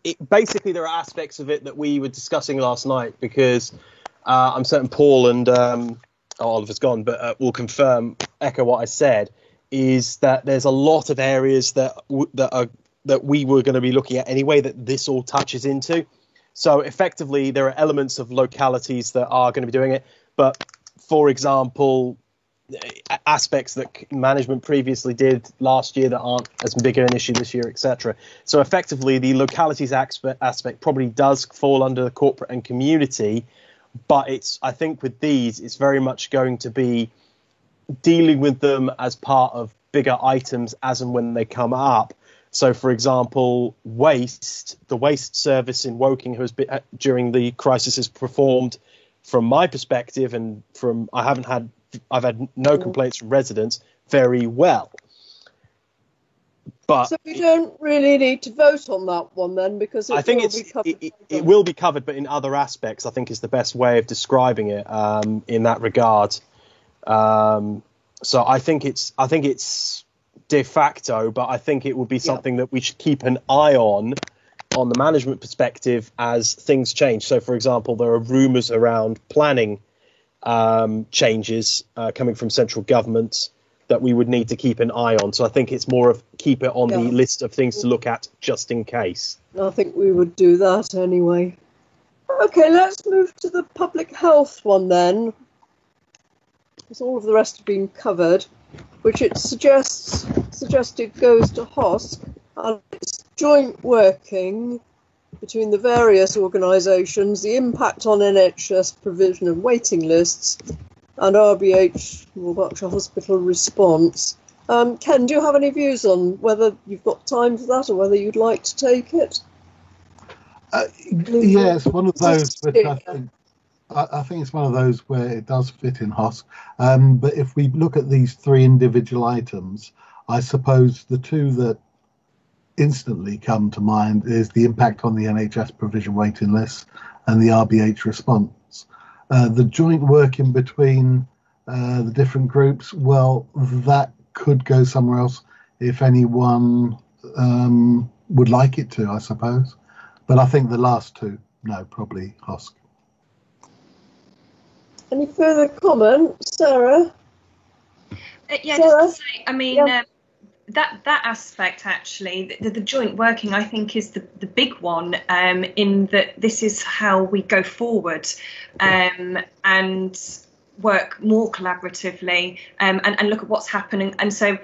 It's basically there are aspects of it that we were discussing last night, because I'm certain Paul and Oliver's gone, but will echo what I said, is that there's a lot of areas that we were going to be looking at anyway that this all touches into. So effectively, there are elements of localities that are going to be doing it, but for example, aspects that management previously did last year that aren't as big an issue this year, etc. So effectively, the localities aspect probably does fall under the corporate and community, but I think with these, it's very much going to be dealing with them as part of bigger items as and when they come up. So, for example, the waste service in Woking has been, during the crisis, has performed, from my perspective, and I've had no complaints from residents, very well. But so we don't really need to vote on that one then, because it will be covered, but in other aspects, I think is the best way of describing it in that regard. So I think it's de facto, but I think it would be something that we should keep an eye on the management perspective as things change. So, for example, there are rumours around planning changes coming from central government that we would need to keep an eye on. So I think it's more of keep it on the list of things to look at just in case. I think we would do that anyway. Okay, let's move to the public health one then, because all of the rest have been covered, which it suggested goes to HOSC, and it's joint working between the various organisations, the impact on NHS provision of waiting lists, and RBH, Royal Berkshire Hospital response. Ken, do you have any views on whether you've got time for that or whether you'd like to take it? It's one of those that I think it's one of those where it does fit in HOSC. But if we look at these 3 individual items, I suppose the 2 that instantly come to mind is the impact on the NHS provision waiting lists and the RBH response. The joint working between the different groups, well, that could go somewhere else if anyone would like it to, I suppose. But I think the last two, no, probably HOSC. Any further comments, Sarah? Yeah, Sarah? just to say, I mean, Yeah. that aspect actually, the joint working, I think, is the big one. In that this is how we go forward, and work more collaboratively, and look at what's happening. And so,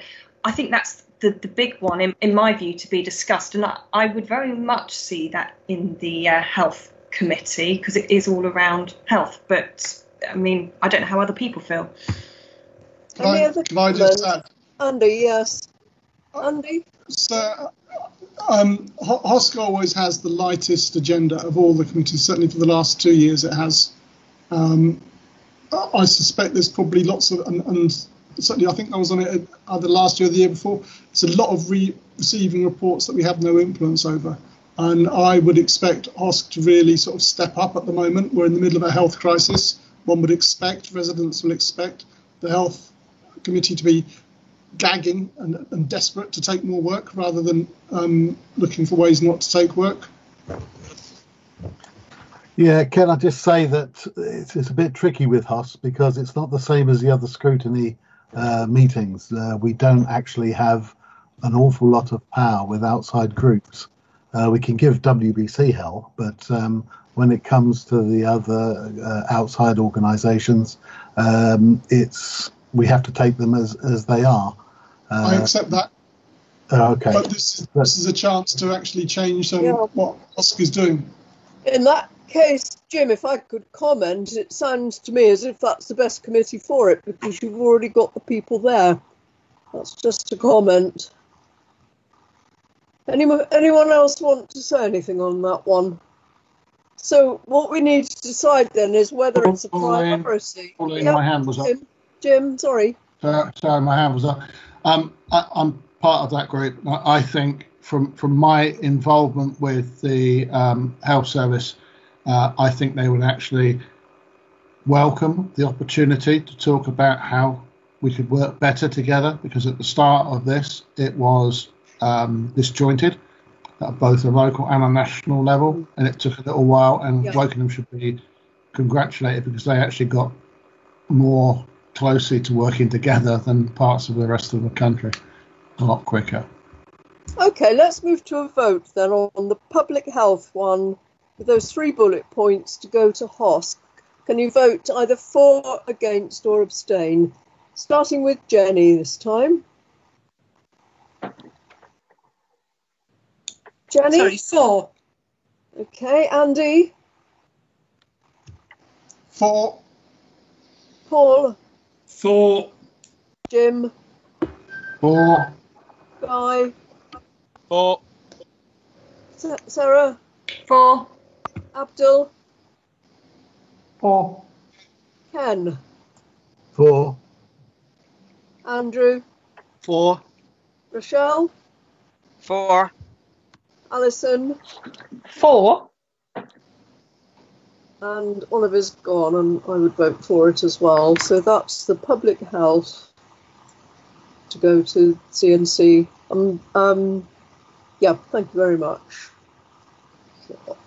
I think that's the big one in my view to be discussed. And I would very much see that in the health committee, because it is all around health. But I mean, I don't know how other people feel. Can I just add? Andy, yes. Andy? So, HOSC always has the lightest agenda of all the committees. Certainly for the last 2 years it has. I suspect there's probably lots of, and certainly I think I was on it either last year or the year before, it's a lot of receiving reports that we have no influence over. And I would expect HOSC to really sort of step up at the moment. We're in the middle of a health crisis. One would expect, residents will expect the health committee to be gagging and desperate to take more work rather than looking for ways not to take work. Yeah, can I just say that it's a bit tricky with HOSC because it's not the same as the other scrutiny meetings. We don't actually have an awful lot of power with outside groups. We can give WBC hell, but when it comes to the other outside organisations, we have to take them as they are. I accept that. Okay. But this is a chance to actually change what HOSC is doing. In that case, Jim, if I could comment, it sounds to me as if that's the best committee for it because you've already got the people there. That's just a comment. Anyone else want to say anything on that one? So what we need to decide then is whether it's a priority. Pauline, my hand was up. Jim, sorry. Sorry, my hand was up. I'm part of that group. I think from my involvement with the health service, I think they would actually welcome the opportunity to talk about how we could work better together, because at the start of this, it was disjointed at both a local and a national level, and it took a little while, and Wokingham should be congratulated because they actually got more closely to working together than parts of the rest of the country, a lot quicker. Okay, let's move to a vote then on the public health one with those 3 bullet points to go to HOSC. Can you vote either for, against or abstain? Starting with Jenny this time. Jenny? Sorry, for. Okay, Andy? For. Paul? For. Jim? For. Guy? For. Sarah? For. Abdul? For. Ken? For. Andrew? For. Rochelle? For. Alison? For. And Oliver's gone, and I would vote for it as well. So that's the public health to go to CNC. Yeah, thank you very much.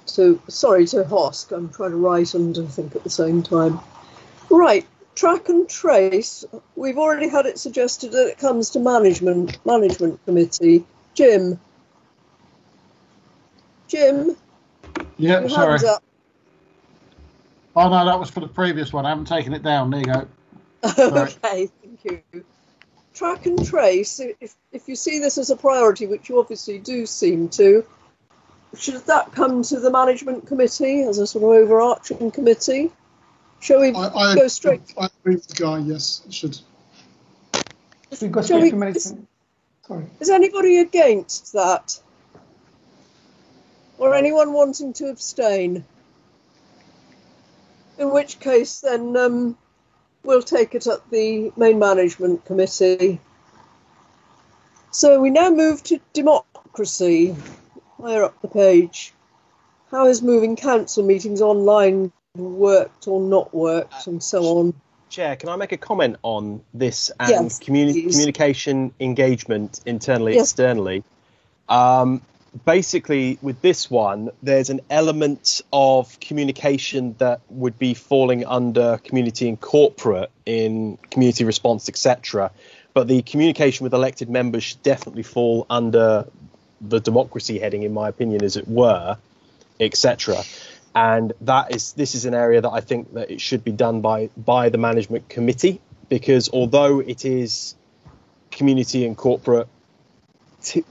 So sorry to HOSC. I'm trying to write and think at the same time. Right, track and trace. We've already had it suggested that it comes to management committee. Jim. Yeah, sorry. Hands up. Oh no, that was for the previous one. I haven't taken it down. There you go. Okay, thank you. Track and trace, if you see this as a priority, which you obviously do seem to, should that come to the management committee as a sort of overarching committee? Shall we go straight? I agree with the guy, yes, it should. We go straight to management. Sorry. Is anybody against that? Or anyone wanting to abstain? In which case, then we'll take it at the main management committee. So we now move to democracy. Higher up the page. How has moving council meetings online worked or not worked, and so on? Chair, can I make a comment on this and Yes, communication engagement internally, Yes. externally? Basically, with this one, there's an element of communication that would be falling under community and corporate in community response, etc. But the communication with elected members should definitely fall under the democracy heading, in my opinion, as it were, etc. And this is an area that I think that it should be done by the management committee, because although it is community and corporate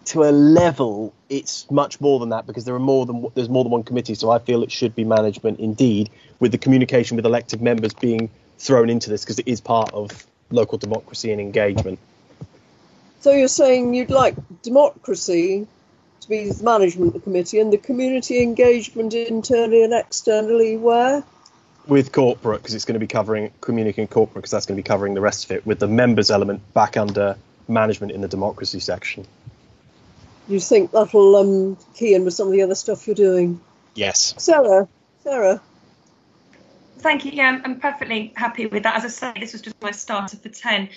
to a level, it's much more than that, because there's more than one committee. So I feel it should be management indeed, with the communication with elected members being thrown into this, because it is part of local democracy and engagement. So you're saying you'd like democracy to be the management committee and the community engagement internally and externally where? With corporate, because it's going to be covering community and corporate, because that's going to be covering the rest of it, with the members element back under management in the democracy section. You think that'll key in with some of the other stuff you're doing? Yes. Sarah. Thank you. Yeah, I'm perfectly happy with that. As I say, this was just my starter for 10.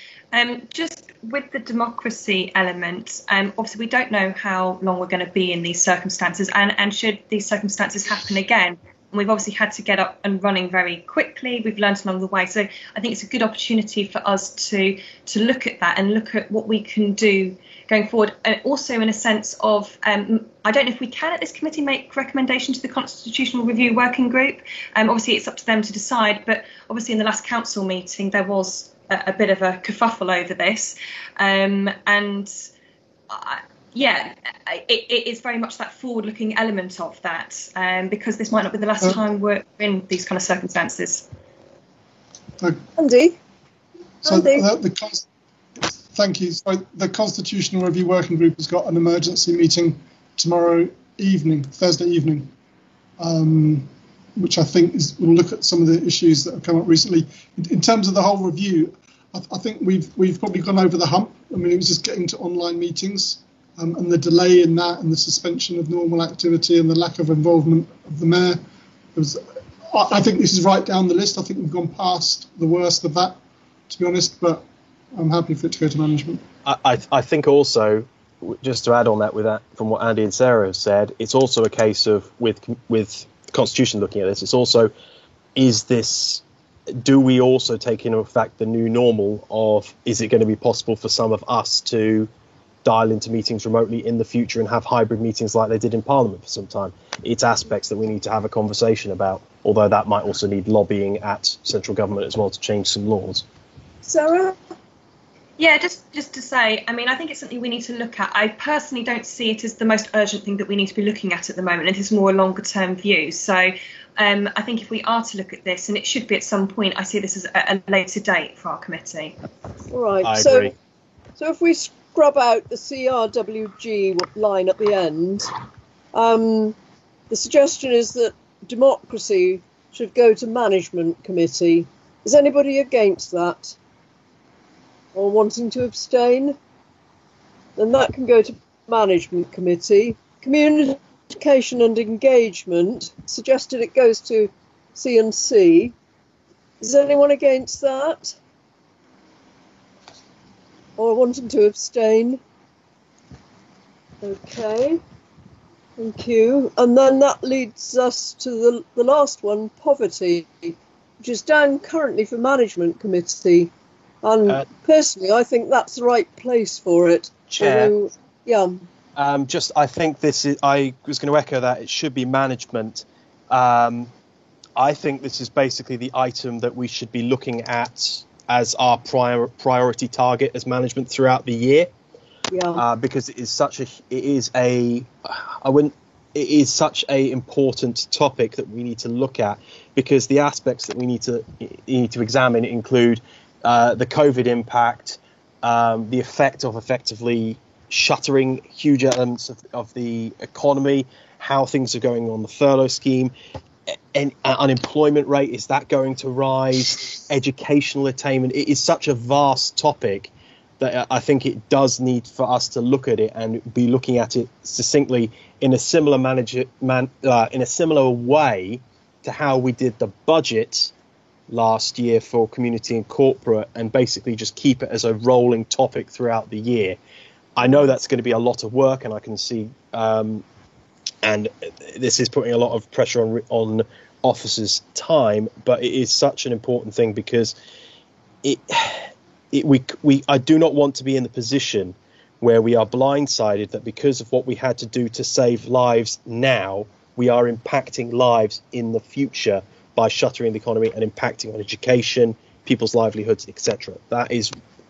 Just with the democracy element, obviously we don't know how long we're going to be in these circumstances, and should these circumstances happen again, and we've obviously had to get up and running very quickly. We've learned along the way. So I think it's a good opportunity for us to look at that and look at what we can do going forward. And also in a sense of, I don't know if we can at this committee make recommendations to the Constitutional Review Working Group. Obviously it's up to them to decide, but obviously in the last council meeting there was a bit of a kerfuffle over this. It is very much that forward-looking element of that, because this might not be the last time we're in these kind of circumstances. Andy? Thank you. So the Constitutional Review Working Group has got an emergency meeting tomorrow evening, Thursday evening, which I think will look at some of the issues that have come up recently. In terms of the whole review, I think we've probably gone over the hump. I mean, it was just getting to online meetings. And the delay in that, and the suspension of normal activity, and the lack of involvement of the mayor. I think this is right down the list. I think we've gone past the worst of that, to be honest, but I'm happy for it to go to management. I think also, just to add on that, from what Andy and Sarah have said, it's also a case of, with the Constitution looking at this, it's also, do we also take into effect the new normal of, is it going to be possible for some of us to dial into meetings remotely in the future and have hybrid meetings like they did in Parliament for some time? It's aspects that we need to have a conversation about, although that might also need lobbying at central government as well to change some laws. Sarah? Yeah, just to say, I mean, I think it's something we need to look at. I personally don't see it as the most urgent thing that we need to be looking at the moment. It is more a longer term view. So I think if we are to look at this, and it should be at some point, I see this as a later date for our committee. All right. I agree. So if we scrub out the CRWG line at the end, the suggestion is that democracy should go to management committee. Is anybody against that? Or wanting to abstain? Then that can go to management committee. Communication and engagement, suggested it goes to C&C. Is anyone against that? Or wanting to abstain? Okay, thank you. And then that leads us to the last one, poverty, which is down currently for management committee. And personally, I think that's the right place for it. Chair. Although, yeah. I think I was going to echo that. It should be management. I think this is basically the item that we should be looking at as our priority target as management throughout the year. Yeah. Because it is such a important topic that we need to look at, because the aspects that we need to examine include the COVID impact, the effect of effectively shuttering huge elements of the economy, how things are going on the furlough scheme, and unemployment rate, is that going to rise, educational attainment. It is such a vast topic that I think it does need for us to look at it and be looking at it succinctly in a similar way to how we did the budget last year for community and corporate, and basically just keep it as a rolling topic throughout the year. I know that's going to be a lot of work, and I can see, and this is putting a lot of pressure on officers' time, but it is such an important thing because I do not want to be in the position where we are blindsided that because of what we had to do to save lives now, we are impacting lives in the future by shuttering the economy and impacting on education, people's livelihoods, etc.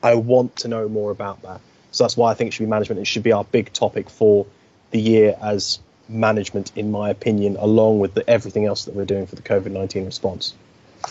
I want to know more about that. So that's why I think it should be management. It should be our big topic for the year as management, in my opinion, along with everything else that we're doing for the COVID-19 response.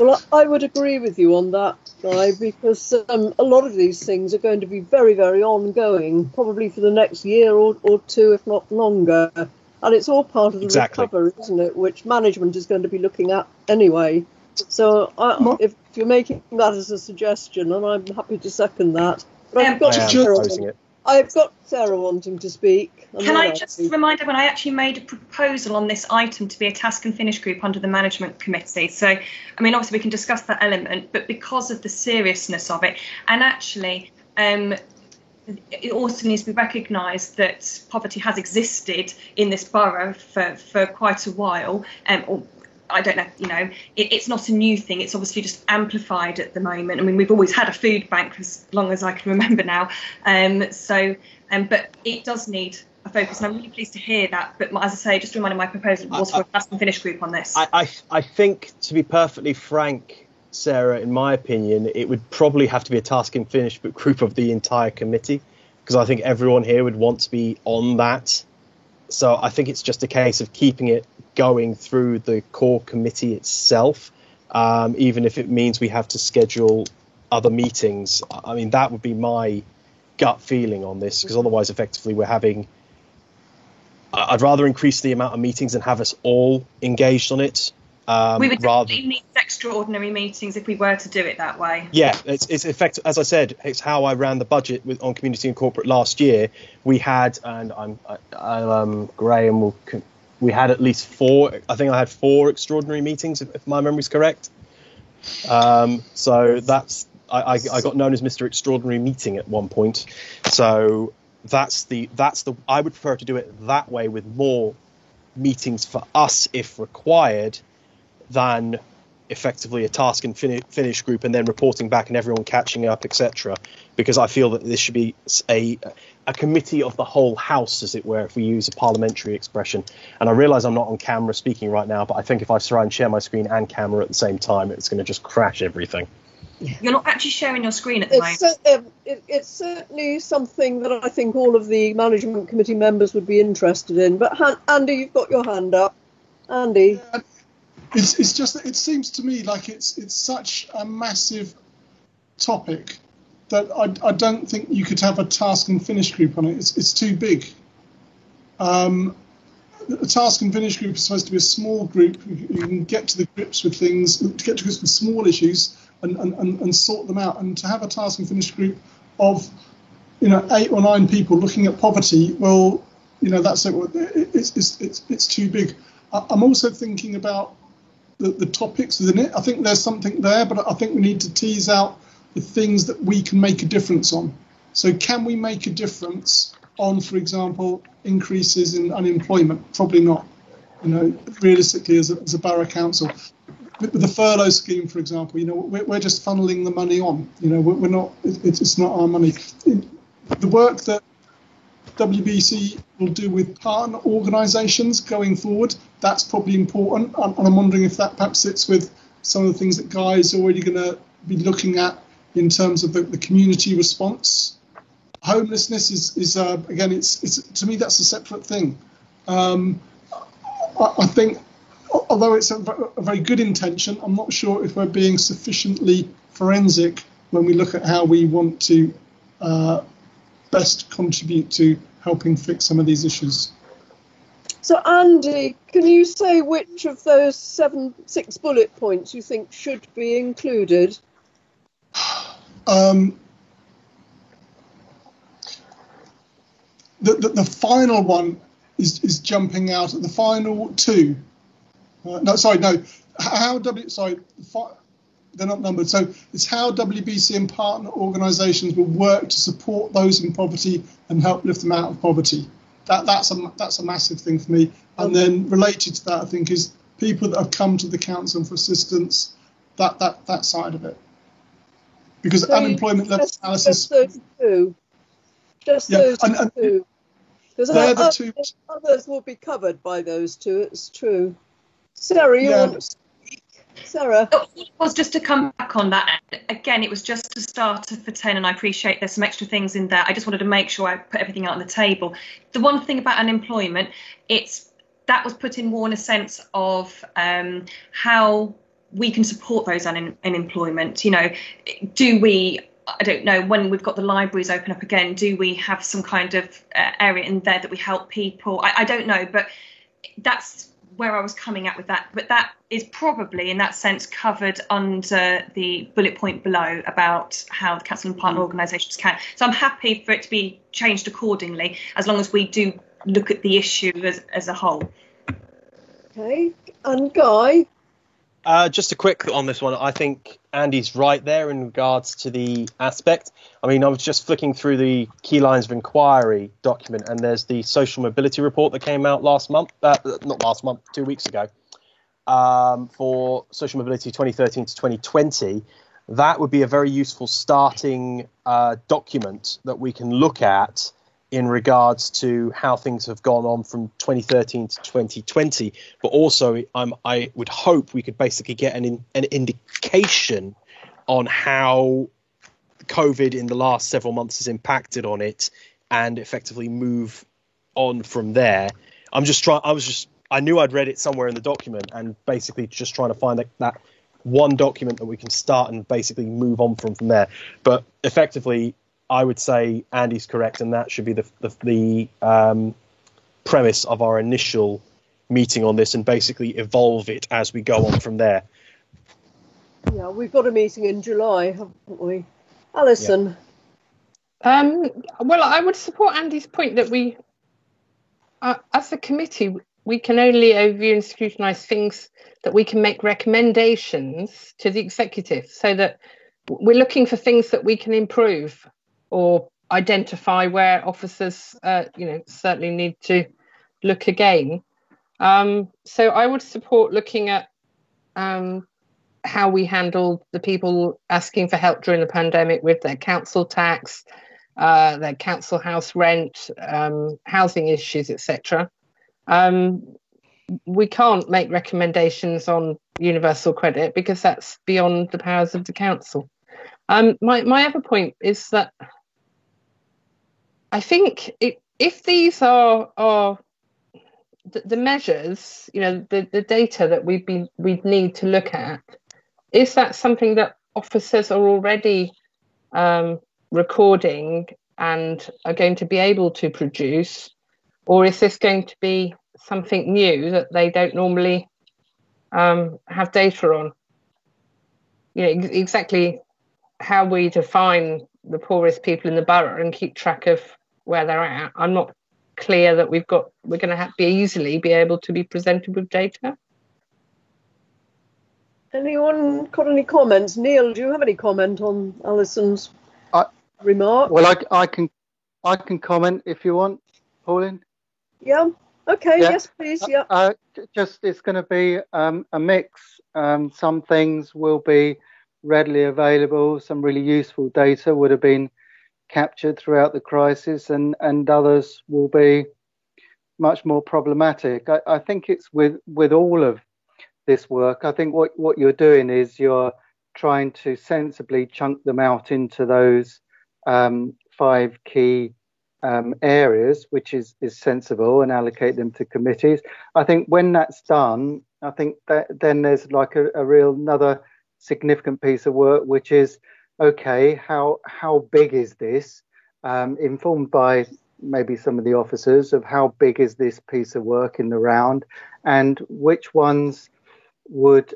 Well, I would agree with you on that, Guy, because a lot of these things are going to be very, very ongoing, probably for the next year or two, if not longer. And it's all part of the recovery, isn't it, which management is going to be looking at anyway. So if you're making that as a suggestion, and I'm happy to second that. But I've got Sarah wanting to speak. Can I just remind everyone, I actually made a proposal on this item to be a task and finish group under the management committee. So, I mean, obviously we can discuss that element, but because of the seriousness of it, and actually it also needs to be recognised that poverty has existed in this borough for quite a while, or I don't know, it's not a new thing. It's obviously just amplified at the moment. I mean, we've always had a food bank for as long as I can remember now. But it does need a focus, and I'm really pleased to hear that. But as I say, just reminding my proposal was for a task and finish group on this. I think, to be perfectly frank, Sarah, in my opinion, it would probably have to be a task and finish group of the entire committee, because I think everyone here would want to be on that. So I think it's just a case of keeping it going through the core committee itself, even if it means we have to schedule other meetings. I mean, that would be my gut feeling on this, because otherwise effectively I'd rather increase the amount of meetings and have us all engaged on it. We would definitely need extraordinary meetings if we were to do it that way. Yeah, it's effective. As I said, it's how I ran the budget on community and corporate last year. We had, and Graham we had at least 4. I think I had 4 extraordinary meetings, if my memory's correct. So that's I got known as Mr. Extraordinary Meeting at one point. So that's the I would prefer to do it that way, with more meetings for us if required, than effectively a task and finish group and then reporting back and everyone catching up, etc. Because I feel that this should be a committee of the whole house, as it were, if we use a parliamentary expression. And I realise I'm not on camera speaking right now, but I think if I try and share my screen and camera at the same time, it's going to just crash everything. You're not actually sharing your screen at the moment. It's certainly something that I think all of the management committee members would be interested in. But Andy, you've got your hand up. Andy. It's just that it seems to me like it's such a massive topic that I don't think you could have a task and finish group on it. It's too big. A task and finish group is supposed to be a small group. You can get to the grips with things, get to grips with small issues and sort them out. And to have a task and finish group of 8 or 9 people looking at poverty, well, that's it. It's too big. I'm also thinking about the topics within it. I think there's something there, but I think we need to tease out the things that we can make a difference on. So can we make a difference on, for example, increases in unemployment? Probably not, realistically as a borough council. With the furlough scheme, for example, we're just funneling the money on. We're not, it's not our money. The work that WBC will do with partner organisations going forward, that's probably important. And I'm wondering if that perhaps sits with some of the things that Guy is already going to be looking at in terms of the community response. Homelessness is again, it's to me that's a separate thing. I think, although it's a very good intention, I'm not sure if we're being sufficiently forensic when we look at how we want to best contribute to helping fix some of these issues. So, Andy, can you say which of those 6 bullet points you think should be included? The final one is jumping out at the final 2. How they're not numbered. So it's how WBC and partner organisations will work to support those in poverty and help lift them out of poverty. That's a massive thing for me. And then related to that, I think, is people that have come to the council for assistance. That side of it, because so unemployment level analysis. Just those two. Just those two. Because others will be covered by those two. It's true. Sarah, you want to speak? Sarah. It was just to come back on that. Again, it was just a starter for 10, and I appreciate there's some extra things in there. I just wanted to make sure I put everything out on the table. The one thing about unemployment, that was put in more in a sense of how we can support those in employment. Do we, I don't know, when we've got the libraries open up again, do we have some kind of area in there that we help people? I don't know, but that's where I was coming at with that. But that is probably, in that sense, covered under the bullet point below about how the council and partner organisations can. So I'm happy for it to be changed accordingly, as long as we do look at the issue as a whole. Okay, and Guy? Just a quick on this one. I think Andy's right there in regards to the aspect. I mean, I was just flicking through the Key Lines of Inquiry document, and there's the social mobility report that came out not last month, 2 weeks ago, for social mobility 2013 to 2020. That would be a very useful starting document that we can look at in regards to how things have gone on from 2013 to 2020, but also I would hope we could basically get an indication on how COVID in the last several months has impacted on it, and effectively move on from there. I knew I'd read it somewhere in the document, and basically just trying to find that one document that we can start and basically move on from there. But effectively, I would say Andy's correct, and that should be the premise of our initial meeting on this, and basically evolve it as we go on from there. Yeah, we've got a meeting in July, haven't we? Alison? Yeah. Well, I would support Andy's point that we, as a committee, we can only overview and scrutinise things that we can make recommendations to the executive, so that we're looking for things that we can improve or identify where officers, certainly need to look again. So I would support looking at how we handled the people asking for help during the pandemic with their council tax, their council house rent, housing issues, etc. We can't make recommendations on universal credit because that's beyond the powers of the council. My other point is that I think if these are the measures, the data that we'd need to look at, is that something that officers are already recording and are going to be able to produce, or is this going to be something new that they don't normally have data on? Exactly how we define the poorest people in the borough and keep track of where they're at. I'm not clear that we're going to easily be able to be presented with data. Anyone got any comments? Neil, do you have any comment on Alison's remark? Well, I can comment if you want, Pauline. Yeah. Okay. Yeah. Yes, please. Yeah. It's going to be a mix. Some things will be readily available. Some really useful data would have been captured throughout the crisis, and others will be much more problematic. I think it's with all of this work. I think what you're doing is you're trying to sensibly chunk them out into those 5 key areas, which is sensible, and allocate them to committees. I think when that's done, I think that then there's like a real another significant piece of work, which is, okay, how big is this? Informed by maybe some of the officers of how big is this piece of work in the round, and which ones would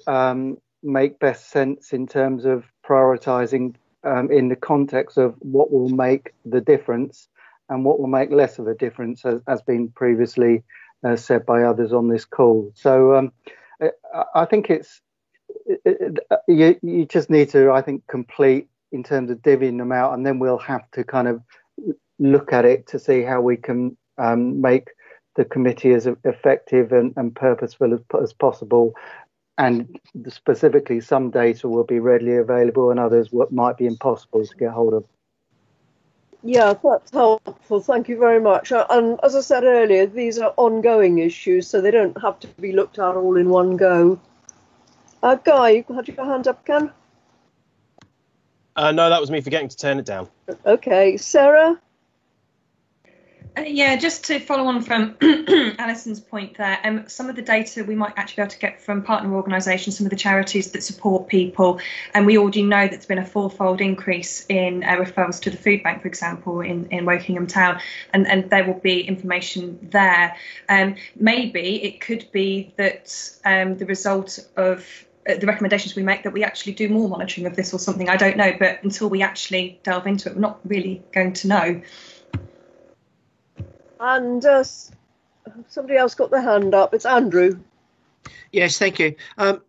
make best sense in terms of prioritising in the context of what will make the difference and what will make less of a difference, as been previously said by others on this call. So I think it's you just need to, I think, complete in terms of divvying them out, and then we'll have to kind of look at it to see how we can make the committee as effective and purposeful as possible. And specifically, some data will be readily available and others what might be impossible to get hold of. Yeah, that's helpful. Thank you very much. And as I said earlier, these are ongoing issues, so they don't have to be looked at all in one go. Guy, you had your hand up, Ken? No, that was me forgetting to turn it down. Okay. Sarah? Yeah, just to follow on from Alison's point there, some of the data we might actually be able to get from partner organisations, some of the charities that support people, and we already know that there's been a fourfold increase in referrals to the food bank, for example, in Wokingham Town, and there will be information there. Maybe it could be that the result of the recommendations we make that we actually do more monitoring of this or something. I don't know, but until we actually delve into it, we're not really going to know. And somebody else got their hand up. It's Andrew. Yes, thank you.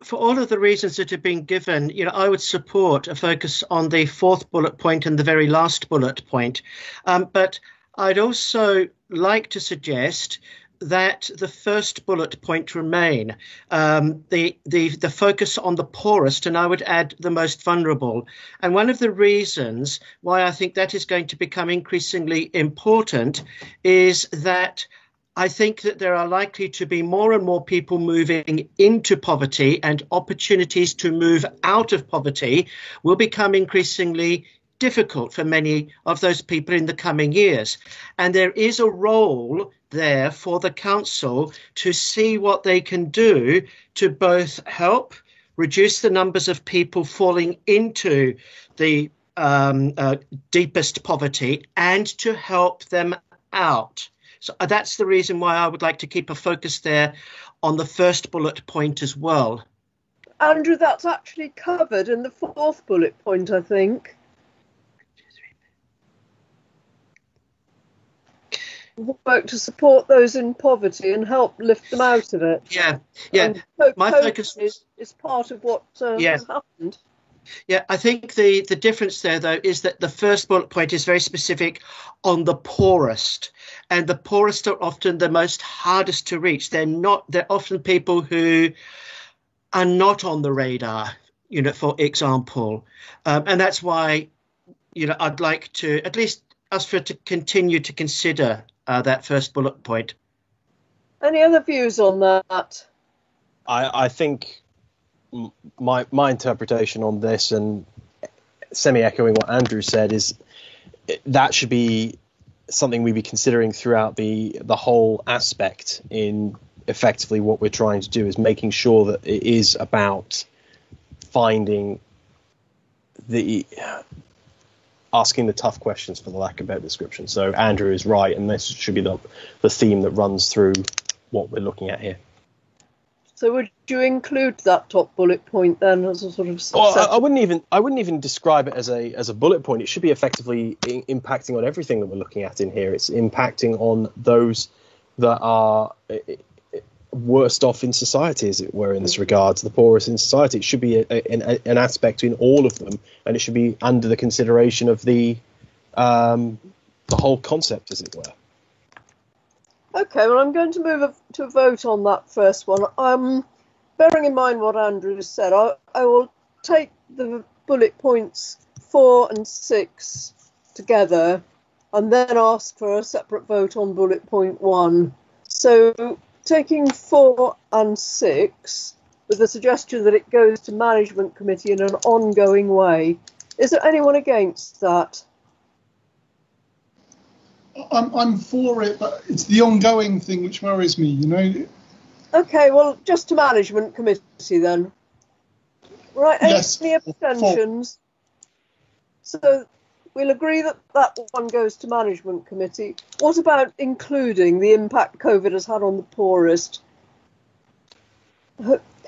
For all of the reasons that have been given, I would support a focus on the fourth bullet point and the very last bullet point. But I'd also like to suggest that the first bullet point remain, the focus on the poorest, and I would add the most vulnerable. And one of the reasons why I think that is going to become increasingly important is that I think that there are likely to be more and more people moving into poverty, and opportunities to move out of poverty will become increasingly difficult for many of those people in the coming years. And there is a role there for the council to see what they can do to both help reduce the numbers of people falling into the deepest poverty and to help them out. So that's the reason why I would like to keep a focus there on the first bullet point as well. Andrew, that's actually covered in the fourth bullet point, I think. Work to support those in poverty and help lift them out of it. Yeah. My focus is part of what has happened. Yeah, I think the difference there, though, is that the first bullet point is very specific on the poorest, and the poorest are often the most hardest to reach. They're often people who are not on the radar, for example, and that's why, I'd like to at least ask for to continue to consider that first bullet point. Any other views on that? I think my interpretation on this, and semi-echoing what Andrew said, is that should be something we'd be considering throughout the whole aspect. In effectively what we're trying to do is making sure that it is about finding asking the tough questions, for the lack of a better description. So Andrew is right, and this should be the theme that runs through what we're looking at here. So would you include that top bullet point then as a sort of? Well, I wouldn't even describe it as a bullet point. It should be effectively impacting on everything that we're looking at in here. It's impacting on those that are worst off in society, as it were, in this regard, to the poorest in society. It should be an aspect in all of them, and it should be under the consideration of the whole concept, as it were. Okay, well, I'm going to move to a vote on that first one. Bearing in mind what Andrew said, I will take the bullet points 4 and 6 together and then ask for a separate vote on bullet point 1. So taking 4 and 6 with the suggestion that it goes to management committee in an ongoing way. Is there anyone against that? I'm for it, but it's the ongoing thing which worries me, Okay, well, just to management committee then. Right, yes. Any abstentions? So we'll agree that that one goes to management committee. What about including the impact COVID has had on the poorest?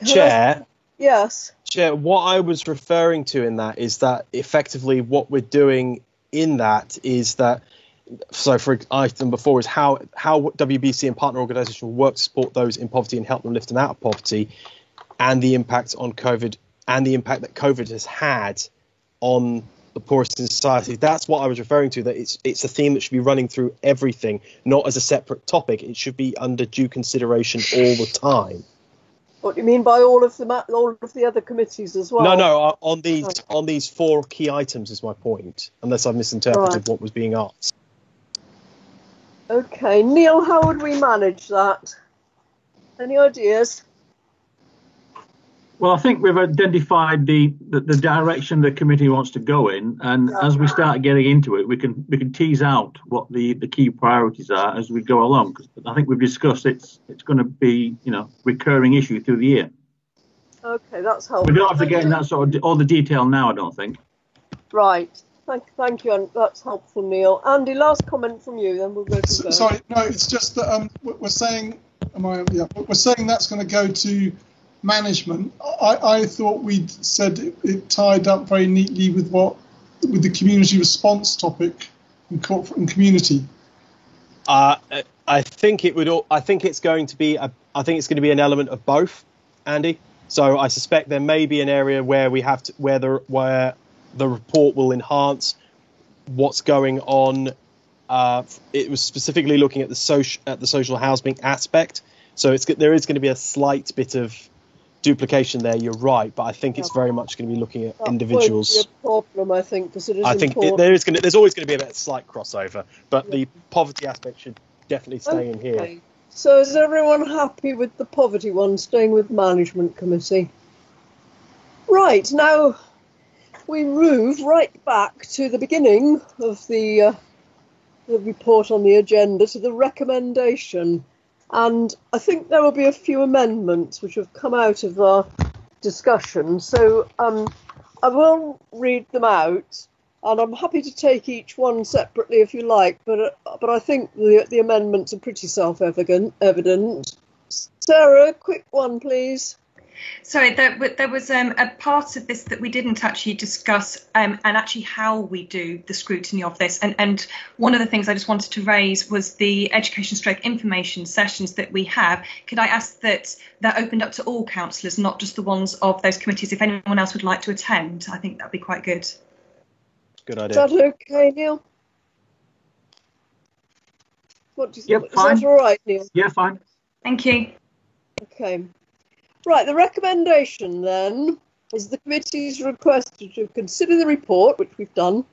Chair? Yes. Chair, what I was referring to in that is that effectively what we're doing in that is that, so for item before is how WBC and partner organisations will work to support those in poverty and help them lift them out of poverty, and the impact on COVID and the impact that COVID has had on the poorest in society. That's what I was referring to, that it's a theme that should be running through everything, not as a separate topic. It should be under due consideration all the time. What do you mean by all of the other committees as well? No, on these 4 key items is my point, unless I've misinterpreted what was being asked. Okay, Neil, how would we manage that? Any ideas? Well, I think we've identified the direction the committee wants to go in, and as we start getting into it, we can tease out what the key priorities are as we go along. Because I think we've discussed it's going to be recurring issue through the year. Okay, that's helpful. We don't have to get in that sort of all the detail now, I don't think. Right. Thank you, and that's helpful, Neil. Andy, last comment from you, then we'll go to that. Sorry, no, it's just that we're saying that's going to go to management. I thought we'd said it tied up very neatly with the community response topic and community. I think it's going to be an element of both, Andy. So I suspect there may be an area where we have to where the report will enhance what's going on. It was specifically looking at the social housing aspect. So there is going to be a slight bit of duplication there. You're right, but I think it's very much going to be looking at individuals. That won't be a problem, I think, because it is I think important. there's always going to be a slight crossover, but the poverty aspect should definitely stay in here. So is everyone happy with the poverty one staying with management committee? Right, now we move right back to the beginning of the report on the agenda, to the recommendation. And I think there will be a few amendments which have come out of our discussion. So I will read them out, and I'm happy to take each one separately if you like, but I think the amendments are pretty self-evident. Sarah, quick one, please. Sorry, there was a part of this that we didn't actually discuss, and actually how we do the scrutiny of this. And one of the things I just wanted to raise was the education/information sessions that we have. Could I ask that they're opened up to all councillors, not just the ones of those committees? If anyone else would like to attend, I think that'd be quite good. Good idea. Is that okay, Neil? What do you think? Yep, fine. Is that all right, Neil? Yeah, fine. Thank you. Okay. Right, the recommendation then is the committee's requested to consider the report, which we've done,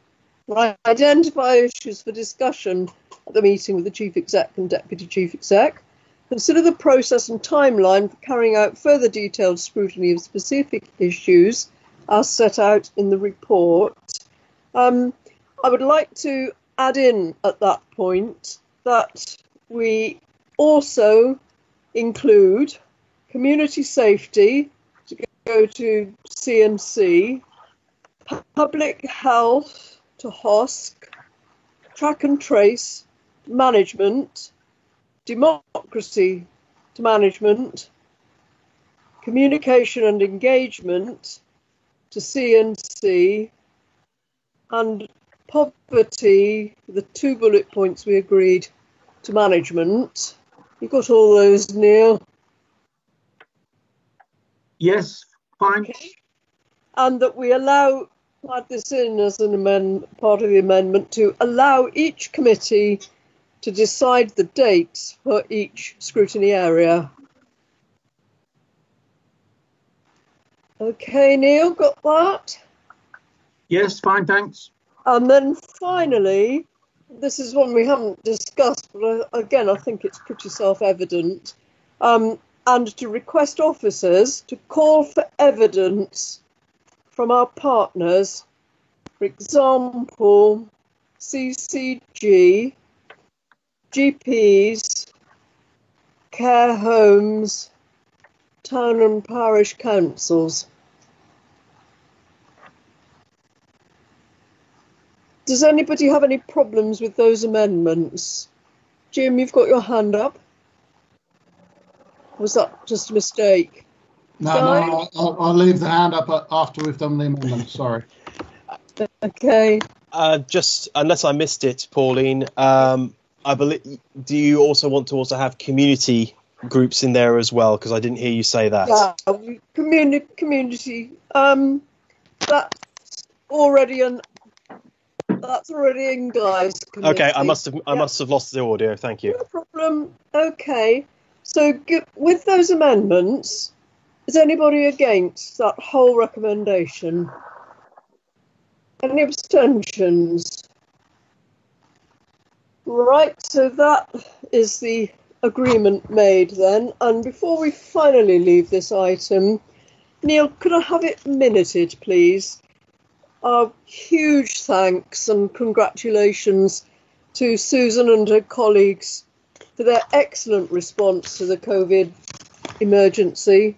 and identify issues for discussion at the meeting with the Chief Exec and Deputy Chief Exec, consider the process and timeline for carrying out further detailed scrutiny of specific issues as set out in the report. I would like to add in at that point that we also include community safety to go to CNC, public health to HOSC, track and trace to management, democracy to management, communication and engagement to CNC, and poverty, the 2 bullet points we agreed, to management. You got all those, Neil? Yes, fine. Okay. And that we allow, add this in as an part of the amendment, to allow each committee to decide the dates for each scrutiny area. Okay, Neil, got that? Yes, fine, thanks. And then finally, this is one we haven't discussed, but again, I think it's pretty self-evident. And to request officers to call for evidence from our partners, for example, CCG, GPs, care homes, town and parish councils. Does anybody have any problems with those amendments? Jim, you've got your hand up. Was that just a mistake? No, I'll leave the hand up after we've done the amendment. Sorry. Okay. Just unless I missed it, Pauline. I believe. Do you also want to have community groups in there as well? Because I didn't hear you say that. Yeah, community. That's already in Guy's committee. Okay, I must have lost the audio. Thank you. No problem. Okay, so with those amendments, is anybody against that whole recommendation? Any abstentions? Right, so that is the agreement made then. And before we finally leave this item, Neil, could I have it minuted, please? Our huge thanks and congratulations to Susan and her colleagues for their excellent response to the COVID emergency,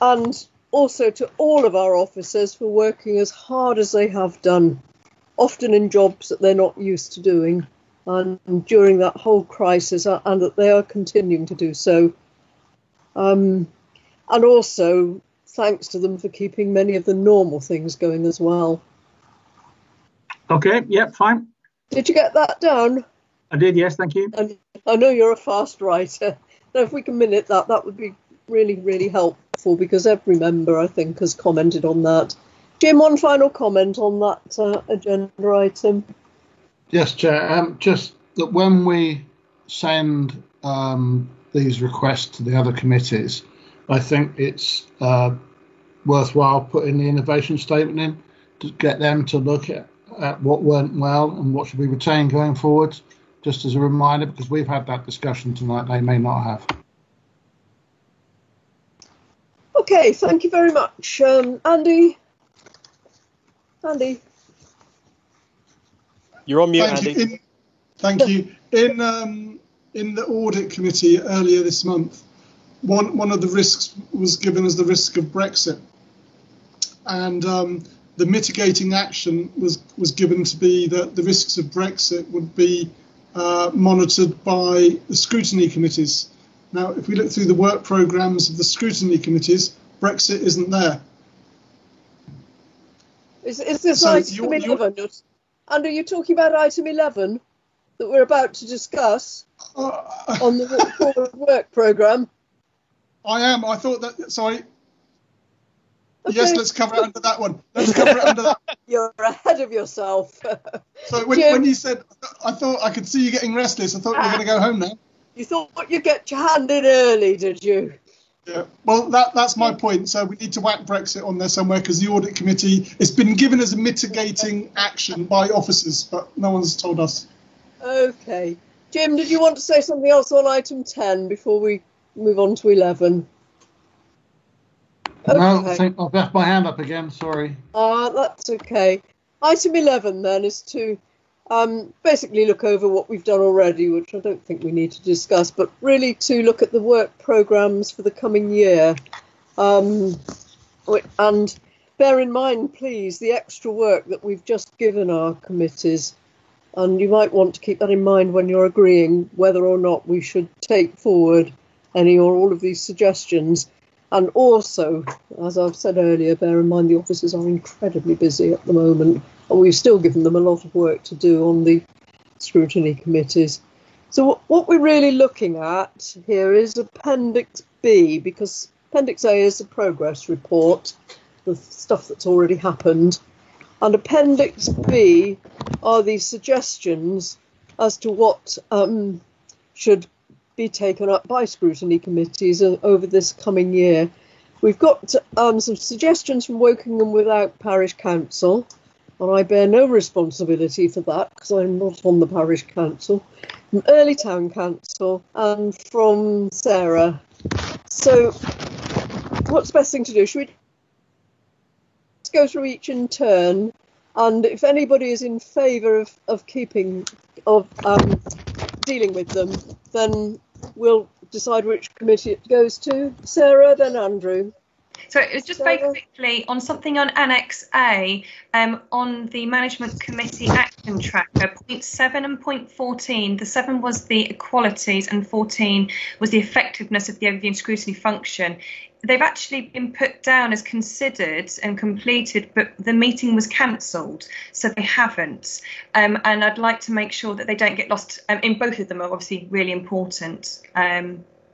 and also to all of our officers for working as hard as they have done, often in jobs that they're not used to doing, and during that whole crisis, and that they are continuing to do so. And also thanks to them for keeping many of the normal things going as well. Okay, yep, fine. Did you get that down? I did, yes, thank you. And I know you're a fast writer. Now, if we can minute that, that would be really, really helpful, because every member, I think, has commented on that. Jim, one final comment on that agenda item. Yes, Chair. Just that when we send these requests to the other committees, I think it's worthwhile putting the innovation statement in to get them to look at what went well and what should be retained going forward, just as a reminder, because we've had that discussion tonight, they may not have. Okay, thank you very much. Andy? You're on mute, Andy. Thank you. In the audit committee earlier this month, one of the risks was given as the risk of Brexit, and the mitigating action was given to be that the risks of Brexit would be monitored by the scrutiny committees. Now, if we look through the work programmes of the scrutiny committees, Brexit isn't there. Is this item 11? And are you talking about item 11 that we're about to discuss on the work programme? I am. I thought that. Sorry. Okay. Yes, let's cover it under that one. Let's cover it under that. You're ahead of yourself. So when you said, I thought I could see you getting restless. I thought you were going to go home now. You thought you'd get your hand in early, did you? Yeah. Well, that's my point. So we need to whack Brexit on there somewhere, because the audit committee, it's been given as a mitigating action by officers, but no one's told us. Okay. Jim, did you want to say something else on item 10 before we move on to 11? Okay. No, I think I've left my hand up again, sorry. That's okay. Item 11 then is to basically look over what we've done already, which I don't think we need to discuss, but really to look at the work programmes for the coming year. And bear in mind, please, the extra work that we've just given our committees. And you might want to keep that in mind when you're agreeing whether or not we should take forward any or all of these suggestions. And also, as I've said earlier, bear in mind the officers are incredibly busy at the moment, and we've still given them a lot of work to do on the scrutiny committees. So what we're really looking at here is Appendix B, because Appendix A is a progress report, the stuff that's already happened, and Appendix B are the suggestions as to what should be taken up by scrutiny committees over this coming year. We've got some suggestions from Wokingham Without Parish Council, and I bear no responsibility for that because I'm not on the parish council, from Early Town Council and from Sarah. So what's the best thing to do? Should we go through each in turn, and if anybody is in favour of dealing with them, then we'll decide which committee it goes to. Sarah, then Andrew. So it was just very quickly on something on Annex A, on the Management Committee Action Tracker, point 7 and point 14. The 7 was the equalities and 14 was the effectiveness of the overview and scrutiny function. They've actually been put down as considered and completed, but the meeting was cancelled, so they haven't. And I'd like to make sure that they don't get lost. In both of them are obviously really important.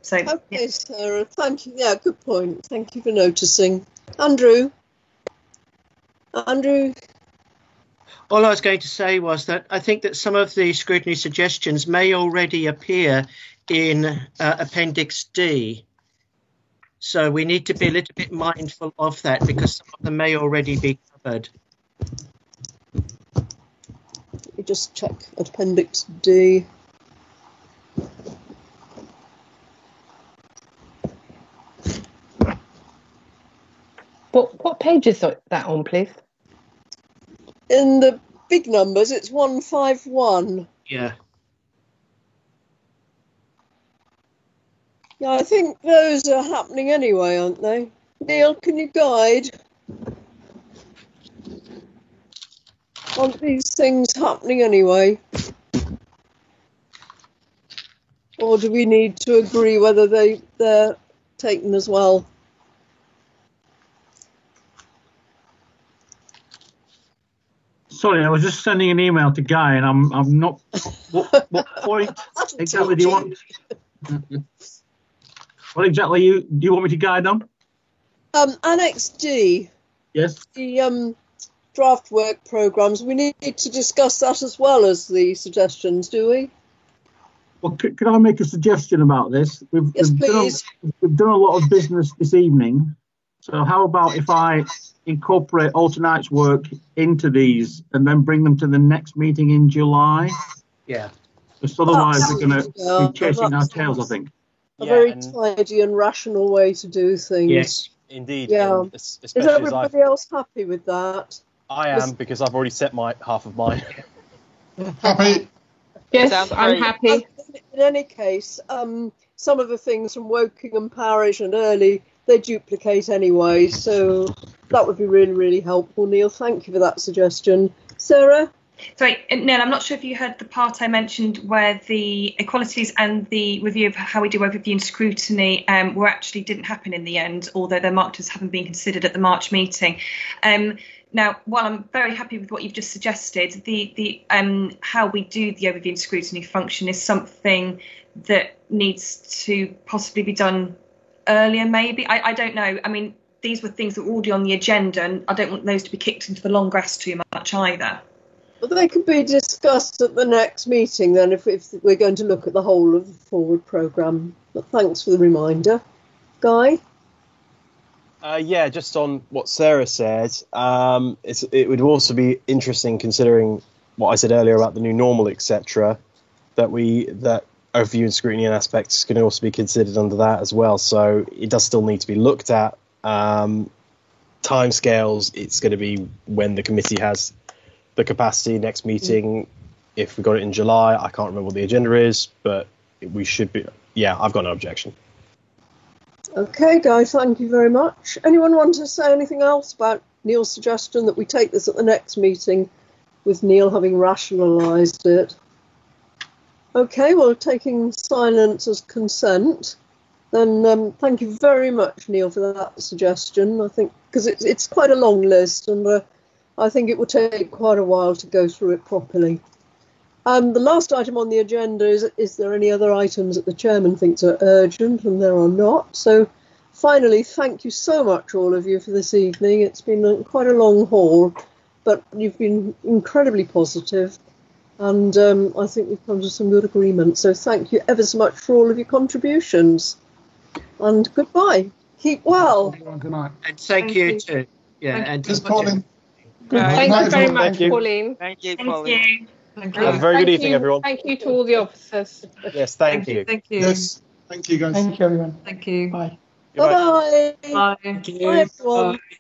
So Okay, yeah. Sarah, thank you. Yeah, good point. Thank you for noticing. Andrew? Andrew? All I was going to say was that I think that some of the scrutiny suggestions may already appear in Appendix D. So we need to be a little bit mindful of that because some of them may already be covered. Let me just check Appendix D. What page is that on, please? In the big numbers, it's 151. Yeah. Yeah, I think those are happening anyway, aren't they? Neil, can you guide? Aren't these things happening anyway? Or do we need to agree whether they're taken as well? Sorry, I was just sending an email to Guy, and I'm not. What point exactly do you want? What exactly do you want me to guide on? Annex D. Yes. The draft work programmes. We need to discuss that as well as the suggestions, do we? Well, could I make a suggestion about this? Yes, please. We've done a lot of business this evening, so how about if I incorporate alternate work into these and then bring them to the next meeting in July? Yeah. Because otherwise we're going to be chasing our tails, I think. A very tidy and rational way to do things. Yes, indeed. Yeah. Is everybody else happy with that? I am, because I've already set my half of mine. Happy? Yes, I'm happy. In any case, some of the things from Wokingham Parish and Early, they duplicate anyway, so that would be really, really helpful. Neil, thank you for that suggestion. Sarah? Sorry, Neil, I'm not sure if you heard the part I mentioned where the equalities and the review of how we do overview and scrutiny didn't happen in the end, although they're marked as having been considered at the March meeting. Now, while I'm very happy with what you've just suggested, the how we do the overview and scrutiny function is something that needs to possibly be done earlier, maybe. I don't know. I mean, these were things that were already on the agenda, and I don't want those to be kicked into the long grass too much either. Well, they could be discussed at the next meeting then if we're going to look at the whole of the forward programme. But thanks for the reminder. Guy? Yeah, just on what Sarah said, it would also be interesting, considering what I said earlier about the new normal, etc., that overview and scrutiny and aspects can also be considered under that as well. So it does still need to be looked at. Timescales, it's going to be when the committee has the capacity. Next meeting, if we got it in July, I can't remember what the agenda is, but we should be. Yeah, I've got no objection. Okay, Guy, thank you very much. Anyone want to say anything else about Neil's suggestion that we take this at the next meeting with Neil having rationalised it? Okay, well, taking silence as consent, then thank you very much, Neil, for that suggestion. I think, because it's quite a long list, and I think it will take quite a while to go through it properly. The last item on the agenda is there any other items that the chairman thinks are urgent? And there are not. So finally, thank you so much, all of you, for this evening. It's been quite a long haul, but you've been incredibly positive, and I think we've come to some good agreement. So thank you ever so much for all of your contributions, and goodbye. Keep well. Good night. And thank you too. Yeah, and Just Pauline. Thank you very much, Pauline. Thank you, Pauline. Thank Have a very good evening, everyone. Thank you to all the officers. Yes, thank you. Thank you. Yes. Thank you, guys. Thank you, everyone. Thank you. Bye. Bye-bye. Bye. Bye, everyone. Bye.